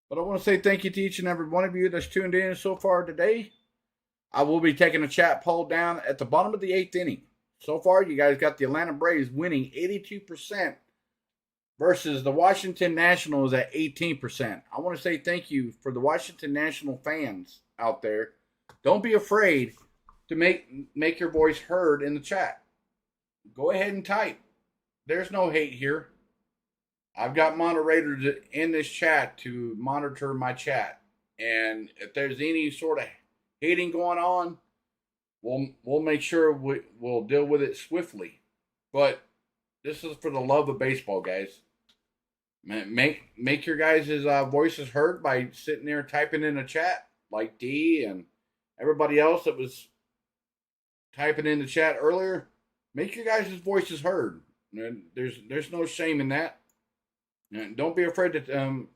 But I want to say thank you to each and every one of you that's tuned in so far today. I will be taking a chat poll down at the bottom of the 8th inning. So far, you guys got the Atlanta Braves winning 82% versus the Washington Nationals at 18%. I want to say thank you for the Washington National fans out there. Don't be afraid to make your voice heard in the chat. Go ahead and type. There's no hate here. I've got moderators in this chat to monitor my chat. And if there's any sort of hating going on, we'll make sure we'll deal with it swiftly. But this is for the love of baseball, guys. Make your guys' voices heard by sitting there typing in a chat like D and everybody else that was typing in the chat earlier. Make your guys' voices heard. There's no shame in that. And don't be afraid to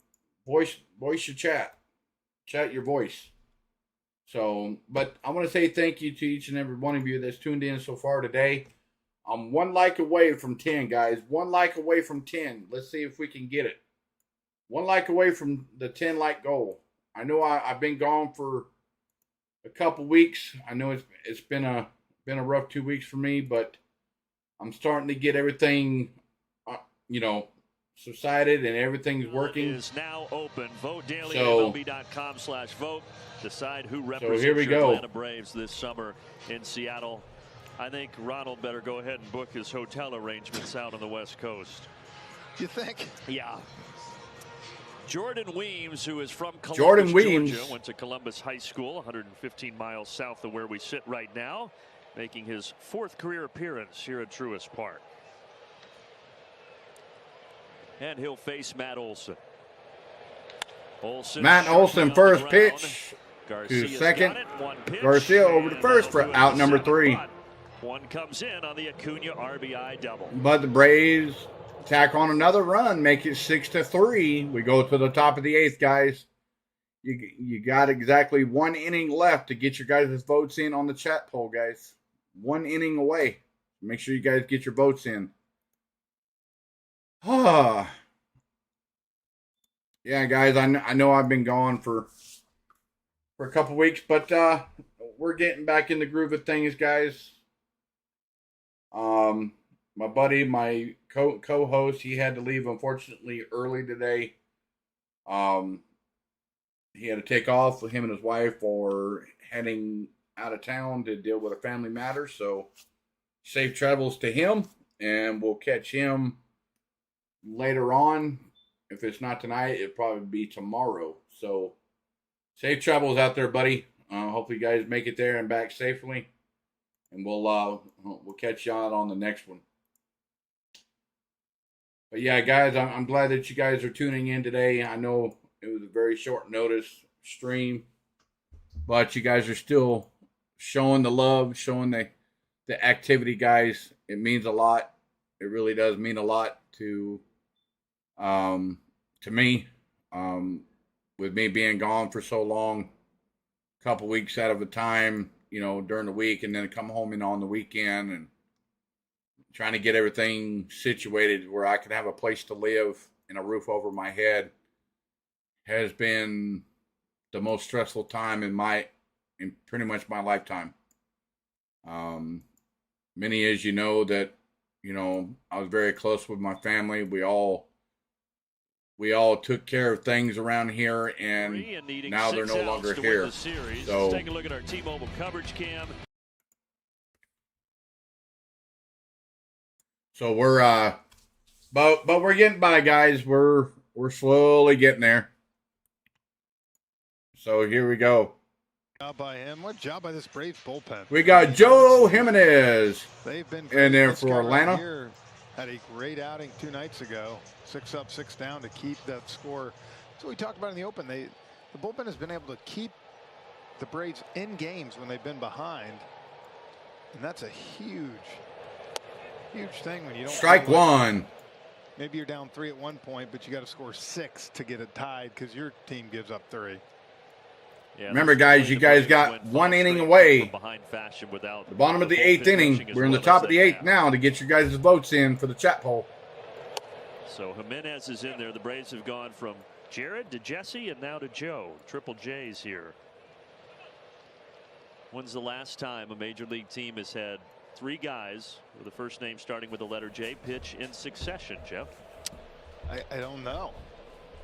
voice your chat. Chat your voice. So, but I want to say thank you to each and every one of you that's tuned in so far today. I'm 1 like away from 10, guys. 1 like away from 10. Let's see if we can get it. 1 like away from the 10 like goal. I know I've been gone for a couple weeks. I know it's been a rough 2 weeks for me, but I'm starting to get everything, subsided and everything's working. Is now open. Vote daily so, at MLB.com/vote. Decide who so represents here we your go. Atlanta Braves this summer in Seattle. I think Ronald better go ahead and book his hotel arrangements out on the West Coast. You think? Yeah. Jordan Weems, who is from Columbus, Georgia, went to Columbus High School, 115 miles south of where we sit right now, making his 4th career appearance here at Truist Park. And he'll face Matt Olson. Matt Olson first pitch to second. Garcia over to first for out number 3. One comes in on the Acuna RBI double. But the Braves tack on another run, make it 6-3. We go to the top of the 8th, guys. You got exactly 1 inning left to get your guys' votes in on the chat poll, guys. 1 inning away. Make sure you guys get your votes in. Yeah, guys, I know I've been gone for a couple weeks, but we're getting back in the groove of things, guys. My buddy, my co-host, he had to leave, unfortunately, early today. He had to take off with him and his wife or heading out of town to deal with a family matter. So safe travels to him, and we'll catch him later on. If it's not tonight, it'll probably be tomorrow. So safe travels out there, buddy. Hopefully you guys make it there and back safely. And we'll catch you on the next one. But yeah, guys, I'm glad that you guys are tuning in today. I know it was a very short notice stream, but you guys are still showing the love, showing the activity, guys. It means a lot. It really does mean a lot to me. With me being gone for so long, a couple weeks out of the time, during the week, and then come home and on the weekend, and trying to get everything situated where I could have a place to live and a roof over my head has been the most stressful time in pretty much my lifetime. Many as you know that, I was very close with my family. We all took care of things around here, and now they're no longer here. So let's take a look at our T-Mobile coverage cam. So we're but we're getting by, guys. We're slowly getting there. So here we go. Job by him. What job by this Braves bullpen? We got Joe Jimenez They've been in there this for guy Atlanta. Right here had a great outing 2 nights ago. 6 up, 6 down to keep that score. So we talked about in the open. The bullpen has been able to keep the Braves in games when they've been behind, and that's a huge thing when you don't. Strike one. Maybe you're down 3 at one point, but you got to score 6 to get it tied because your team gives up 3. Yeah, remember, guys, you guys got 1 inning away. The bottom of the 8th inning. We're in the top of the 8th now to get your guys' votes in for the chat poll. So Jimenez is in there. The Braves have gone from Jared to Jesse and now to Joe. Triple J's here. When's the last time a major league team has had 3 guys with the first name starting with the letter J pitch in succession, Jeff? I don't know.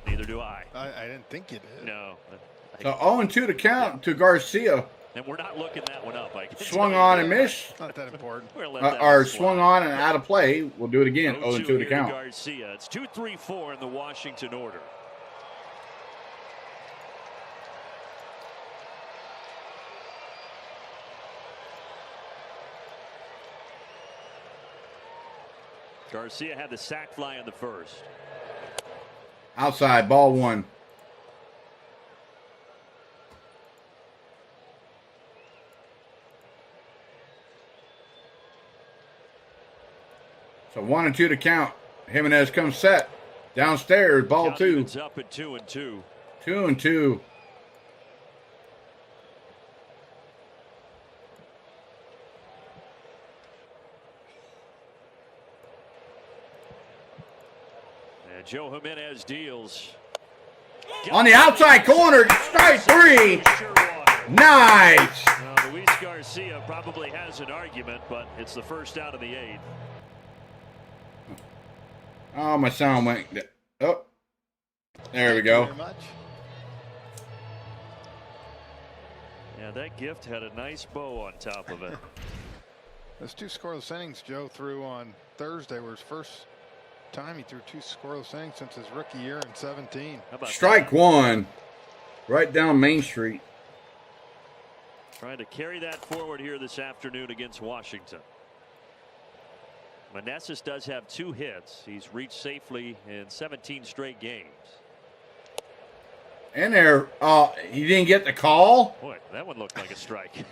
Neither do I. I didn't think you did. No. So 0-2 to count to Garcia. And we're not looking that one up. Swung on and missed. Not that important. Or swung on and out of play. We'll do it again. 0-2 to count. Garcia. It's 2-3-4 in the Washington order. Garcia had the sac fly in the first. Outside, ball 1. So 1-2 to count. Jimenez comes set. Downstairs, ball 2. It's up at 2-2. 2-2. And Joe Jimenez deals. On the outside corner, strike 3. Nice. Luis Garcia probably has an argument, but it's the first out of the 8th. Oh, my sound went. Oh, there we go. Very much. Yeah, that gift had a nice bow on top of it. Those 2 scoreless innings Joe threw on Thursday were his first time he threw 2 scoreless innings since his rookie year in 17. Strike 1. Right down Main Street. Trying to carry that forward here this afternoon against Washington. Meneses does have 2 hits. He's reached safely in 17 straight games. And there, he didn't get the call. Boy, that one looked like a strike. He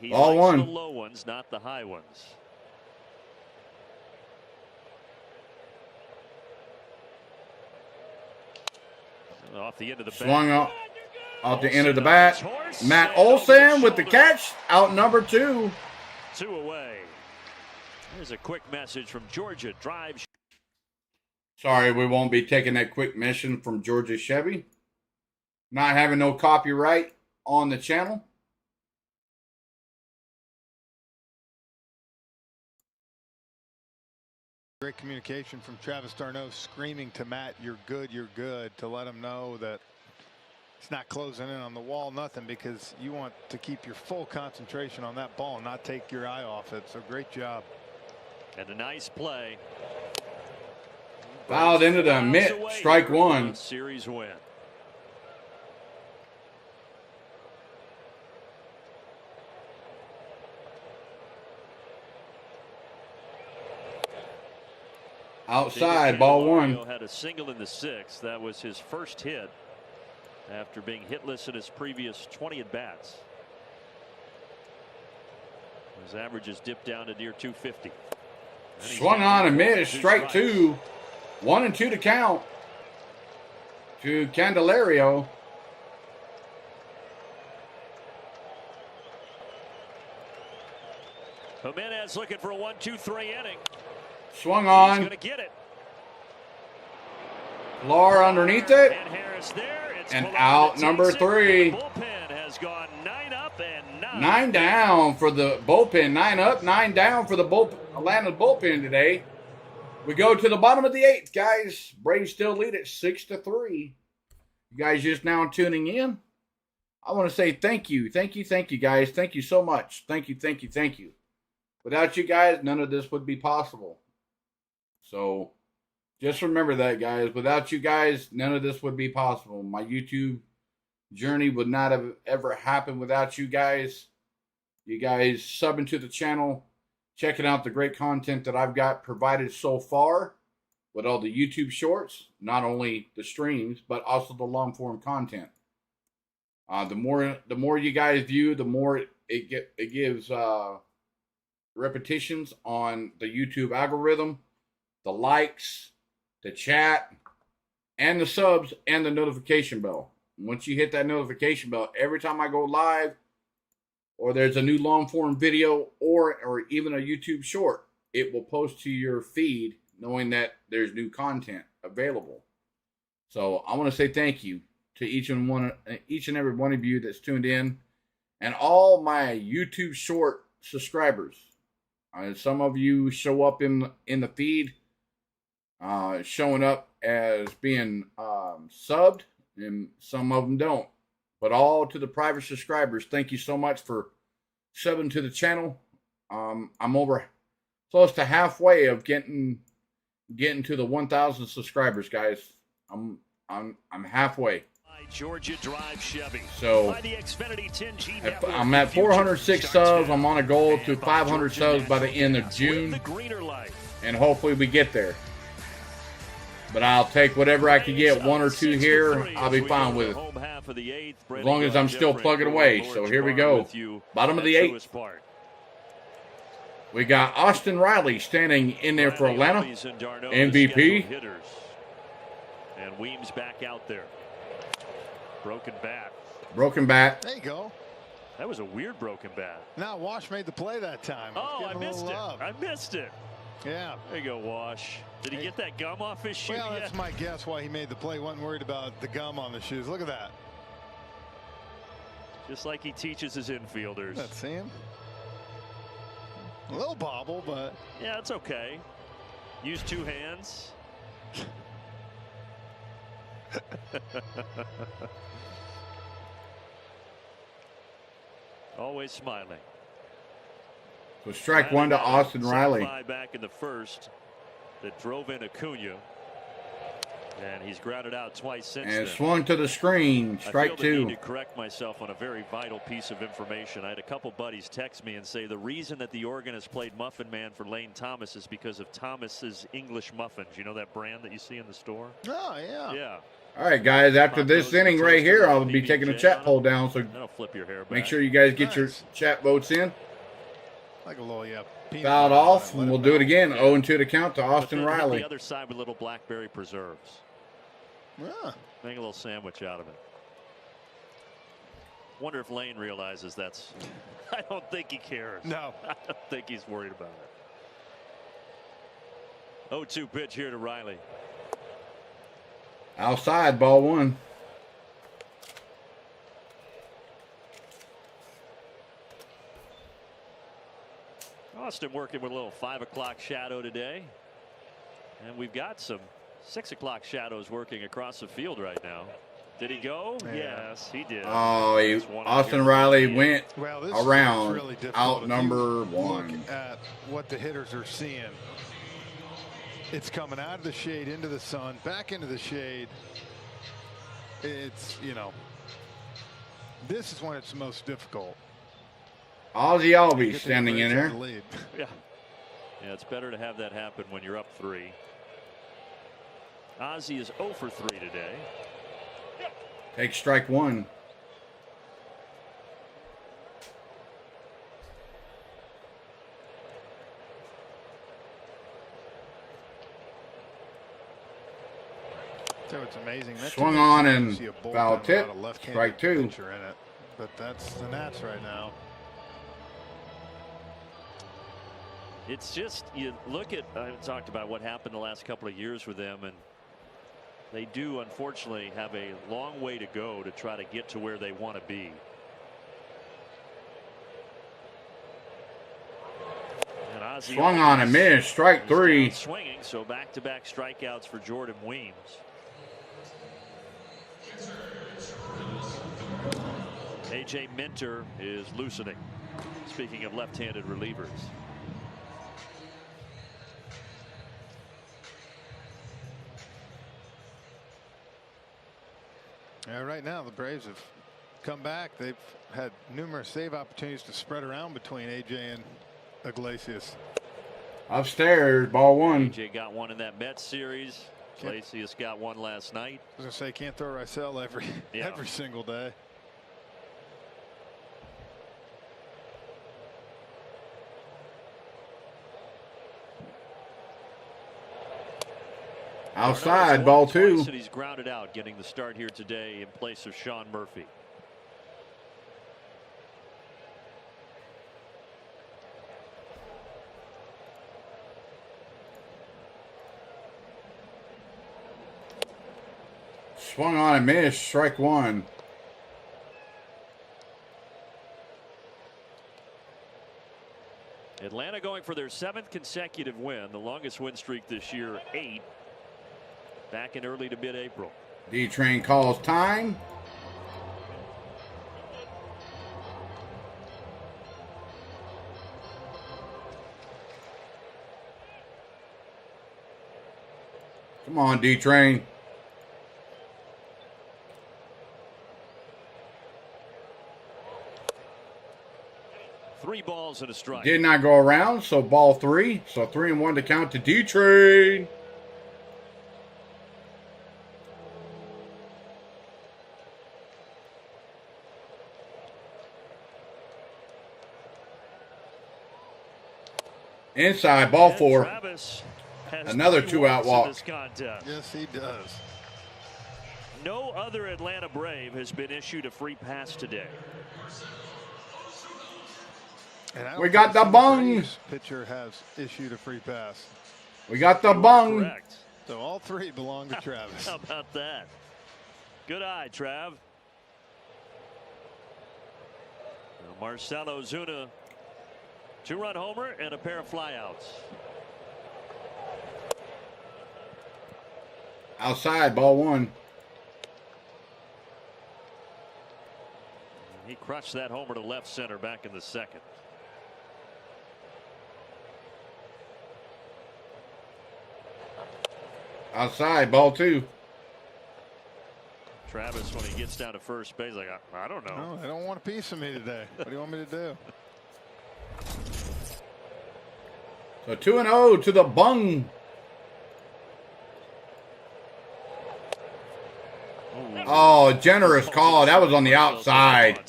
Ball likes 1. the low ones, not the high ones. Off the end of the Swung off the end of the bat. Matt Olson with the catch. Out number 2. 2 away. There's a quick message from Georgia. Drive. Sorry, we won't be taking that quick mission from Georgia Chevy. Not having no copyright on the channel. Great communication from Travis d'Arnaud screaming to Matt, you're good, to let him know that it's not closing in on the wall, nothing, because you want to keep your full concentration on that ball and not take your eye off it. So great job. And a nice play. Fouled into the mitt. Strike 1. Series win. Outside, ball 1. Had a single in the 6th. That was his first hit after being hitless in his previous 20 at bats. His averages dipped down to near 250. Swung on and missed. Strike 2. 1-2 to count to Candelario. Jimenez looking for a 1-2-3 inning. Swung on. He's going to get it. Lar underneath it. And Harris there. It's and out number 3. The bullpen has gone 9 up and 9 down for the bullpen. 9 up, 9 down for the Atlanta bullpen today. We go to the bottom of the 8th, guys. Braves still lead at 6-3. You guys just now tuning in. I want to say thank you, guys. Thank you so much. Thank you. Without you guys, none of this would be possible. So just remember that, guys. Without you guys, none of this would be possible. My YouTube journey would not have ever happened without you guys. You guys subbing to the channel, checking out the great content that I've got provided so far with all the YouTube shorts, not only the streams, but also the long form content. The more you guys view, the more it gives repetitions on the YouTube algorithm, the likes, the chat, and the subs, and the notification bell. Once you hit that notification bell, every time I go live, or there's a new long form video, or even a YouTube short, it will post to your feed knowing that there's new content available. So I want to say thank you to each and every one of you that's tuned in, and all my YouTube short subscribers. Some of you show up in the feed, showing up as being subbed, and some of them don't. But all to the private subscribers, thank you so much for subbing to the channel. I'm over close to halfway of getting to the 1,000 subscribers, guys. I'm halfway. Georgia Drive Chevy. So I'm at 406 subs. I'm on a goal to 500 subs by the end of June, and hopefully we get there. But I'll take whatever I can get, 1 or 2 here. I'll be fine with it, as long as I'm still plugging away. So here we go. Bottom of the 8th. We got Austin Riley standing in there for Atlanta. MVP. And Weems back out there. Broken bat. There you go. That was a weird broken bat. Now Wash made the play that time. Oh, I missed it. Yeah. There you go, Wash. Did he get that gum off his shoe? Well, that's my guess why he made the play. Wasn't worried about the gum on the shoes. Look at that. Just like he teaches his infielders. Let's see him. A little bobble, but yeah, it's okay. Use 2 hands. Always smiling. So strike 1 to Austin Riley. Back in the first that drove in Acuna. And he's grounded out twice since and then. Swung to the screen. Strike 2. I feel the need to correct myself on a very vital piece of information. I had a couple buddies text me and say the reason that the organist played Muffin Man for Lane Thomas is because of Thomas's English muffins. You know that brand that you see in the store? Oh, yeah. Yeah. All right, guys. After this inning right here, I'll be taking the chat poll down. So that'll flip your hair back. Make sure you guys get your chat votes in. Like a little, fouled off, and we'll do it again. 0-2 to count to Austin Riley. The other side with little blackberry preserves. Yeah. Make a little sandwich out of it. Wonder if Lane realizes that's. I don't think he cares. No. I don't think he's worried about it. 0-2 pitch here to Riley. Outside, ball 1. Austin working with a little 5 o'clock shadow today. And we've got some 6 o'clock shadows working across the field right now. Did he go? Yeah. Yes, he did. Oh, Austin Riley went around really out number 1. Look at what the hitters are seeing. It's coming out of the shade into the sun, back into the shade. It's, you know, this is when it's the most difficult. Ozzie Albies standing in there. Yeah. Yeah, it's better to have that happen when you're up 3. Ozzie is 0 for 3 today. Take strike 1. So it's amazing. That Swung on and foul tip. Strike 2. In it, but that's the Nats right now. It's just, you look at, I talked about what happened the last couple of years with them, and they do unfortunately have a long way to go to try to get to where they want to be. And Ozzie swung on and missed. Strike 3. Swinging, so back-to-back strikeouts for Jordan Weems. AJ Minter is loosening. Speaking of left-handed relievers. Yeah, right now the Braves have come back. They've had numerous save opportunities to spread around between AJ and Iglesias. Upstairs, ball 1. AJ got one in that Mets series. Iglesias got one last night. I was gonna say, can't throw Rysell every single day. Outside, ball 2. And he's grounded out, getting the start here today in place of Sean Murphy. Swung on and missed. Strike 1. Atlanta going for their 7th consecutive win, the longest win streak this year, 8. Back in early to mid-April. D-Train calls time. Come on, D-Train. Three balls and a strike. Did not go around, so ball 3. So 3-1 to count to D-Train. Inside, ball 4. Another 2-out walk. Yes, he does. No other Atlanta Brave has been issued a free pass today. We got the bung. Pitcher has issued a free pass. We got the bung. Correct. So all 3 belong to Travis. How about that? Good eye, Trav. Marcell Ozuna, 2-run homer and a pair of flyouts. Outside, ball 1. He crushed that homer to left center back in the 2nd. Outside, ball 2. Travis, when he gets down to first base, like, I don't know. No, they don't want a piece of me today. What do you want me to do? So 2-0 to the bung. Oh, generous call. That was on the outside.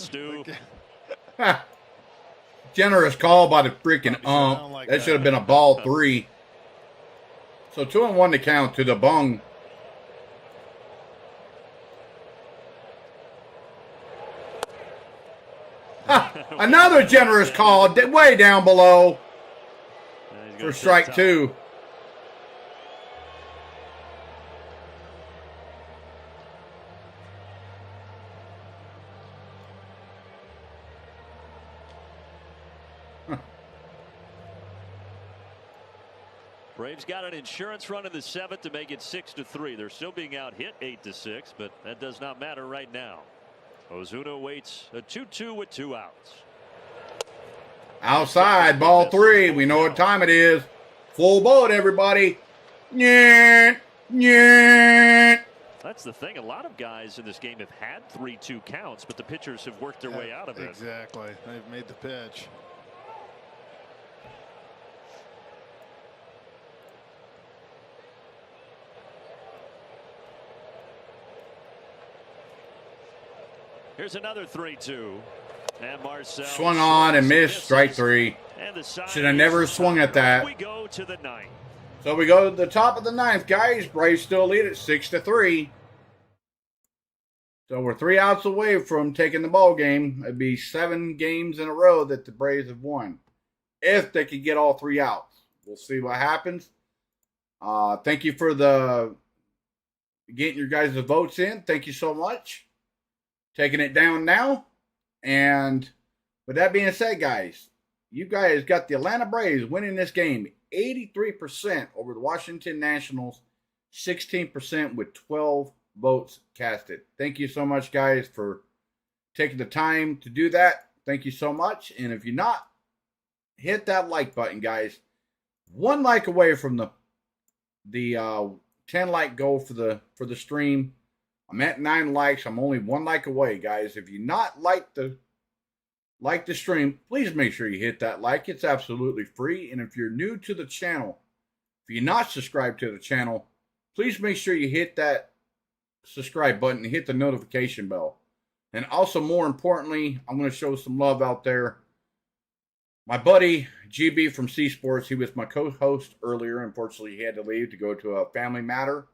Generous call by the freaking ump. That should have been a ball 3. So 2-1 to count to the bung. Another generous call way down below for strike 2. Braves got an insurance run in the 7th to make it 6-3. They're still being out hit 8-6, but that does not matter right now. Ozuna waits a 2-2 with 2 outs. Outside, ball 3. We know what time it is. Full boat, everybody. Yeah, yeah. That's the thing. A lot of guys in this game have had 3-2 counts, but the pitchers have worked their way out of it. Exactly. They've made the pitch. Here's another 3-2. And Marcel swung on and missed strike 3. Should have never swung at that. We go to the 9th. So we go to the top of the 9th, guys. Braves still lead at 6-3. So we're 3 outs away from taking the ball game. It'd be 7 games in a row that the Braves have won, if they could get all 3 outs. We'll see what happens. Thank you for getting your guys' votes in. Thank you so much. Taking it down now. And with that being said, guys, you guys got the Atlanta Braves winning this game 83% over the Washington Nationals, 16% with 12 votes casted. Thank you so much, guys, for taking the time to do that. Thank you so much. And if you're not, hit that like button, guys. 1 like away from the 10 like goal for the stream. I'm at 9 likes. I'm only 1 like away, guys. If you not like the stream, please make sure you hit that like. It's absolutely free. And if you're new to the channel, if you're not subscribed to the channel, please make sure you hit that subscribe button and hit the notification bell. And also, more importantly, I'm going to show some love out there. My buddy, GB from C Sports, he was my co-host earlier. Unfortunately, he had to leave to go to a family matter.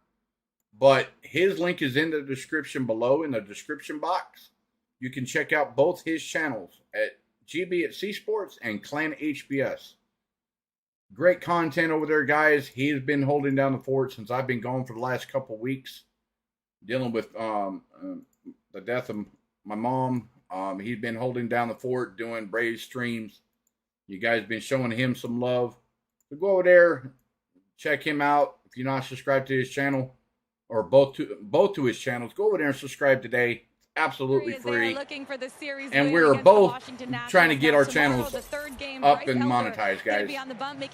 But his link is in the description below, in the description box. You can check out both his channels at GB at C Sports and Clan HBS. Great content over there, guys. He's been holding down the fort since I've been gone for the last couple weeks, dealing with the death of my mom. He's been holding down the fort, doing Braves streams. You guys been showing him some love. So go over there, check him out. If you're not subscribed to his channel, or both to his channels, go over there and subscribe today. Absolutely free. And we're both trying to get our channels up and monetized, guys.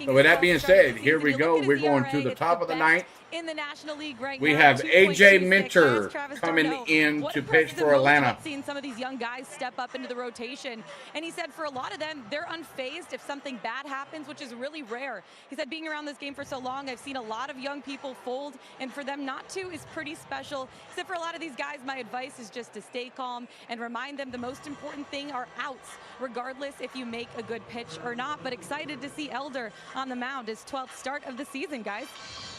So with that being said, here we go. We're going to the top of the 9th. In the National League right we now, have AJ Minter coming in to pitch for Atlanta. Seeing some of these young guys step up into the rotation, and he said for a lot of them, they're unfazed if something bad happens, which is really rare. He said, being around this game for so long, I've seen a lot of young people fold, and for them not to is pretty special. He said for a lot of these guys, my advice is just to stay calm and remind them the most important thing are outs, regardless if you make a good pitch or not. But excited to see Elder on the mound, his 12th start of the season, guys.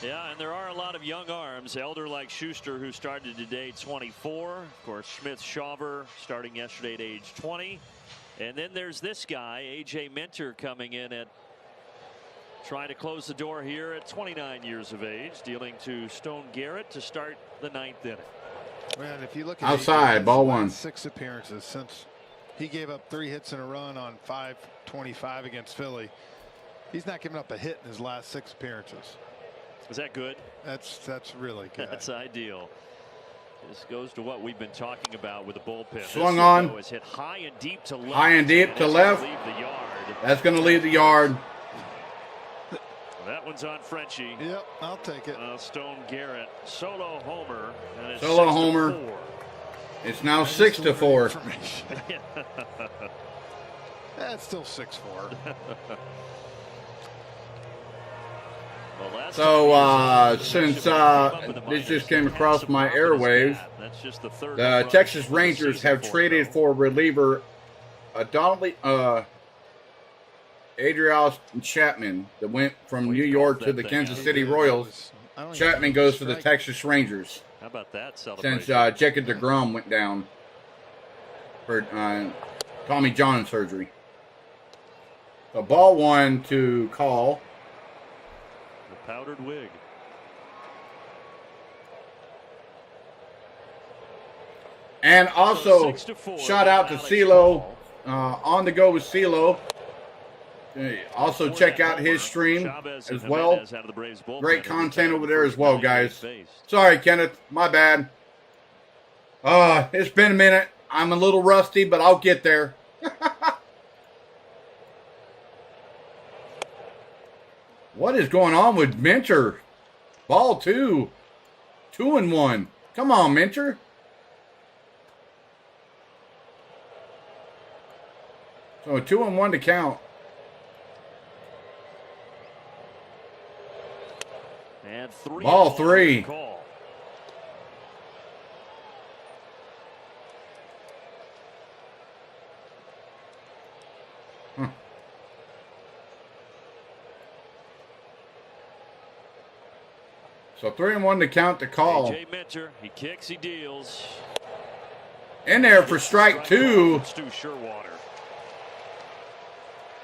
Yeah, and there are a lot of young arms. Elder, like Schuster, who started today, 24. Of course, Smith-Shawver starting yesterday at age 20. And then there's this guy, AJ Minter, coming in at trying to close the door here at 29 years of age, dealing to Stone Garrett to start the 9th inning. Well, if you look at outside, ball 1. 6 appearances since he gave up 3 hits in a run on 5/25 against Philly. He's not giving up a hit in his last 6 appearances. Is that good? That's really good. That's ideal. This goes to what we've been talking about with the bullpen. Swung on. Is hit high and deep to left. High and deep to left. That's going to leave the yard. That one's on Frenchie. Yep, I'll take it. Stone Garrett solo homer. And it's solo homer. It's now 6-4. That's still 6-4. So, since this just came across my airwaves, the Texas Rangers have traded for reliever Adriel Chapman that went from New York to the Kansas City Royals. Chapman goes to the Texas Rangers. How about that celebration? Since Jacob deGrom went down for Tommy John surgery. So ball 1 to call. The powdered wig. And also, shout out to CeeLo. On the go with CeeLo. Also, check out his stream as well. Great content over there as well, guys. Sorry, Kenneth. My bad. It's been a minute. I'm a little rusty, but I'll get there. What is going on with Minter? Ball 2. 2-1. Come on, Minter. So 2-1 to count. And ball 3. So 3-1 to count the call. AJ Minter, he kicks, he deals. In there for strike 2.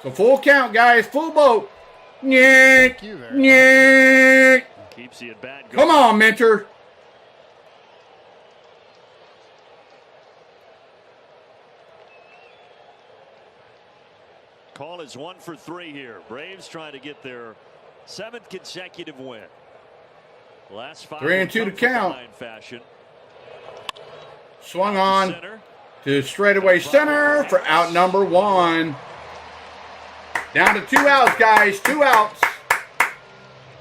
So full count, guys. Full boat. Nyeh. Nyeh. Keeps the at bat going. Come on, Minter. Call is 1 for 3 here. Braves trying to get their 7th consecutive win. Last 5 3-2 to count. Fashion. Swung on to straightaway center for out number 1. Down to 2 outs, guys. 2 outs.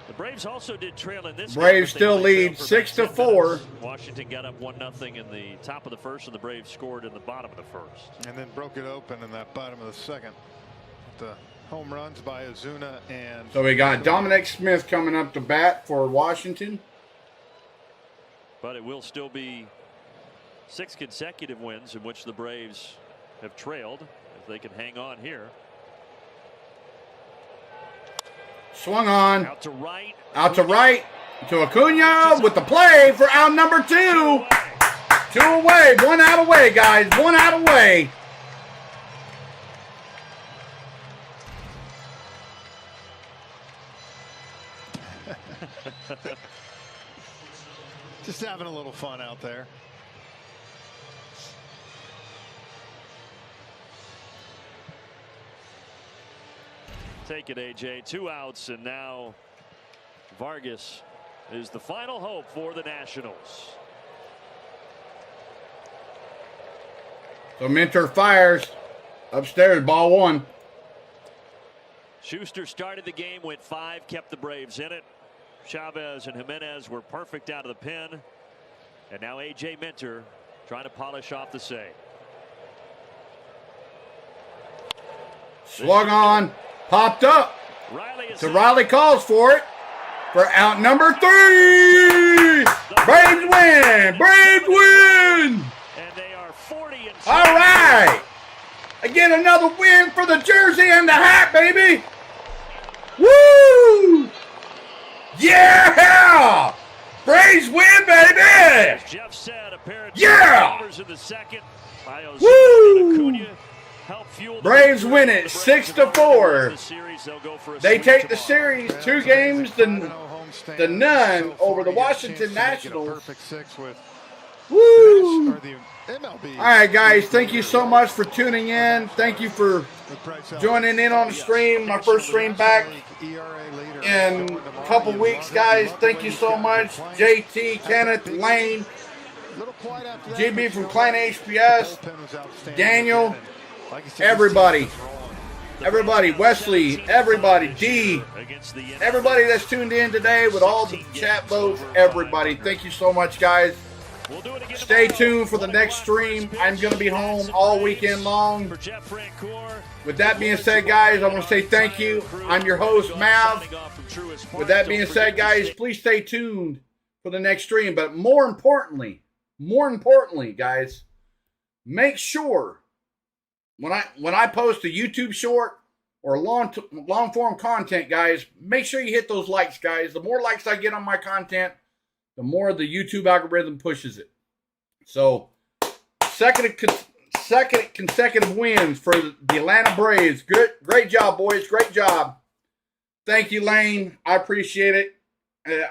The Braves also did trail in this. Braves still lead 6-4. Washington got up 1-0 in the top of the first, and the Braves scored in the bottom of the first. And then broke it open in that bottom of the second. The home runs by Ozuna and. So we got Dominic Smith coming up to bat for Washington. But it will still be 6 consecutive wins in which the Braves have trailed if they can hang on here. Swung on. Out to right. Out to right. To Acuna with the play for out number 2. 2 away. 1 out away, guys. 1 out away. Just having a little fun out there. Take it, AJ. 2 outs, and now Vargas is the final hope for the Nationals. So Minter fires. Upstairs, ball 1. Schuster started the game, went 5, kept the Braves in it. Chavez and Jimenez were perfect out of the pen. And now AJ Minter trying to polish off the save. Slug on. Popped up. Riley calls for it. For out number 3. Braves win. Braves win. And they are 40 and all right. Again, another win for the jersey and the hat, baby. Woo! Yeah! Braves win, baby! As Jeff said, yeah! In the second, Woo! Braves win it 6-4. They take the series 2 games to none over the Washington Nationals. Woo! All right, guys. Thank you so much for tuning in. Thank you for joining in on the stream. My first stream back in a couple weeks, guys. Thank you so much. JT, Kenneth, Lane, GB from Klein HPS, Daniel, everybody, Wesley, everybody, D, everybody that's tuned in today with all the chat votes, everybody. Thank you so much, guys. Stay tuned for the next stream. I'm going to be home all weekend long. With that being said, guys, I want to say thank you. I'm your host, Mav. With that being said, guys, please stay tuned for the next stream. But more importantly, guys, make sure when I post a YouTube short or long form content, guys, make sure you hit those likes, guys. The more likes I get on my content, the more the YouTube algorithm pushes it. So, second second consecutive wins for the Atlanta Braves. Great job, boys. Great job. Thank you, Lane. I appreciate it.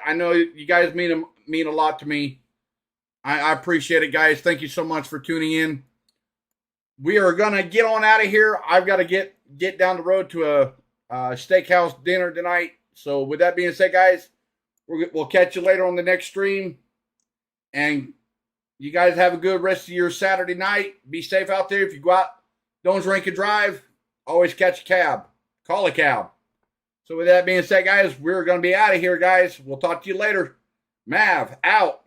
I know you guys mean a lot to me. I appreciate it, guys. Thank you so much for tuning in. We are going to get on out of here. I've got to get down the road to a steakhouse dinner tonight. So with that being said, guys, we'll catch you later on the next stream. And you guys have a good rest of your Saturday night. Be safe out there. If you go out, don't drink and drive. Always catch a cab. Call a cab. So with that being said, guys, we're going to be out of here, guys. We'll talk to you later. Mav, out.